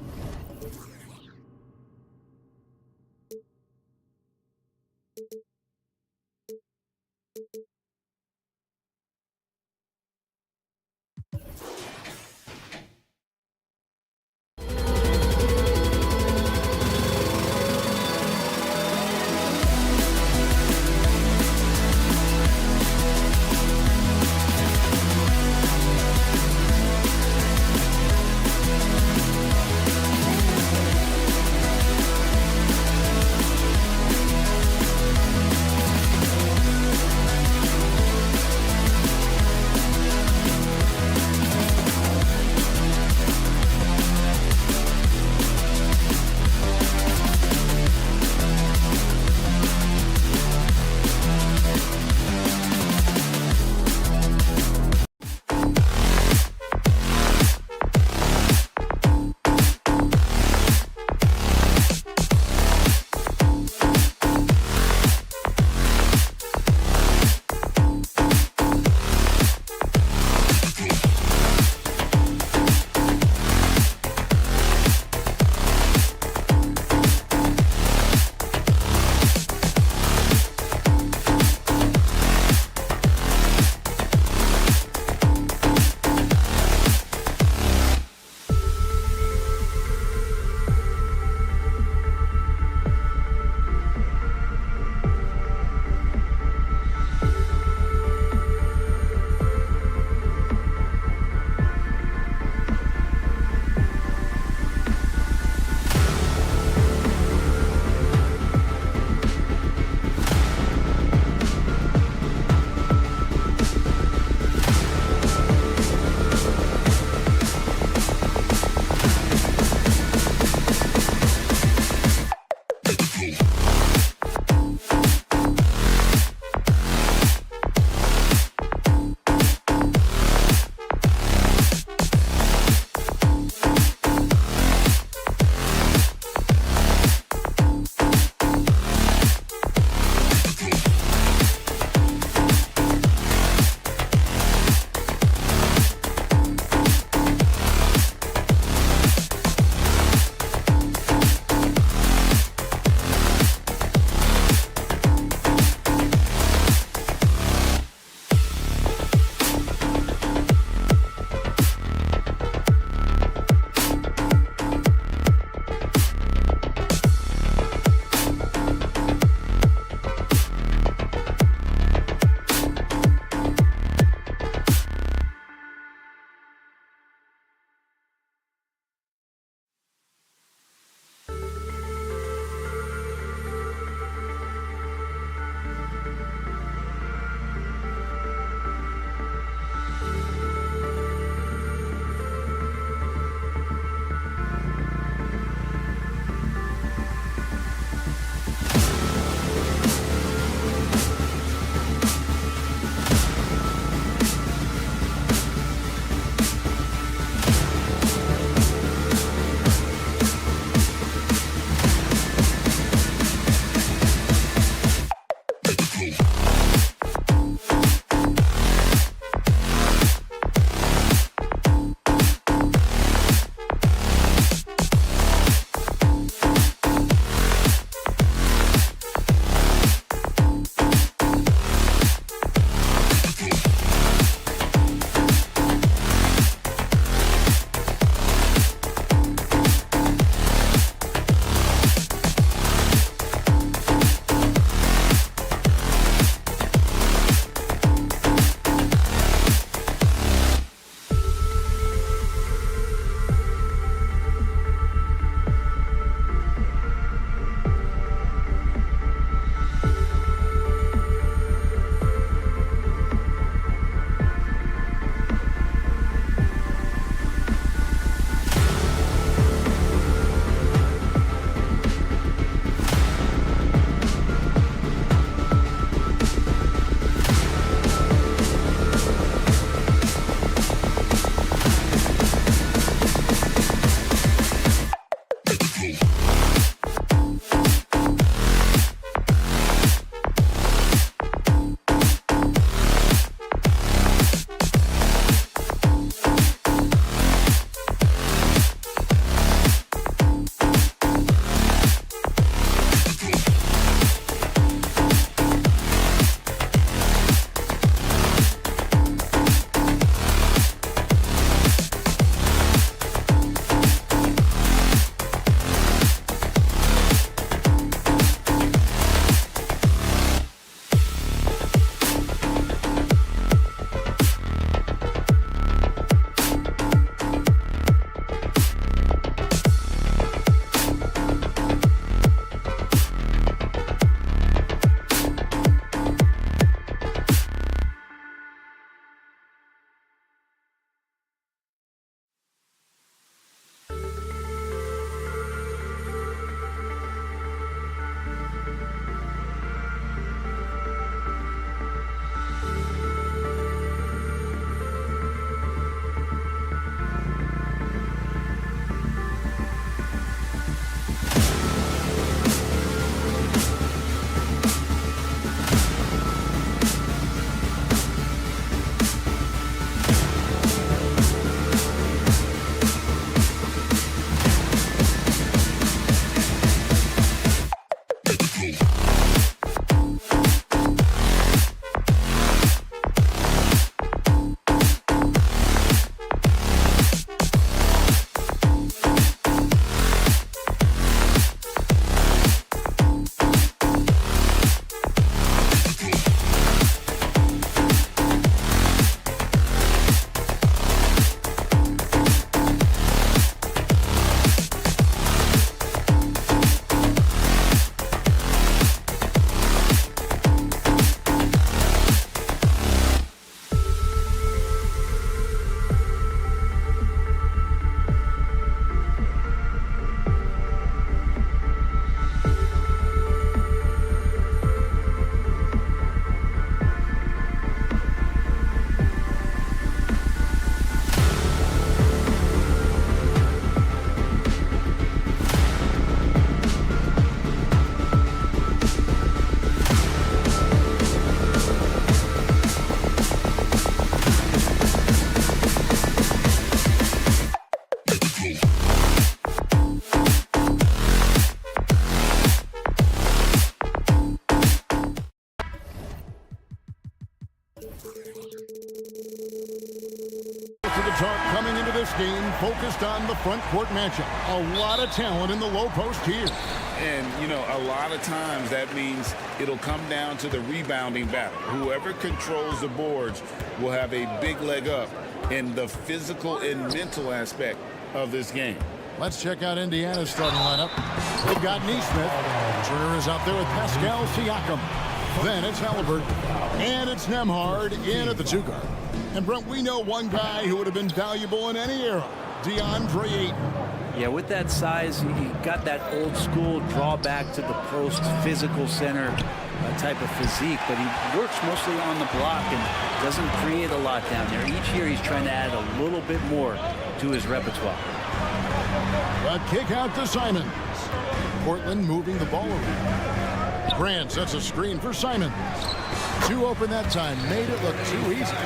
game focused on the front court matchup. A lot of talent in the low post here. And, you know, a lot of times that means it'll come down to the rebounding battle. Whoever controls the boards will have a big leg up in the physical and mental aspect of this game. Let's check out Indiana's starting lineup. They've got Neesmith. Turner is out there with Pascal Siakam. Then it's Halliburton. And it's Nembhard in at the 2 guard. And Brent, we know one guy who would have been valuable in any era, DeAndre Ayton. Yeah, with that size, he got that old school drawback to the post physical center type of physique, but he works mostly on the block and doesn't create a lot down there. Each year he's trying to add a little bit more to his repertoire. A kick out to Simons. Portland moving the ball around. Grant sets a screen for Simons. 2 open that time, made it look too easy.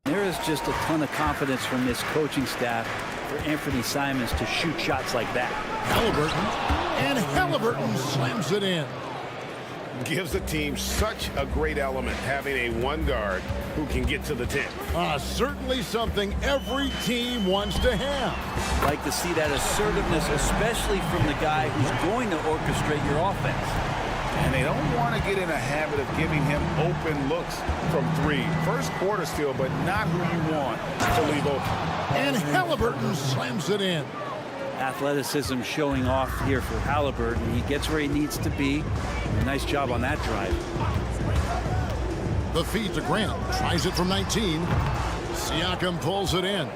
There is just a ton of confidence from this coaching staff for Anthony Simons to shoot shots like that. Halliburton, and Halliburton slams it in. Gives the team such a great element having a 1 guard who can get to the 10. Certainly something every team wants to have. Like to see that assertiveness, especially from the guy who's going to orchestrate your offense. And they don't want to get in a habit of giving him open looks from 3. First quarter still, but not who you want to leave open. And Halliburton slams it in. Athleticism showing off here for Halliburton. He gets where he needs to be. Nice job on that drive. The feed to Grant. Tries it from 19. Siakam pulls it in.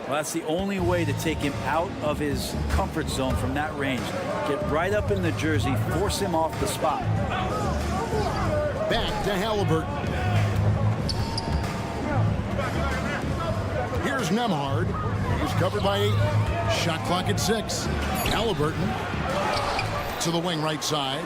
Well, that's the only way to take him out of his comfort zone from that range. Get right up in the jersey, force him off the spot. Back to Halliburton. Here's Nembhard. He's covered by 8. Shot clock at 6. Halliburton to the wing right side.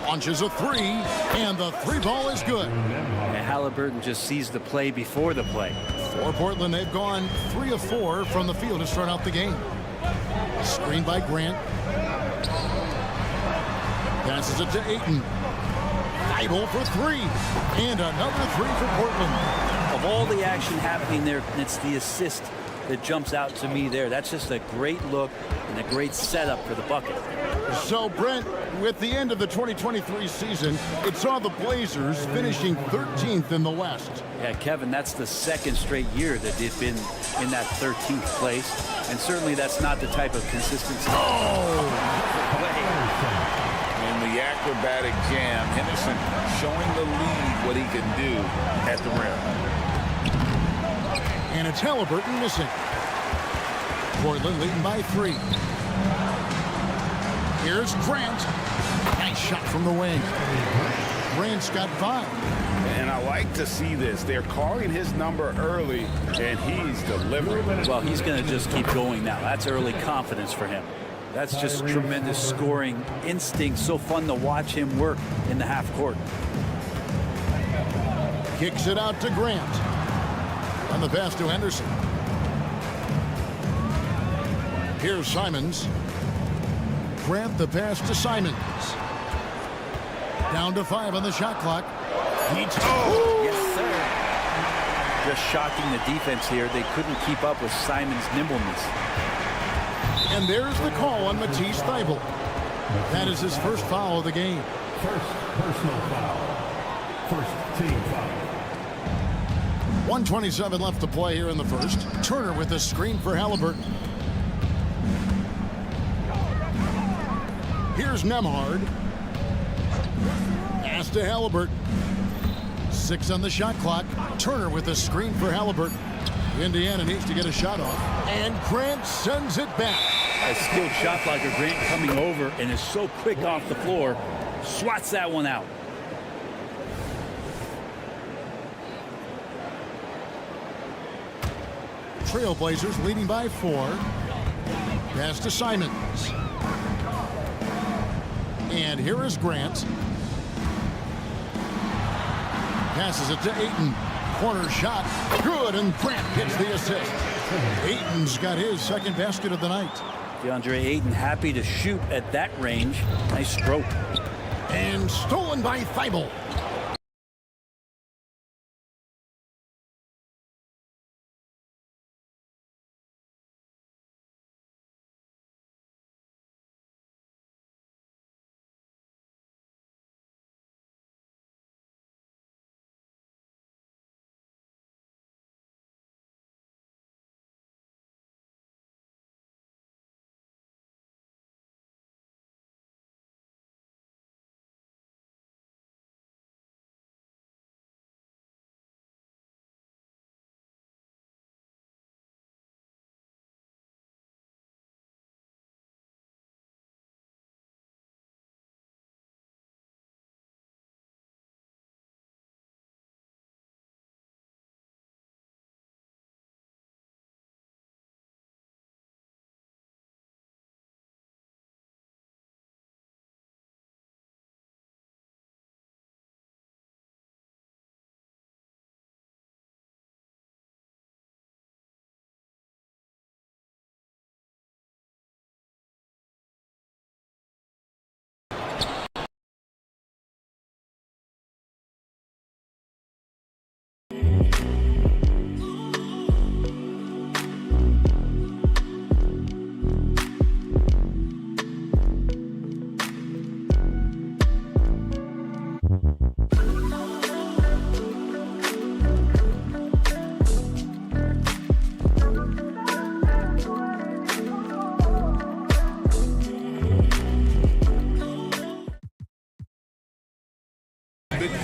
Launches a 3, and the 3 ball is good. And Halliburton just sees the play before the play. For Portland, they've gone 3 of 4 from the field to start out the game. Screen by Grant. Passes it to Ayton. Thibault for 3, and another 3 for Portland. Of all the action happening there, it's the assist that jumps out to me there. That's just a great look and a great setup for the bucket. So, Brent, with the end of the 2023 season, it saw the Blazers finishing 13th in the West. Yeah, Kevin, that's the 2nd straight year that they've been in that 13th place. And certainly that's not the type of consistency. In the acrobatic jam, Henderson showing the lead what he can do at the rim. And it's Halliburton missing. Portland leading by 3. Here's Grant. Nice shot from the wing. Grant's got 5. And I like to see this. They're calling his number early, and he's delivering. Well, he's going to just keep going now. That's early confidence for him. That's just tremendous scoring instinct. So fun to watch him work in the half court. Kicks it out to Grant. On the pass to Henderson. Here's Simons. Grant the pass to Simons. Down to 5 on the shot clock. Yes, sir. Just shocking the defense here. They couldn't keep up with Simons' nimbleness. And there's the call on Matisse Thybulle. That is his first foul of the game. First personal foul. First team foul. 1:27 left to play here in the first. Turner with a screen for Halliburton. Here's Nembhard. Pass to Halliburton. 6 on the shot clock. Turner with a screen for Halliburton. Indiana needs to get a shot off. And Grant sends it back. A skilled shot blocker, Grant coming over and is so quick off the floor. Swats that one out. Trailblazers leading by 4. Pass to Simons. And here is Grant. Passes it to Ayton. Corner shot. Good, and Grant gets the assist. Ayton's got his 2nd basket of the night. DeAndre Ayton happy to shoot at that range. Nice stroke. And stolen by Thybulle.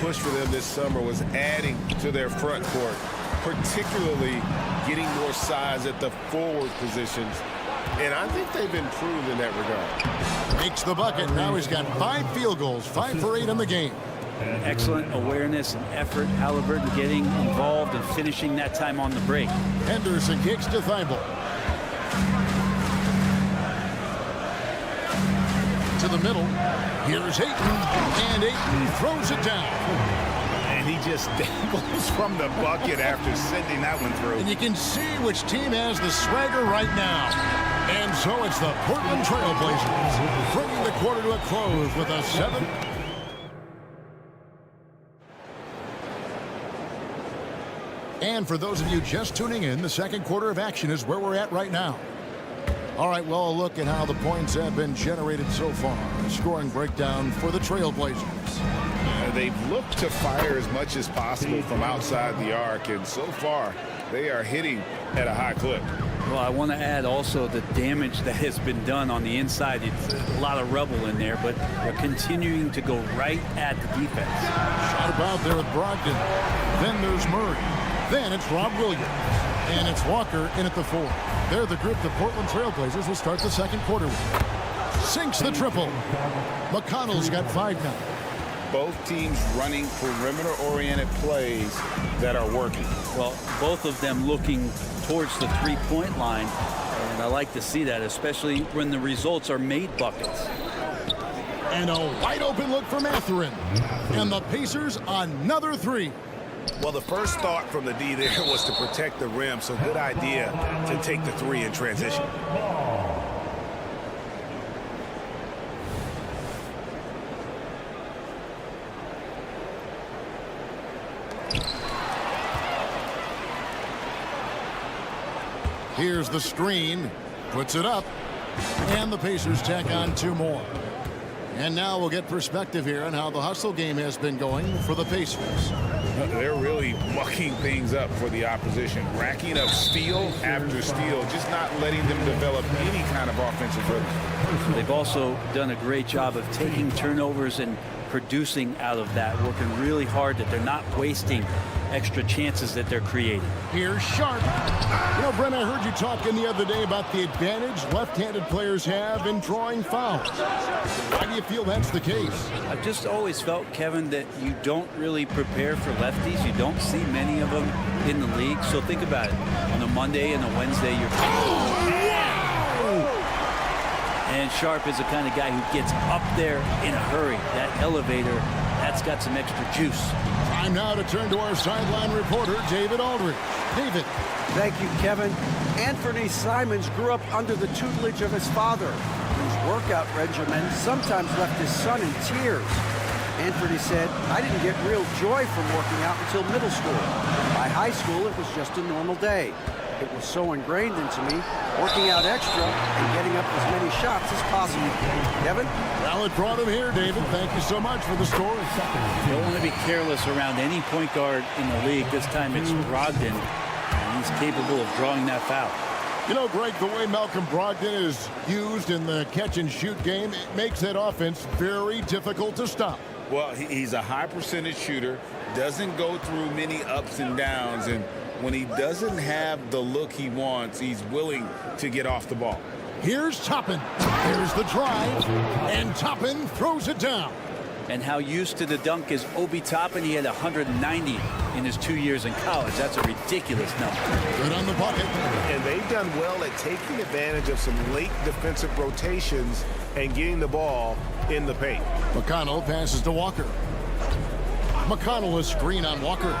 push for them this summer was adding to their front court, particularly getting more size at the forward positions. And I think they've improved in that regard. Makes the bucket. Now he's got 5 field goals, 5 for 8 in the game. Excellent awareness and effort. Halliburton getting involved and finishing that time on the break. Henderson kicks to Thibault. To the middle. Here's Ayton. And Ayton throws it down. And he just dangles from the bucket after sending that one through. And you can see which team has the swagger right now. And so it's the Portland Trail Blazers bringing the quarter to a close with a 7. And for those of you just tuning in, the second quarter of action is where we're at right now. All right, well, a look at how the points have been generated so far. A scoring breakdown for the Trail Blazers. They've looked to fire as much as possible from outside the arc, and so far they are hitting at a high clip. Well, I want to add also the damage that has been done on the inside. It's a lot of rubble in there, but they're continuing to go right at the defense. Shot about there with Brogdon. Then there's Murray. Then it's Rob Williams. And it's Walker in at the 4. They're the group the Portland Trail Blazers will start the second quarter with. Sinks the triple. McConnell's got 5 now. Both teams running perimeter-oriented plays that are working. Well, both of them looking towards the three-point line, and I like to see that, especially when the results are made buckets. And a wide-open look for Mathurin. And the Pacers another 3. Well, the first thought from the D there was to protect the rim, so good idea to take the 3 in transition. Here's the screen, puts it up, and the Pacers tack on 2 more. And now we'll get perspective here on how the hustle game has been going for the Pacers. They're really mucking things up for the opposition, racking up steal after steal, just not letting them develop any kind of offensive rhythm. They've also done a great job of taking turnovers and producing out of that, working really hard that they're not wasting extra chances that they're creating. Here's Sharp. You know, Brent, I heard you talking the other day about the advantage left-handed players have in drawing fouls. Why do you feel that's the case? I've just always felt, Kevin, that you don't really prepare for lefties. You don't see many of them in the league. So think about it. On a Monday and a Wednesday, you're... And Sharp is the kind of guy who gets up there in a hurry. That elevator, that's got some extra juice. Time now to turn to our sideline reporter, David Aldridge. David. Thank you, Kevin. Anthony Simons grew up under the tutelage of his father, whose workout regimen sometimes left his son in tears. Anthony said, "I didn't get real joy from working out until middle school. By high school, it was just a normal day. It was so ingrained into me, working out extra and getting up as many shots as possible." Kevin? Well, it brought him here, David. Thank you so much for the story. You don't want to be careless around any point guard in the league. This time it's Brogdon, and he's capable of drawing that foul. You know, Greg, the way Malcolm Brogdon is used in the catch-and-shoot game, it makes that offense very difficult to stop. Well, he's a high percentage shooter, doesn't go through many ups and downs, and when he doesn't have the look he wants, he's willing to get off the ball. Here's Toppin. Here's the drive, and Toppin throws it down. And how used to the dunk is Obi Toppin. He had 190 in his 2 years in college. That's a ridiculous number. Good on the bucket. And they've done well at taking advantage of some late defensive rotations and getting the ball in the paint. McConnell passes to Walker. McConnell is screen on Walker.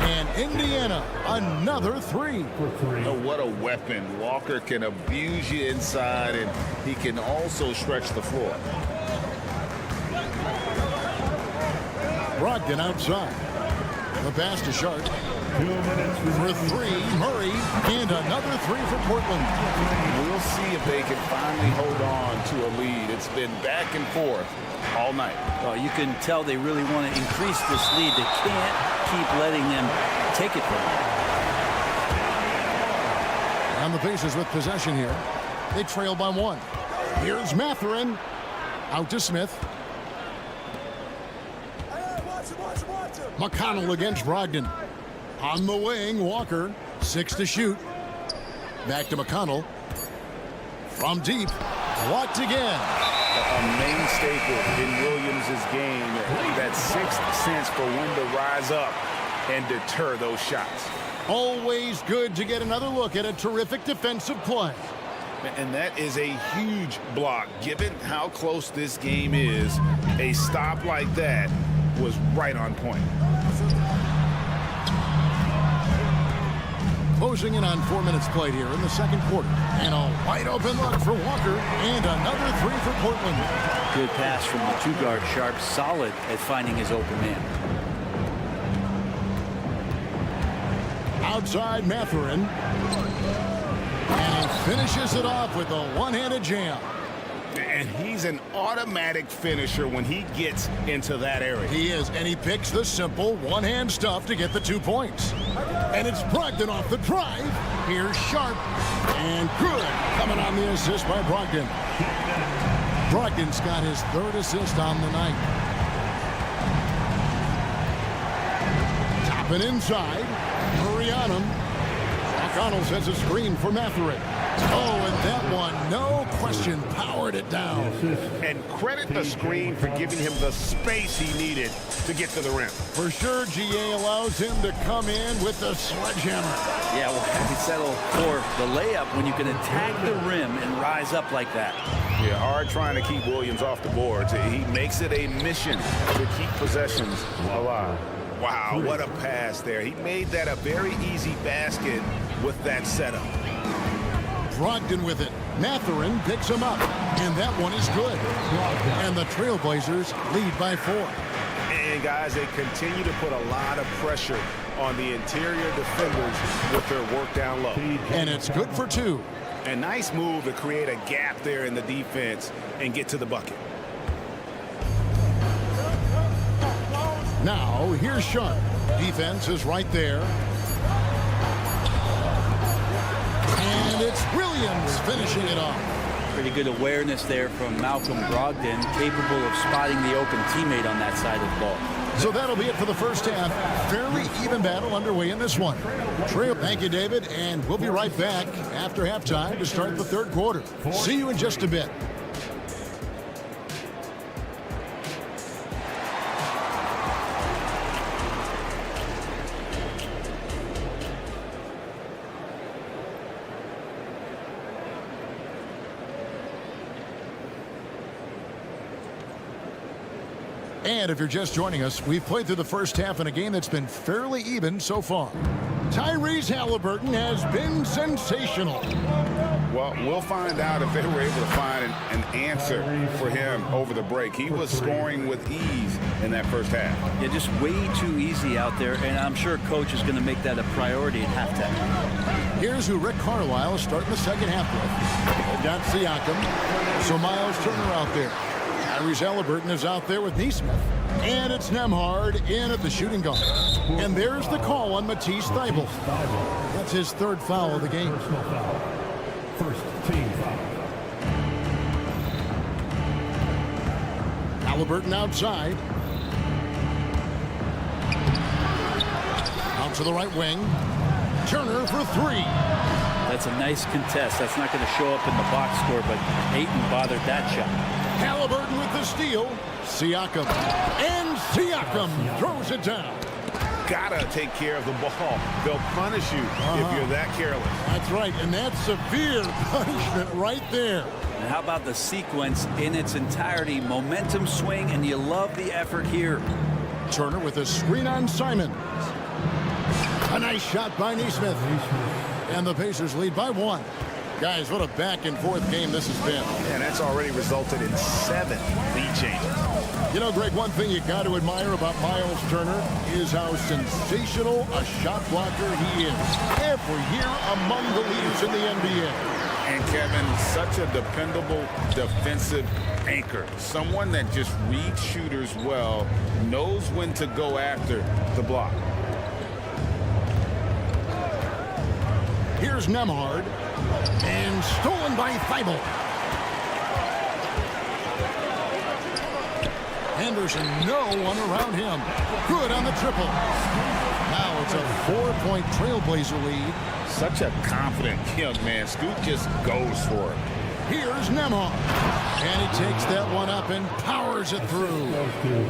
And Indiana, another 3. Oh, what a weapon. Walker can abuse you inside, and he can also stretch the floor. Brogdon outside. The pass to Sharp. For 3, Murray, and another 3 for Portland. We'll see if they can finally hold on to a lead. It's been back and forth all night. Well, you can tell they really want to increase this lead. They can't keep letting them take it from them. And the Pacers with possession here. They trail by 1. Here's Mathurin. Out to Smith. McConnell against Brogdon. On the wing, Walker. 6 to shoot. Back to McConnell. From deep. Blocked again. A main staple in Williams' game, that sixth sense for when to rise up and deter those shots. Always good to get another look at a terrific defensive play. And that is a huge block. Given how close this game is, a stop like that was right on point. Closing in on 4 minutes played here in the second quarter. And a wide open look for Walker. And another 3 for Portland. Good pass from the two-guard. Sharp, solid at finding his open man. Outside Mathurin. And he finishes it off with a one-handed jam. And he's an automatic finisher when he gets into that area. He is, and he picks the simple one-hand stuff to get the 2 points. And it's Brogdon off the drive. Here's Sharp. And good. Coming on the assist by Brogdon. Brogdon's got his 3rd assist on the night. Topping inside. Hurry on him. McConnell sets a screen for Mathurin. Oh, and that one, no question, powered it down. And credit the screen for giving him the space he needed to get to the rim. For sure, GA allows him to come in with the sledgehammer. Yeah, well, how do you settle for the layup when you can attack the rim and rise up like that? Yeah, hard trying to keep Williams off the boards. He makes it a mission to keep possessions alive. Wow, what a pass there. He made that a very easy basket with that setup. Brogdon with it. Mathurin picks him up. And that one is good. And the Trailblazers lead by 4. And guys, they continue to put a lot of pressure on the interior defenders with their work down low. And it's good for 2. A nice move to create a gap there in the defense and get to the bucket. Now, here's Sharp. Defense is right there. And it's Williams finishing it off. Pretty good awareness there from Malcolm Brogdon, capable of spotting the open teammate on that side of the ball. So that'll be it for the first half. Fairly even battle underway in this one. Thank you, David, and we'll be right back after halftime to start the 3rd quarter. See you in just a bit. And if you're just joining us, we've played through the first half in a game that's been fairly even so far. Tyrese Halliburton has been sensational. Well, we'll find out if they were able to find an answer for him over the break. He was scoring with ease in that first half. Yeah, just way too easy out there, and I'm sure Coach is going to make that a priority at halftime. Here's who Rick Carlisle is starting the second half with. They've got Siakam. So Miles Turner out there. Tyrese Halliburton is out there with Neesmith. And it's Nembhard in at the shooting guard. And there's the call on Matisse Thybulle. That's his 3rd foul of the game. First team foul. Halliburton outside. Out to the right wing. Turner for 3. That's a nice contest. That's not going to show up in the box score, but Ayton bothered that shot. Halliburton with the steal. Siakam. And Siakam throws it down. Gotta take care of the ball. They'll punish you if you're that careless. That's right, and that's severe punishment right there. And how about the sequence in its entirety? Momentum swing, and you love the effort here. Turner with a screen on Simon. A nice shot by Neesmith. And the Pacers lead by 1. Guys, what a back-and-forth game this has been. And that's already resulted in 7 lead changes. You know, Greg, one thing you got to admire about Miles Turner is how sensational a shot blocker he is. Every year among the leaders in the NBA. And Kevin, such a dependable defensive anchor. Someone that just reads shooters well, knows when to go after the block. Here's Nembhard. And stolen by Thybulle. Henderson, no one around him. Good on the triple. Now it's a 4-point Trailblazer lead. Such a confident young man. Scoot just goes for it. Here's Nembhard. And he takes that one up and powers it through.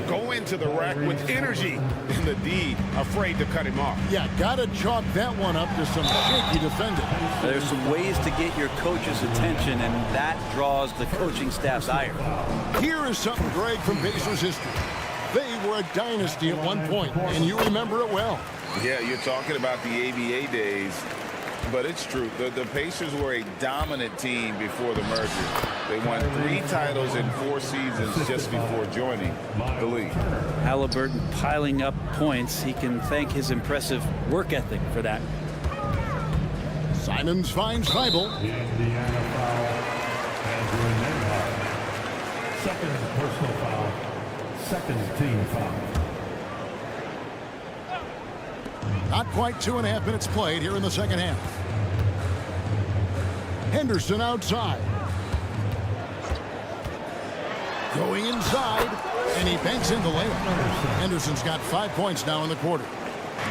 Go into the rack with energy. And the D afraid to cut him off. Yeah, got to chalk that one up to some shaky defending. There's some ways to get your coach's attention, and that draws the coaching staff's ire. Here is something, Greg, from Pacers history. They were a dynasty at one point, and you remember it well. Yeah, you're talking about the ABA days. But it's true. The Pacers were a dominant team before the merger. They won 3 titles in 4 seasons just before joining the league. Halliburton piling up points. He can thank his impressive work ethic for that. Simons finds Feibel. Indiana foul. Andrew Nembhard. Second personal foul. Second team foul. Not quite 2.5 minutes played here in the second half. Henderson outside. Going inside, and he banks in the layup. Henderson's got 5 points now in the quarter.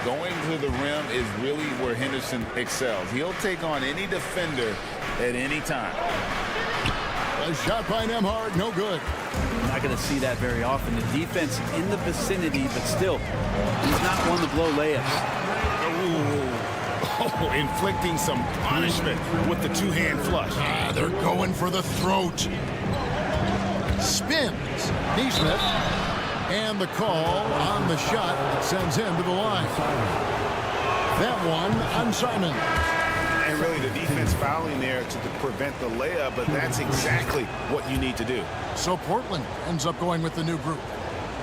Going to the rim is really where Henderson excels. He'll take on any defender at any time. A shot by Nembhard, no good. Not going to see that very often. The defense in the vicinity, but still, he's not one to blow layups. Oh, inflicting some punishment with the 2-hand flush. They're going for the throat. Spins. Neesmith. And the call on the shot that sends him to the line. That one on Simon. And really the defense fouling there to prevent the layup, but that's exactly what you need to do. So Portland ends up going with the new group.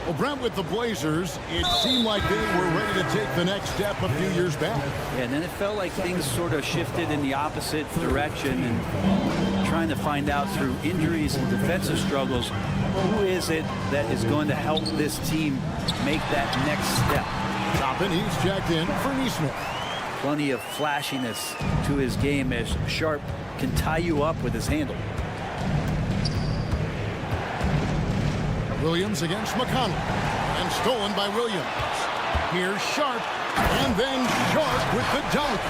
Well, Brent, with the Blazers, it seemed like they were ready to take the next step a few years back. Yeah, and then it felt like things sort of shifted in the opposite direction, and trying to find out through injuries and defensive struggles, who is it that is going to help this team make that next step? Toppin, he's jacked in for Neesmith. Plenty of flashiness to his game as Sharp can tie you up with his handle. Williams against McConnell, and stolen by Williams. Here's Sharp, and then Sharp with the dunk.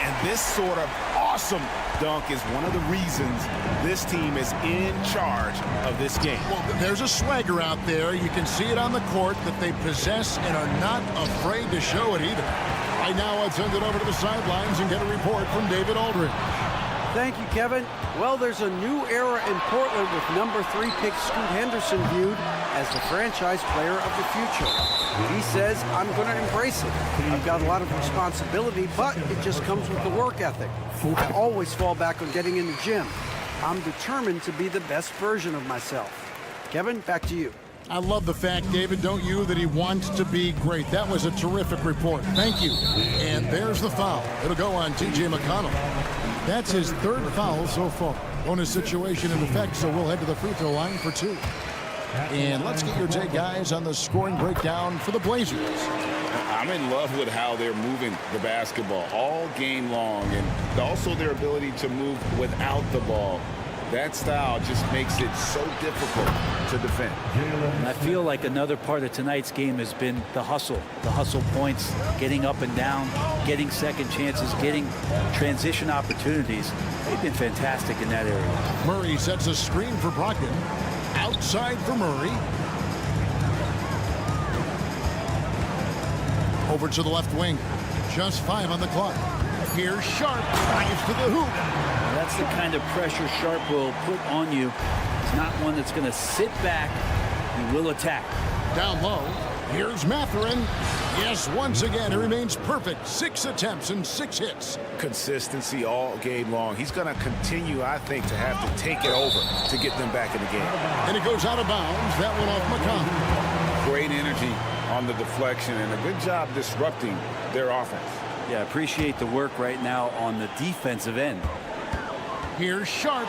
And this sort of awesome dunk is one of the reasons this team is in charge of this game. Well, there's a swagger out there. You can see it on the court that they possess and are not afraid to show it either. Right now, I'll send it over to the sidelines and get a report from David Aldridge. Thank you, Kevin. Well, there's a new era in Portland with number 3 pick Scoot Henderson viewed as the franchise player of the future. He says, I'm going to embrace it. I've got a lot of responsibility, but it just comes with the work ethic. I always fall back on getting in the gym. I'm determined to be the best version of myself. Kevin, back to you. I love the fact, David, don't you, that he wants to be great. That was a terrific report. Thank you. And there's the foul. It'll go on T.J. McConnell. That's his 3rd foul so far. Bonus situation in effect, so we'll head to the free throw line for 2. And let's get your take, guys, on the scoring breakdown for the Blazers. I'm in love with how they're moving the basketball all game long, and also their ability to move without the ball. That style just makes it so difficult to defend. And I feel like another part of tonight's game has been the hustle points, getting up and down, getting second chances, getting transition opportunities. They've been fantastic in that area. Murray sets a screen for Brogdon. Outside for Murray. Over to the left wing. Just 5 on the clock. Here's Sharp. Drives to the hoop. That's the kind of pressure Sharp will put on you. It's not one that's going to sit back. He will attack. Down low. Here's Mathurin. Yes, once again, he remains perfect. 6 attempts and 6 hits. Consistency all game long. He's going to continue, I think, to have to take it over to get them back in the game. And it goes out of bounds. That one off McConnell. Great energy on the deflection and a good job disrupting their offense. Yeah, appreciate the work right now on the defensive end. Here's Sharp.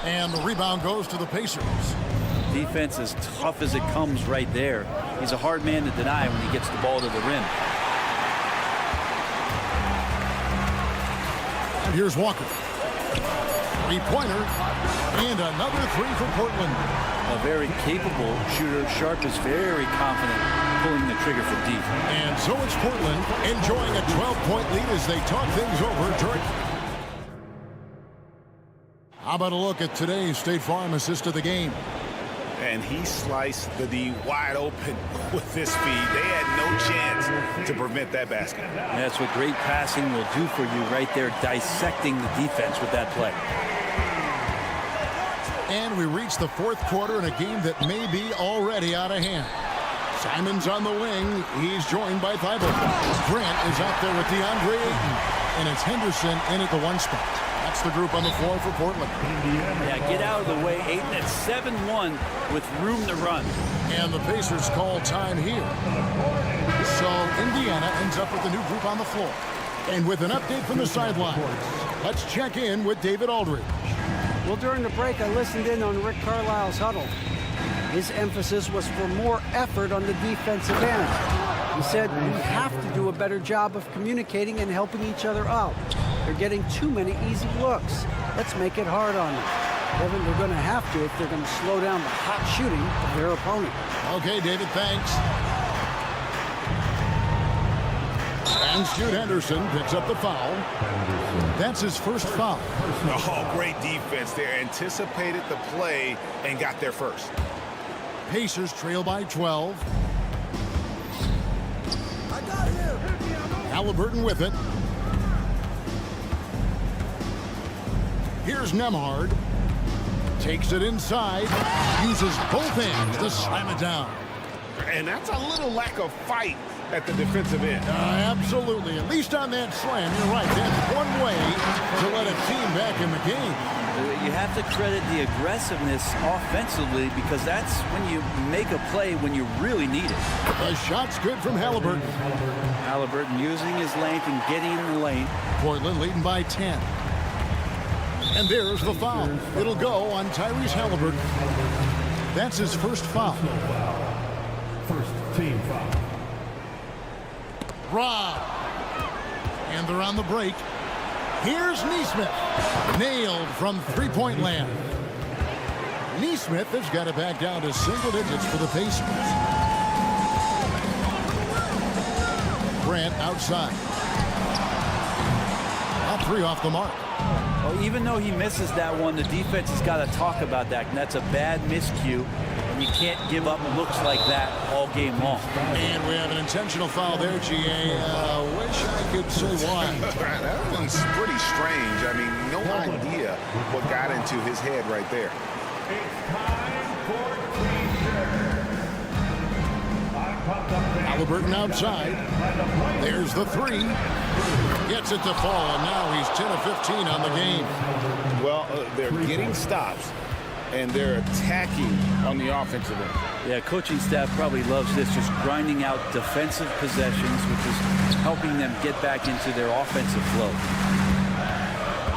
And the rebound goes to the Pacers. Defense as tough as it comes right there. He's a hard man to deny when he gets the ball to the rim. And here's Walker. 3-pointer. And another 3 for Portland. a very capable shooter. Sharp is very confident pulling the trigger for deep. And so it's Portland enjoying a 12-point lead as they talk things over during. How about a look at today's State Farm assist of the game? And he sliced the D wide open with this speed. They had no chance to prevent that basket. And that's what great passing will do for you right there, dissecting the defense with that play. And we reach the fourth quarter in a game that may be already out of hand. Simon's on the wing. He's joined by Thibault. Grant is out there with DeAndre Ayton. And it's Henderson in at the one spot. That's the group on the floor for Portland. Yeah, get out of the way. Ayton at 7-1 with room to run. And the Pacers call time here. So Indiana ends up with the new group on the floor. And with an update from the sidelines, let's check in with David Aldridge. Well, during the break, I listened in on Rick Carlisle's huddle. His emphasis was for more effort on the defensive end. He said we have to do a better job of communicating and helping each other out. They're getting too many easy looks. Let's make it hard on them. Kevin, they're going to have to if they're going to slow down the hot shooting of their opponent. Okay, David, thanks. And Scoot Henderson picks up the foul. That's his first foul. Oh, great defense there. Anticipated the play and got there first. Pacers trail by 12. I got him. Halliburton with it. Here's Nembhard. Takes it inside. Uses both hands to slam it down. And that's a little lack of fight at the defensive end. Absolutely. At least on that slam, you're right. That's one way to let a team back in the game. You have to credit the aggressiveness offensively because that's when you make a play when you really need it. The shot's good from Halliburton. Halliburton using his length and getting in the lane. Portland leading by 10. And there's the foul. It'll go on Tyrese Halliburton. That's his first foul. First team foul. Rob. And they're on the break. Here's Nesmith. Nailed from three-point land. Nesmith has got it back down to single digits for the Pacers. Grant outside. Now 3 off the mark. Well, even though he misses that one, the defense has got to talk about that, and that's a bad miscue. And you can't give up looks like that all game long. And we have an intentional foul there, GA. Wish I could say why. That one's pretty strange. I mean, no idea what got into his head right there. Halliburton outside. There's the 3. Gets it to fall, and now he's 10 of 15 on the game. Well, they're getting stops, and they're attacking on the offensive end. Yeah, coaching staff probably loves this, just grinding out defensive possessions, which is helping them get back into their offensive flow.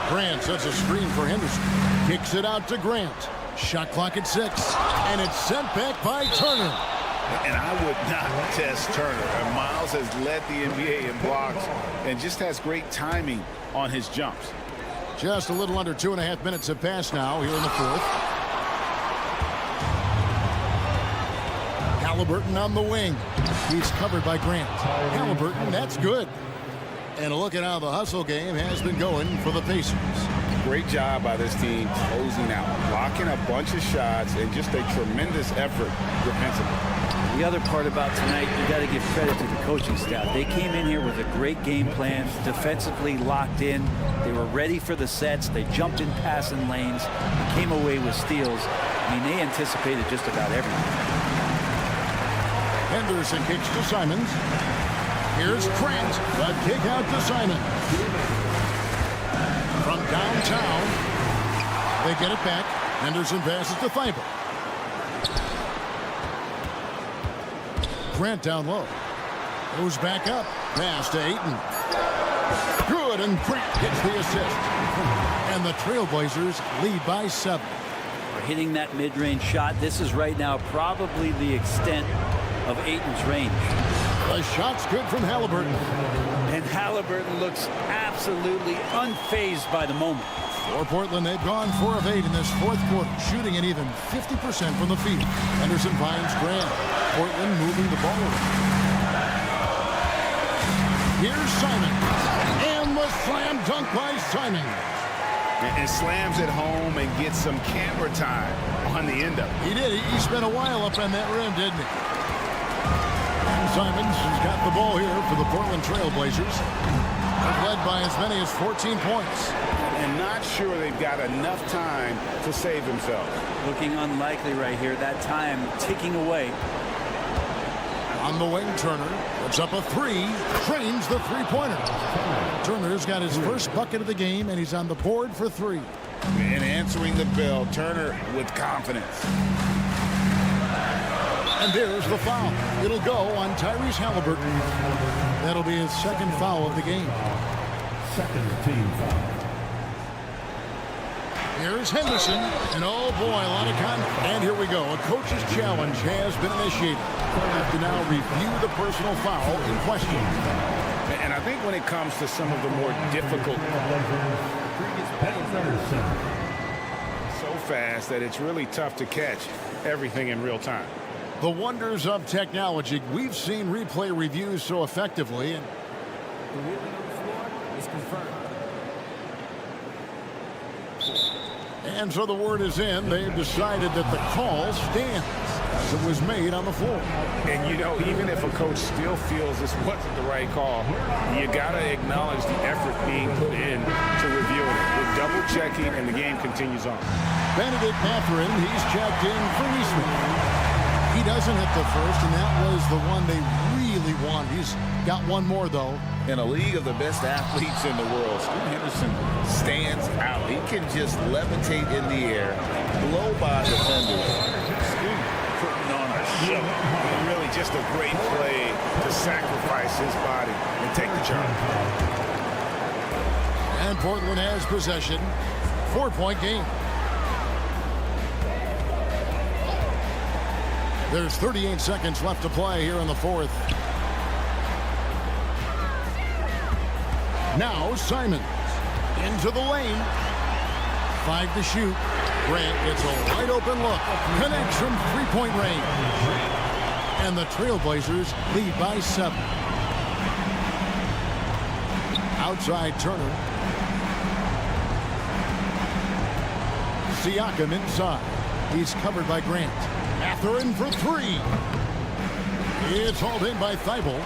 Grant sets a screen for Henderson. Kicks it out to Grant. Shot clock at 6, and it's sent back by Turner. And I would not test Turner. And Miles has led the NBA in blocks and just has great timing on his jumps. Just a little under 2.5 minutes have passed now here in the fourth. Halliburton on the wing. He's covered by Grant. Halliburton, that's good. And a look at how the hustle game has been going for the Pacers. Great job by this team closing out, blocking a bunch of shots, and just a tremendous effort defensively. The other part about tonight, you got to give credit to the coaching staff. They came in here with a great game plan, defensively locked in. They were ready for the sets. They jumped in passing lanes, came away with steals. I mean, they anticipated just about everything. Henderson kicks to Simons. Here's Grant. The kick out to Simons. From downtown, they get it back. Henderson passes to Thibault. Grant down low. Goes back up. Pass to Ayton. Good, and Grant gets the assist. And the Trailblazers lead by 7. We're hitting that mid-range shot. This is right now probably the extent of Ayton's range. The shot's good from Halliburton. And Halliburton looks absolutely unfazed by the moment. For Portland, they've gone 4 of 8 in this fourth quarter, shooting an even 50% from the field. Henderson finds Grant. Portland moving the ball around. Here's Simon. And the slam dunk by Simon. And slams it home and gets some camera time on the end of it. He did. He spent a while up on that rim, didn't he? And Simons has got the ball here for the Portland Trail Blazers. They've led by as many as 14 points. And not sure they've got enough time to save themselves. Looking unlikely right here. That time ticking away. On the wing, Turner puts up a 3, trains the three-pointer. Turner's got his first bucket of the game, and he's on the board for 3. And answering the bell, Turner with confidence. And there's the foul. It'll go on Tyrese Halliburton. That'll be his second foul of the game. Second team foul. Here's Henderson, and oh boy, a lot of contact. And here we go. A coach's challenge has been initiated. They'll have to now review the personal foul in question. And I think when it comes to some of the more difficult, so fast that it's really tough to catch everything in real time. The wonders of technology. We've seen replay reviews so effectively. And The ruling on the floor is confirmed. And so the word is in. They've decided that the call stands as it was made on the floor. And, you know, even if a coach still feels this wasn't the right call, you got to acknowledge the effort being put in to reviewing it. We're double-checking, and the game continues on. Benedict Mathurin, he's checked in for Eastman. He doesn't hit the first, and that was the one they really wanted. He's got one more, though. In a league of the best athletes in the world, Scoot Henderson stands out. He can just levitate in the air, blow by defenders. Scoot putting on a show. And really just a great play to sacrifice his body and take the charge. And Portland has possession. 4-point game. There's 38 seconds left to play here in the fourth. Now Simon into the lane. 5 to shoot. Grant gets a wide open look. Connects from three-point range. And the Trailblazers lead by 7. Outside Turner. Siakam inside. He's covered by Grant. Mathurin for 3. It's hauled in by Thibault.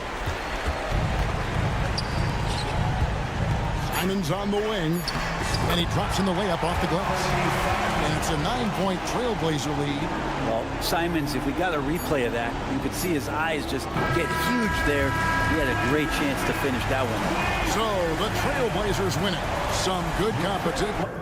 Simon's on the wing, and he drops in the layup off the glass. And it's a 9-point Trailblazer lead. Well, Simons, if we got a replay of that, you could see his eyes just get huge there. He had a great chance to finish that one. So the Trailblazers win it. Some good competition.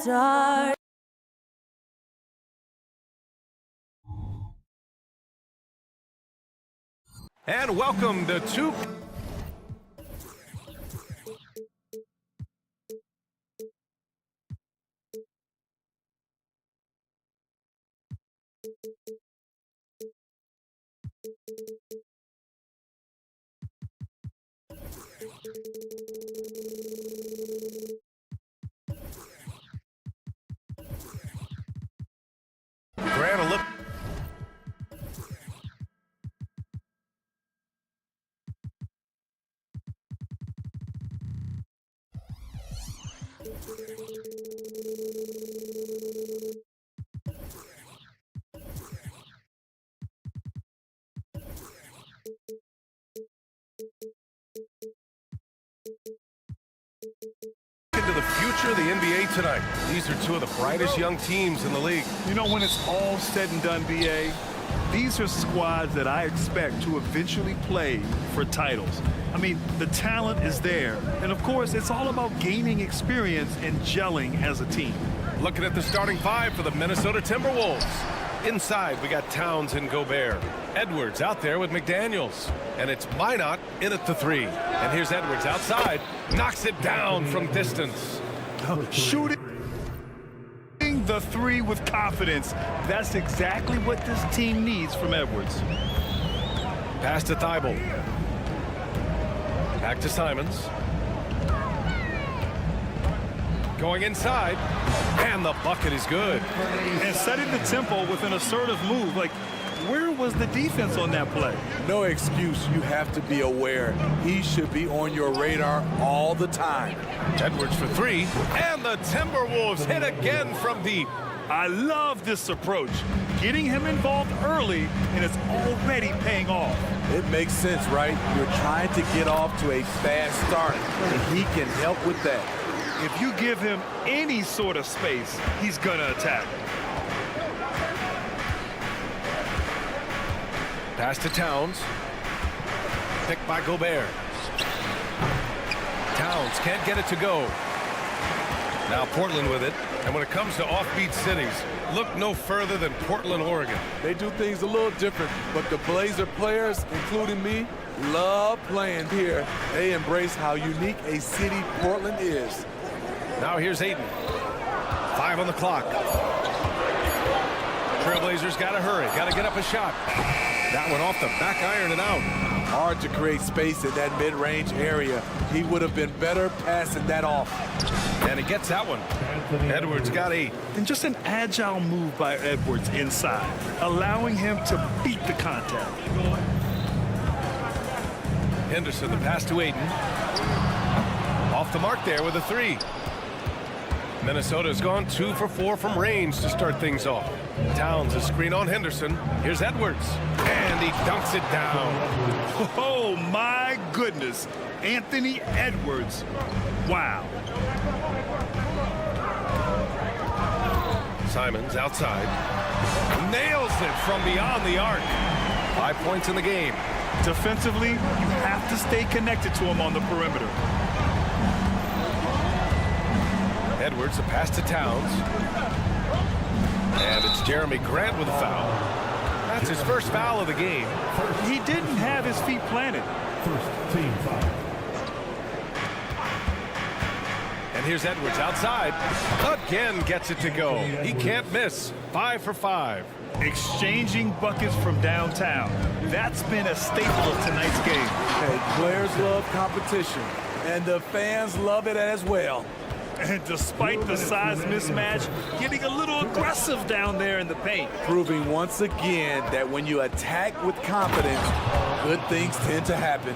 start. And welcome to two. Grant a look. Into the future of the NBA tonight. These are two of the brightest young teams in the league. You know, when it's all said and done, BA, these are squads that I expect to eventually play for titles. I mean, the talent is there. And, of course, it's all about gaining experience and gelling as a team. Looking at the starting five for the Minnesota Timberwolves. Inside, we got Towns and Gobert. Edwards out there with McDaniels. And it's Minot in at the three. And here's Edwards outside. Knocks it down from distance. Shooting the three with confidence. That's exactly what this team needs from Edwards. Pass to Thibault. Back to Simons. Going inside. And the bucket is good. And setting the tempo with an assertive move. Like, where was the defense on that play? No excuse. You have to be aware. He should be on your radar all the time. Edwards for three. And the Timberwolves hit again from deep. I love this approach. Getting him involved early, and it's already paying off. It makes sense, right? You're trying to get off to a fast start, and he can help with that. If you give him any sort of space, he's going to attack. Pass to Towns. Picked by Gobert. Towns can't get it to go. Now Portland with it. And when it comes to offbeat cities, look no further than Portland, Oregon. They do things a little different, but the Blazer players, including me, love playing here. They embrace how unique a city Portland is. Now here's Ayton. 5 on the clock. Trailblazers got to hurry. Got to get up a shot. That one off the back iron and out. Hard to create space in that mid-range area. He would have been better passing that off. And he gets that one. Edwards got 8. And just an agile move by Edwards inside, allowing him to beat the contact. Henderson, the pass to Ayton. Off the mark there with a 3. Minnesota's gone 2 for 4 from range to start things off. Towns a screen on Henderson. Here's Edwards. And he dunks it down. Oh, my goodness. Anthony Edwards. Wow. Simons outside. Nails it from beyond the arc. 5 points in the game. Defensively, you have to stay connected to him on the perimeter. Edwards, a pass to Towns. And it's Jeremy Grant with a foul. That's his first foul of the game. He didn't have his feet planted. First team foul. And here's Edwards outside. Again gets it to go. He can't miss. 5 for 5. Exchanging buckets from downtown. That's been a staple of tonight's game. Hey, players love competition, and the fans love it as well. And despite the size mismatch, getting a little aggressive down there in the paint. Proving once again that when you attack with confidence, good things tend to happen.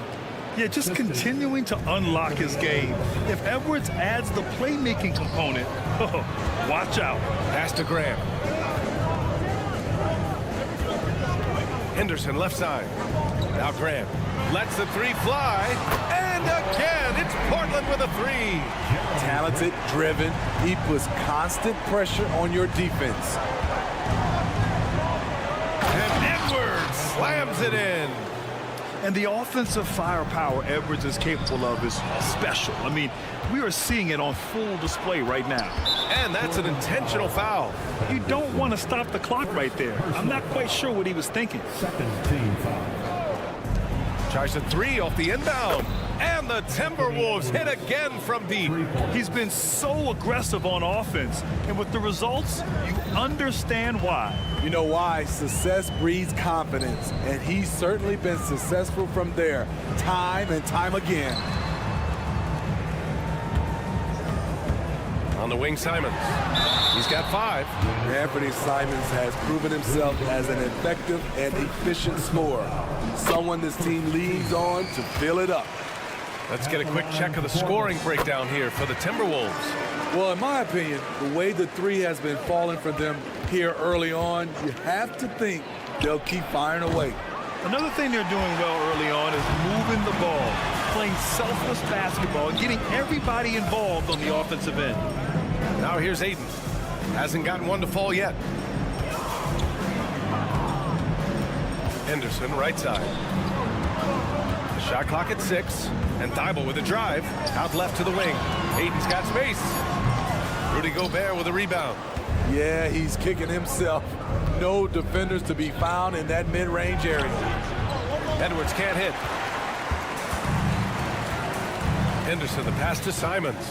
Yeah, just continuing to unlock his game. If Edwards adds the playmaking component, oh, watch out. Pass to Graham. Henderson left side. Now Graham lets the 3 fly. And again, it's Portland with a 3. Talented, driven, he puts constant pressure on your defense. And Edwards slams it in. And the offensive firepower Edwards is capable of is special. I mean, we are seeing it on full display right now. And that's an intentional foul. You don't want to stop the clock right there. I'm not quite sure what he was thinking. Second team foul. Tries a three off the inbound. And the Timberwolves hit again from deep. He's been so aggressive on offense. And with the results, you understand why. You know why? Success breeds confidence. And he's certainly been successful from there, time and time again. On the wing, Simons. He's got 5. Anthony Simons has proven himself as an effective and efficient scorer. Someone this team leans on to fill it up. Let's get a quick check of the scoring breakdown here for the Timberwolves. Well, in my opinion, the way the three has been falling for them here early on, you have to think they'll keep firing away. Another thing they're doing well early on is moving the ball, playing selfless basketball, and getting everybody involved on the offensive end. Now here's Aiden. Hasn't gotten one to fall yet. Henderson, right side. The shot clock at 6. And Thibault with a drive. Out left to the wing. Aiden's got space. Rudy Gobert with a rebound. Yeah, he's kicking himself. No defenders to be found in that mid-range area. Edwards can't hit. Henderson, the pass to Simons.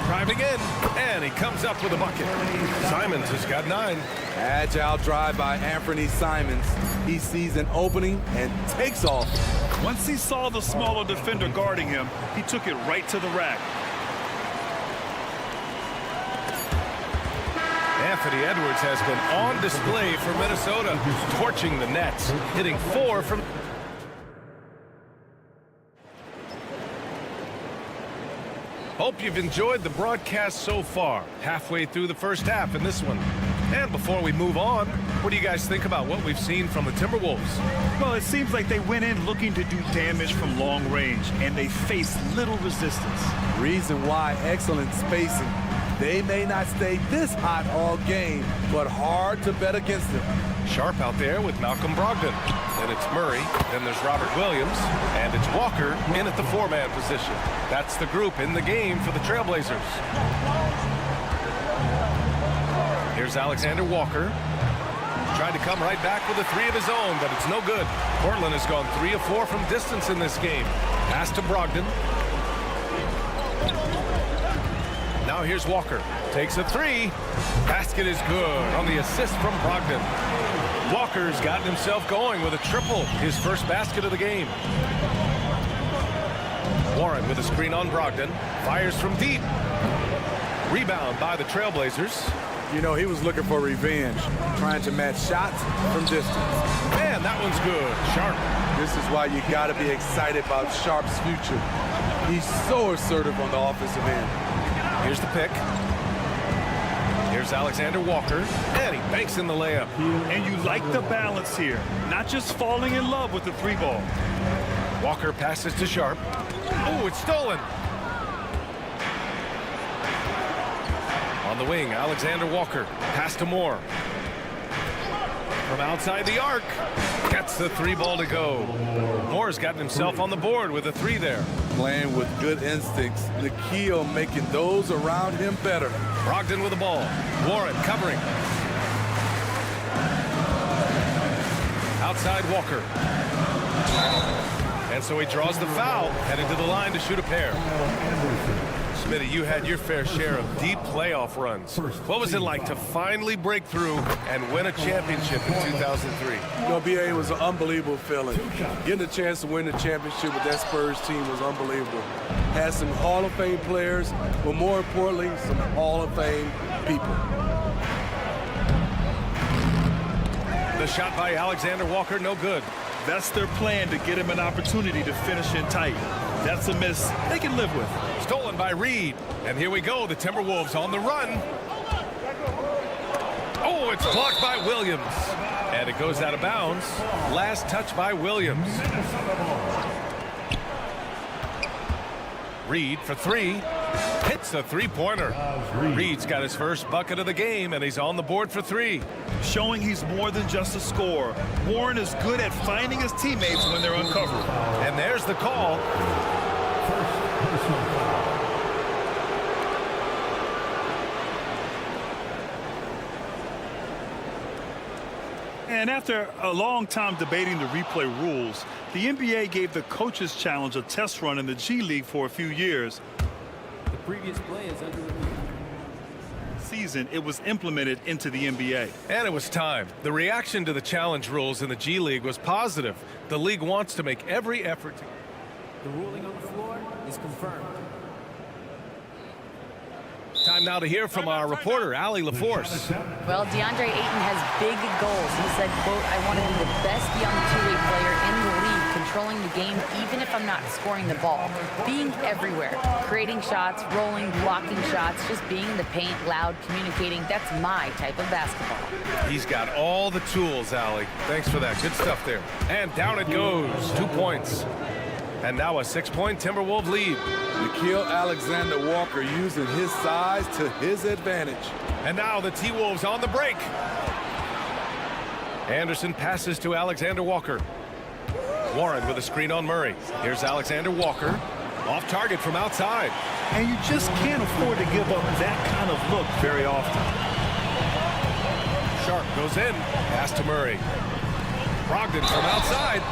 Driving in, and he comes up with a bucket. Simons has got 9. Agile drive by Anthony Simons. He sees an opening and takes off. Once he saw the smaller defender guarding him, he took it right to the rack. Anthony Edwards has been on display for Minnesota, torching the Nets, hitting 4 from... Hope you've enjoyed the broadcast so far. Halfway through the first half in this one. And before we move on, what do you guys think about what we've seen from the Timberwolves? Well, it seems like they went in looking to do damage from long range, and they faced little resistance. Reason why: excellent spacing. They may not stay this hot all game, but hard to bet against them. Sharp out there with Malcolm Brogdon. Then it's Murray. Then there's Robert Williams. And it's Walker in at the 4-man position. That's the group in the game for the Trailblazers. Here's Alexander Walker. Tried to come right back with a 3 of his own, but it's no good. Portland has gone 3 of 4 from distance in this game. Pass to Brogdon. Now here's Walker. Takes a 3. Basket is good on the assist from Brogdon. Walker's gotten himself going with a triple. His first basket of the game. Warren with a screen on Brogdon. Fires from deep. Rebound by the Trailblazers. You know, he was looking for revenge, trying to match shots from distance. Man, that one's good. Sharp. This is why you got to be excited about Sharp's future. He's so assertive on the offensive end. Here's the pick. Here's Alexander Walker, and he banks in the layup. And you like the balance here, not just falling in love with the 3-ball. Walker passes to Sharp. Oh, it's stolen. On the wing, Alexander Walker. Pass to Moore. From outside the arc. Gets the 3-ball to go. Moore's gotten himself on the board with a 3 there. Playing with good instincts. The key on making those around him better. Brogdon with the ball. Warren covering. Outside Walker. And so he draws the foul, heading to the line to shoot a pair. Smitty, you had your fair share of deep playoff runs. What was it like to finally break through and win a championship in 2003? You know, BA, it was an unbelievable feeling. Getting a chance to win the championship with that Spurs team was unbelievable. Had some Hall of Fame players, but more importantly, some Hall of Fame people. The shot by Alexander Walker, no good. That's their plan, to get him an opportunity to finish in tight. That's a miss they can live with. Stolen by Reed. And here we go, the Timberwolves on the run. Oh, it's blocked by Williams. And it goes out of bounds. Last touch by Williams. Reed for 3. Hits the three-pointer. Reed's got his first bucket of the game, and he's on the board for 3. Showing he's more than just a scorer. Warren is good at finding his teammates when they're uncovered. And there's the call. And after a long time debating the replay rules, the NBA gave the Coaches Challenge a test run in the G League for a few years. The previous play is under review. Season, it was implemented into the NBA. And it was time. The reaction to the challenge rules in the G League was positive. The league wants to make every effort to... The ruling on the floor is confirmed. Time now to hear from our reporter, Allie LaForce. Well, DeAndre Ayton has big goals. He said, quote, I want to be the best young two-way player in the league, controlling the game even if I'm not scoring the ball. Being everywhere, creating shots, rolling, blocking shots, just being in the paint, loud, communicating. That's my type of basketball. He's got all the tools, Allie. Thanks for that. Good stuff there. And down it goes. 2 points. And now a 6-point Timberwolves lead. Nickeil Alexander-Walker using his size to his advantage. And now the T-Wolves on the break. Anderson passes to Alexander-Walker. Warren with a screen on Murray. Here's Alexander-Walker. Off target from outside. And you just can't afford to give up that kind of look very often. Sharp goes in. Pass to Murray. Brogdon from outside.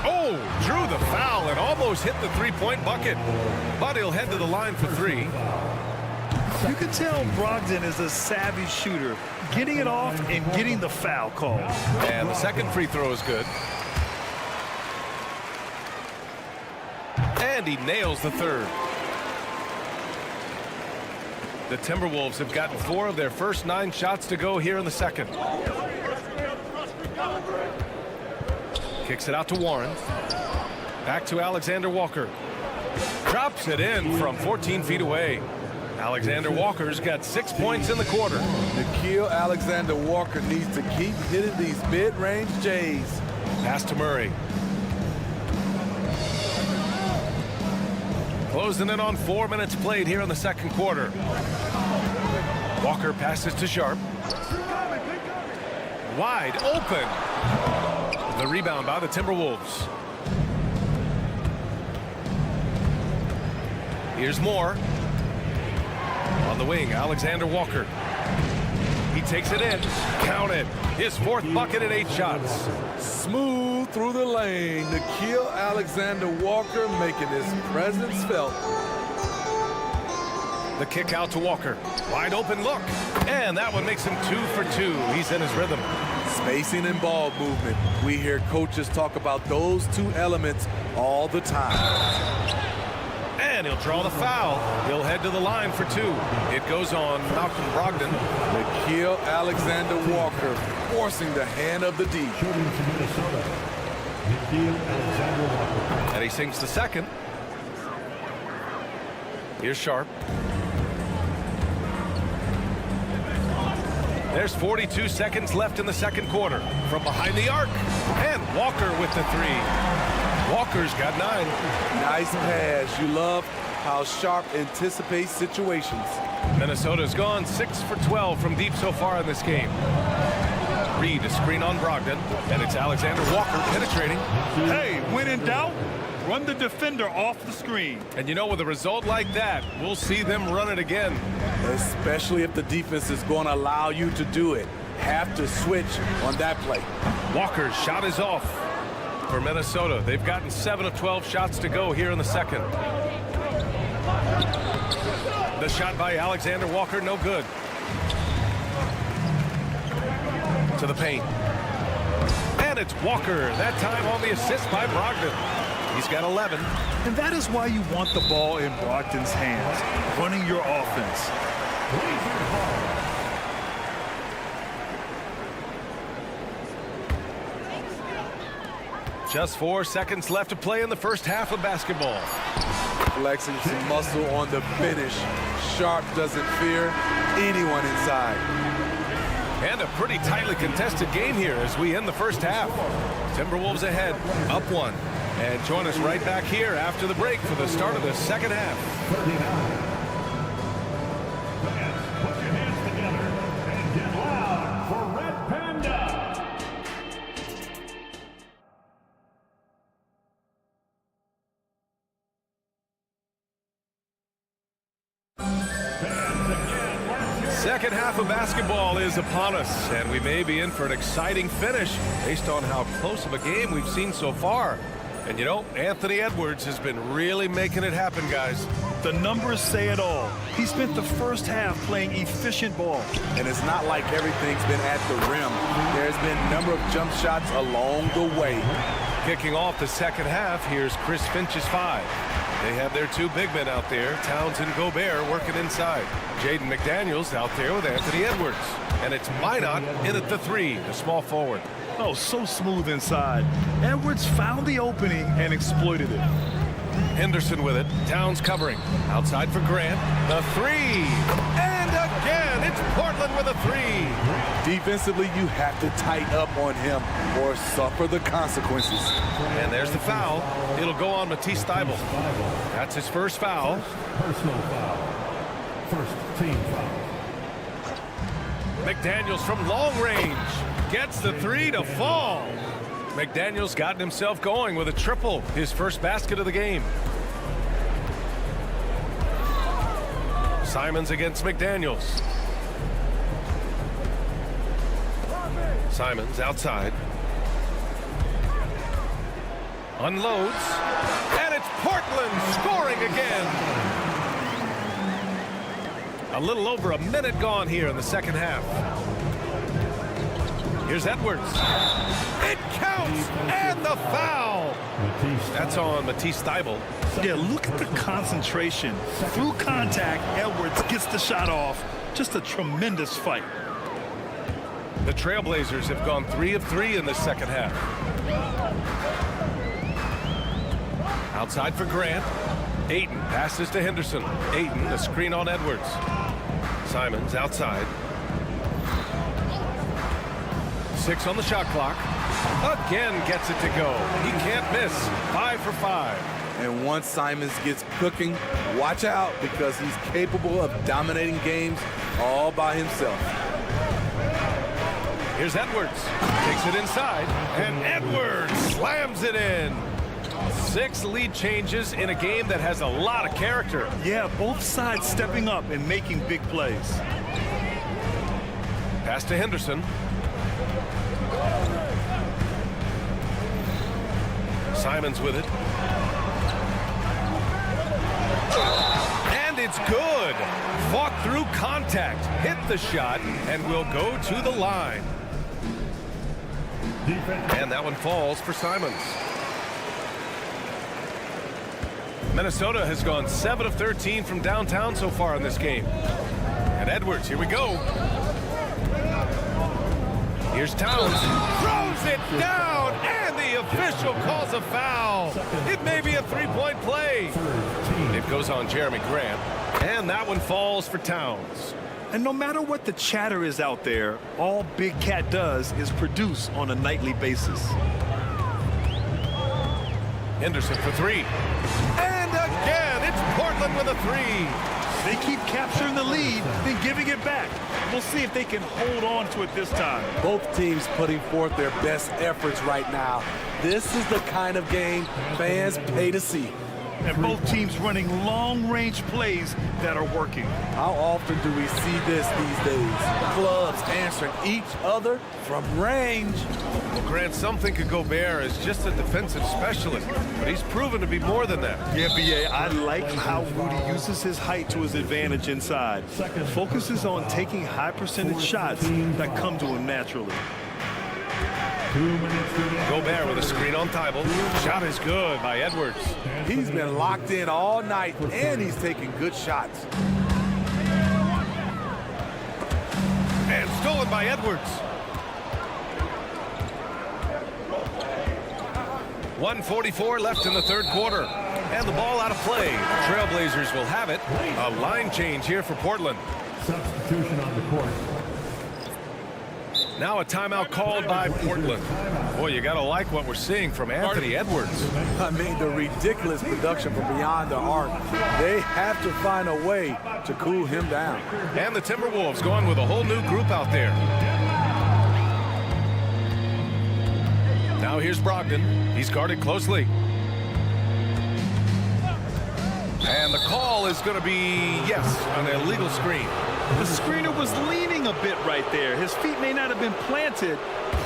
Oh, drew the foul and almost hit the three-point bucket. But he'll head to the line for 3. You can tell Brogdon is a savvy shooter, getting it off and getting the foul call. And the second free throw is good. And he nails the third. The Timberwolves have gotten 4 of their first 9 shots to go here in the second. Kicks it out to Warren. Back to Alexander-Walker. Drops it in from 14 feet away. Alexander-Walker's got 6 points in the quarter. Nickeil Alexander-Walker needs to keep hitting these mid-range J's. Pass to Murray. Closing in on 4 minutes played here in the second quarter. Walker passes to Sharp. Wide open. The rebound by the Timberwolves. Here's Moore. On the wing, Alexander-Walker. He takes it in. Count it. His 4th bucket in 8 shots. Smooth through the lane. Nickeil Alexander-Walker making his presence felt. The kick out to Walker. Wide open look. And that one makes him 2 for 2. He's in his rhythm. Spacing and ball movement. We hear coaches talk about those 2 elements all the time. And he'll draw the foul. He'll head to the line for 2. It goes on Malcolm Brogdon. Nickeil Alexander-Walker forcing the hand of the D. And he sinks the second. Here's Sharp. There's 42 seconds left in the second quarter. From behind the arc. And Walker with the 3. Walker's got 9. Nice pass. You love how Sharp anticipates situations. Minnesota's gone 6 for 12 from deep so far in this game. Reed, a screen on Brogdon. And it's Alexander-Walker penetrating. Hey, when in doubt, run the defender off the screen. And you know, with a result like that, we'll see them run it again. Especially if the defense is going to allow you to do it. Have to switch on that play. Walker's shot is off for Minnesota. They've gotten 7 of 12 shots to go here in the second. The shot by Alexander-Walker, no good. To the paint. And it's Walker, that time on the assist by Brogdon. He's got 11. And that is why you want the ball in Brogdon's hands, running your offense. Just 4 seconds left to play in the first half of basketball. Flexing some muscle on the finish. Sharp doesn't fear anyone inside. And a pretty tightly contested game here as we end the first half. Timberwolves ahead, up 1. And join us right back here after the break for the start of the second half. Put your hands together and get loud for Red Panda. Second half of basketball is upon us, and we may be in for an exciting finish based on how close of a game we've seen so far. And you know, Anthony Edwards has been really making it happen, guys. The numbers say it all. He spent the first half playing efficient ball. And it's not like everything's been at the rim. There's been a number of jump shots along the way. Kicking off the second half, here's Chris Finch's 5. They have their 2 big men out there, Towns and Gobert, working inside. Jaden McDaniels out there with Anthony Edwards. And it's Minot in at the 3, the small forward. Oh, so smooth inside. Edwards found the opening and exploited it. Henderson with it. Towns covering. Outside for Grant. The 3. And again, it's Portland with a 3. Defensively, you have to tighten up on him or suffer the consequences. And there's the foul. It'll go on Matisse Thybulle. That's his first foul. Personal foul. First team foul. McDaniels from long range. Gets the 3 to fall. McDaniels gotten himself going with a triple, his first basket of the game. Simons against McDaniels. Simons outside. Unloads. And it's Portland scoring again. A little over a minute gone here in the second half. Here's Edwards. It counts, and the foul. That's on Matisse Thybulle. Yeah, look at the concentration. Through contact, Edwards gets the shot off. Just a tremendous fight. The Trailblazers have gone 3 of 3 in the second half. Outside for Grant. Ayton passes to Henderson. Ayton, the screen on Edwards. Simons outside. 6 on the shot clock. Again gets it to go. He can't miss. 5 for 5. And once Simons gets cooking, watch out because he's capable of dominating games all by himself. Here's Edwards. Takes it inside. And Edwards slams it in. 6 lead changes in a game that has a lot of character. Yeah, both sides stepping up and making big plays. Pass to Henderson. Simons with it. And it's good. Fought through contact, hit the shot, and will go to the line. And that one falls for Simons. Minnesota has gone 7 of 13 from downtown so far in this game. And Edwards, here we go. Here's Towns. Throws it down, and the official calls a foul. It may be a 3-point play. It goes on Jeremy Grant, and that one falls for Towns. And no matter what the chatter is out there, all Big Cat does is produce on a nightly basis. Henderson for 3. And again, it's Portland with a 3. They keep capturing the lead, then giving it back. We'll see if they can hold on to it this time. Both teams putting forth their best efforts right now. This is the kind of game fans pay to see. And both teams running long-range plays that are working. How often do we see this these days? Clubs answering each other from range. Well, Grant, some think of Gobert as just a defensive specialist, but he's proven to be more than that. Yeah, B.A., I like how Rudy uses his height to his advantage inside. Focuses on taking high-percentage shots that come to him naturally. Gobert with a screen on Thybulle. Shot is good by Edwards. He's been locked in all night, and he's taking good shots. And stolen by Edwards. 1:44 left in the third quarter. And the ball out of play. The Trailblazers will have it. A line change here for Portland. Substitution on the court. Now a timeout called by Portland. Boy, you got to like what we're seeing from Anthony Edwards. I mean, the ridiculous production from beyond the arc. They have to find a way to cool him down. And the Timberwolves going with a whole new group out there. Now here's Brogdon. He's guarded closely. And the call is going to be, yes, an illegal screen. The screener was leaning a bit right there. His feet may not have been planted.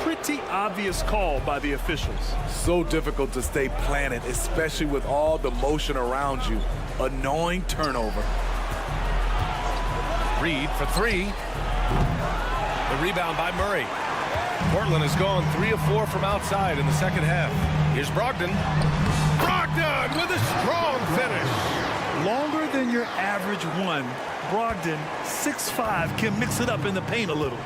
Pretty obvious call by the officials. So difficult to stay planted, especially with all the motion around you. Annoying turnover. Reed for three. The rebound by Murray. Portland has gone 3 of 4 from outside in the second half. Here's Brogdon. Brogdon with a strong finish. Longer than your average one. Brogdon, 6'5", can mix it up in the paint a little.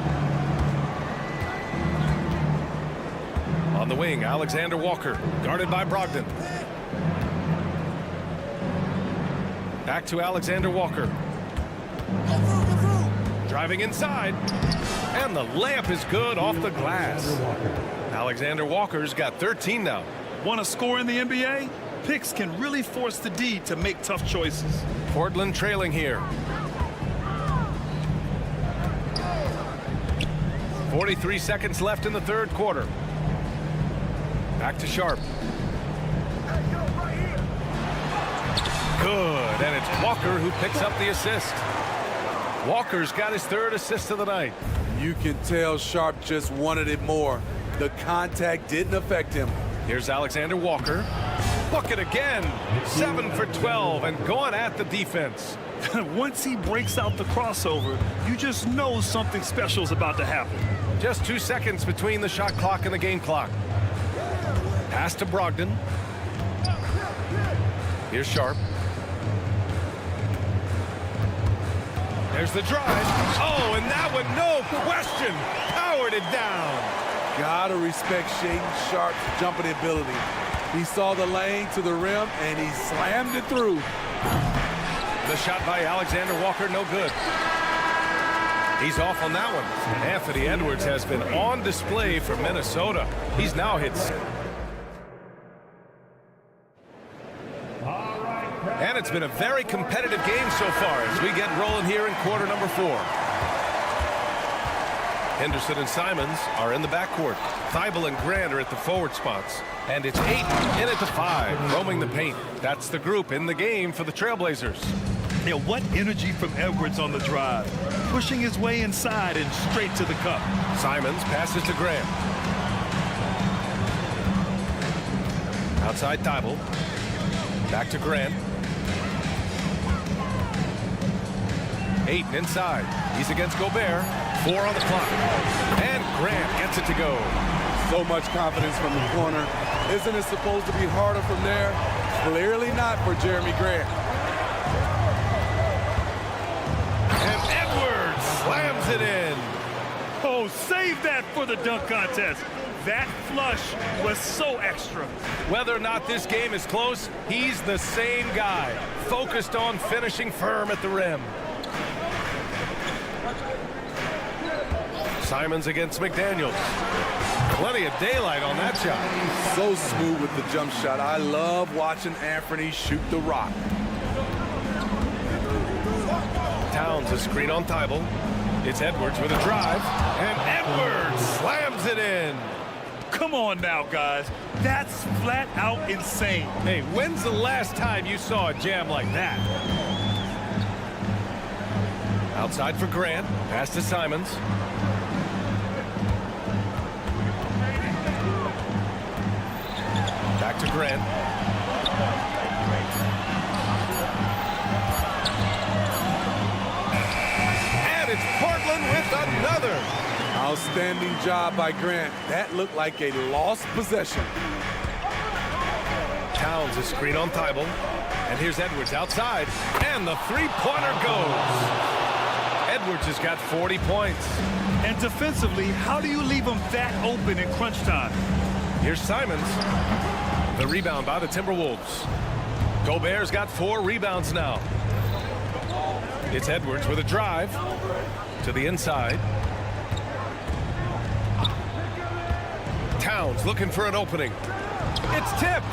On the wing, Alexander Walker, guarded by Brogdon. Back to Alexander Walker. Driving inside. And the layup is good off the glass. Alexander Walker's got 13 now. Want to score in the NBA? Picks can really force the D to make tough choices. Portland trailing here. 43 seconds left in the third quarter. Back to Sharp. Good, and it's Walker who picks up the assist. Walker's got his third assist of the night. You can tell Sharp just wanted it more. The contact didn't affect him. Here's Alexander Walker. Bucket again. 7 for 12 and going at the defense. Once he breaks out the crossover, you just know something special is about to happen. Just 2 seconds between the shot clock and the game clock. Pass to Brogdon. Here's Sharp. There's the drive. Oh, and that one, no question, powered it down. Gotta respect Shaedon Sharp's jumping ability. He saw the lane to the rim, and he slammed it through. The shot by Alexander Walker, no good. He's off on that one. Anthony Edwards has been on display for Minnesota. He's now hit. And it's been a very competitive game so far as we get rolling here in quarter number 4. Henderson and Simons are in the backcourt. Thibault and Grant are at the forward spots. And it's 8 in at the 5, roaming the paint. That's the group in the game for the Trailblazers. Yeah, what energy from Edwards on the drive. Pushing his way inside and straight to the cup. Simons passes to Grant. Outside Thibault. Back to Grant. Ayton inside. He's against Gobert. 4 on the clock. And Grant gets it to go. So much confidence from the corner. Isn't it supposed to be harder from there? Clearly not for Jeremy Grant. And Edwards slams it in. Oh, save that for the dunk contest. That flush was so extra. Whether or not this game is close, he's the same guy, focused on finishing firm at the rim. Simons against McDaniels. Plenty of daylight on that shot. So smooth with the jump shot. I love watching Anthony shoot the rock. Towns a screen on Thibault. It's Edwards with a drive. And Edwards slams it in. Come on now, guys. That's flat out insane. Hey, when's the last time you saw a jam like that? Outside for Grant. Pass to Simons. Back to Grant. And it's Portland with another. Outstanding job by Grant. That looked like a lost possession. Towns a screen on Thibault. And here's Edwards outside. And the three-pointer goes. Edwards has got 40 points. And defensively, how do you leave him that open in crunch time? Here's Simons. The rebound by the Timberwolves. Gobert's got 4 rebounds now. It's Edwards with a drive to the inside. Towns looking for an opening. It's tipped.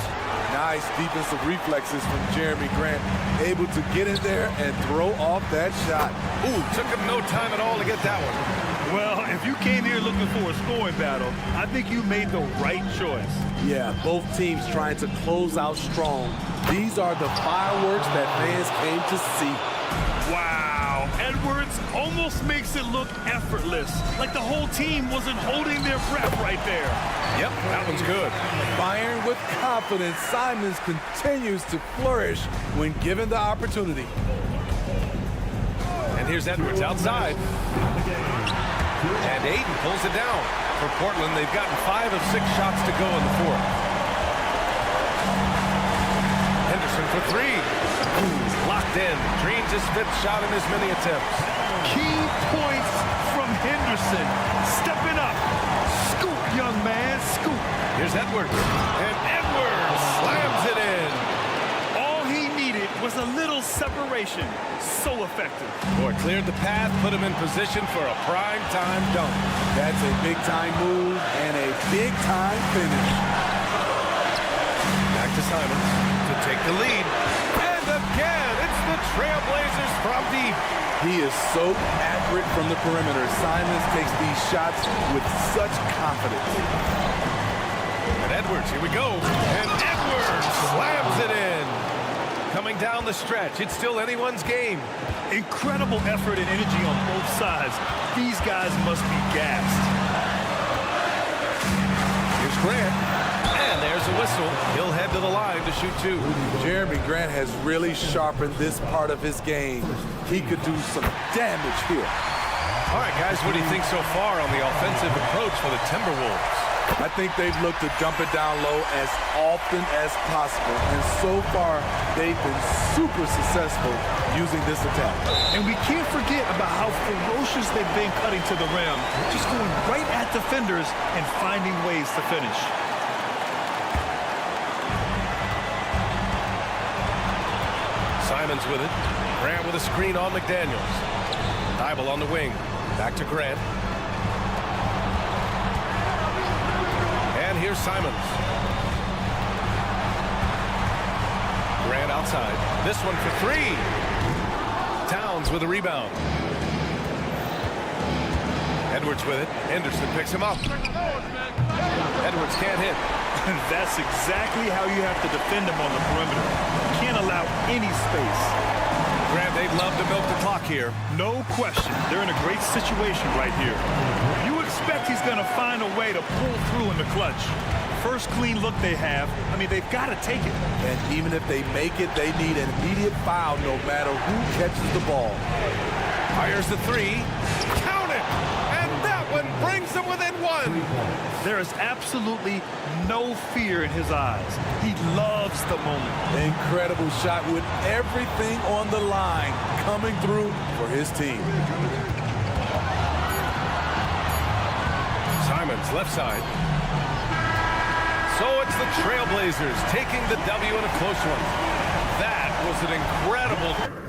Nice defensive reflexes from Jeremy Grant. Able to get in there and throw off that shot. Ooh, took him no time at all to get that one. Well, if you came here looking for a scoring battle, I think you made the right choice. Yeah, both teams trying to close out strong. These are the fireworks that fans came to see. Wow, Edwards almost makes it look effortless, like the whole team wasn't holding their breath right there. Yep, that one's good. Firing with confidence, Simons continues to flourish when given the opportunity. And here's Edwards outside. And Aiden pulls it down. For Portland, they've gotten 5 of 6 shots to go in the fourth. Henderson for 3. Locked in. Dreams his 5th shot in as many attempts. Key points from Henderson. Stepping up. Scoop, young man, scoop. Here's Edwards. And Edwards slams it in. All he needed was a little separation. So effective. Boy, cleared the path, put him in position for a prime-time dunk. That's a big-time move and a big-time finish. Back to Simons to take the lead. And again, it's the Trailblazers from deep. He is so accurate from the perimeter. Simons takes these shots with such confidence. And Edwards, here we go. And Edwards slams it in. Coming down the stretch, it's still anyone's game. Incredible effort and energy on both sides. These guys must be gassed. Here's Grant. And there's a whistle. He'll head to the line to shoot 2. Jeremy Grant has really sharpened this part of his game. He could do some damage here. All right, guys, what do you think so far on the offensive approach for the Timberwolves? I think they've looked to dump it down low as often as possible. And so far, they've been super successful using this attack. And we can't forget about how ferocious they've been cutting to the rim, just going right at defenders and finding ways to finish. Simons with it. Grant with a screen on McDaniels. Thibault on the wing. Back to Grant. And here's Simons. Grant outside. This one for 3. Towns with a rebound. Edwards with it. Henderson picks him up. Edwards can't hit. That's exactly how you have to defend him on the perimeter. Can't allow any space. Grant, they'd love to milk the clock here. No question. They're in a great situation right here. You expect he's going to find a way to pull through in the clutch. First clean look they have, I mean, they've got to take it. And even if they make it, they need an immediate foul no matter who catches the ball. Fires the 3. Count it! And that one brings them within 1. There is absolutely no fear in his eyes. He loves the moment. Incredible shot with everything on the line coming through for his team. Simons left side. So it's the Trailblazers taking the W in a close one. That was an incredible...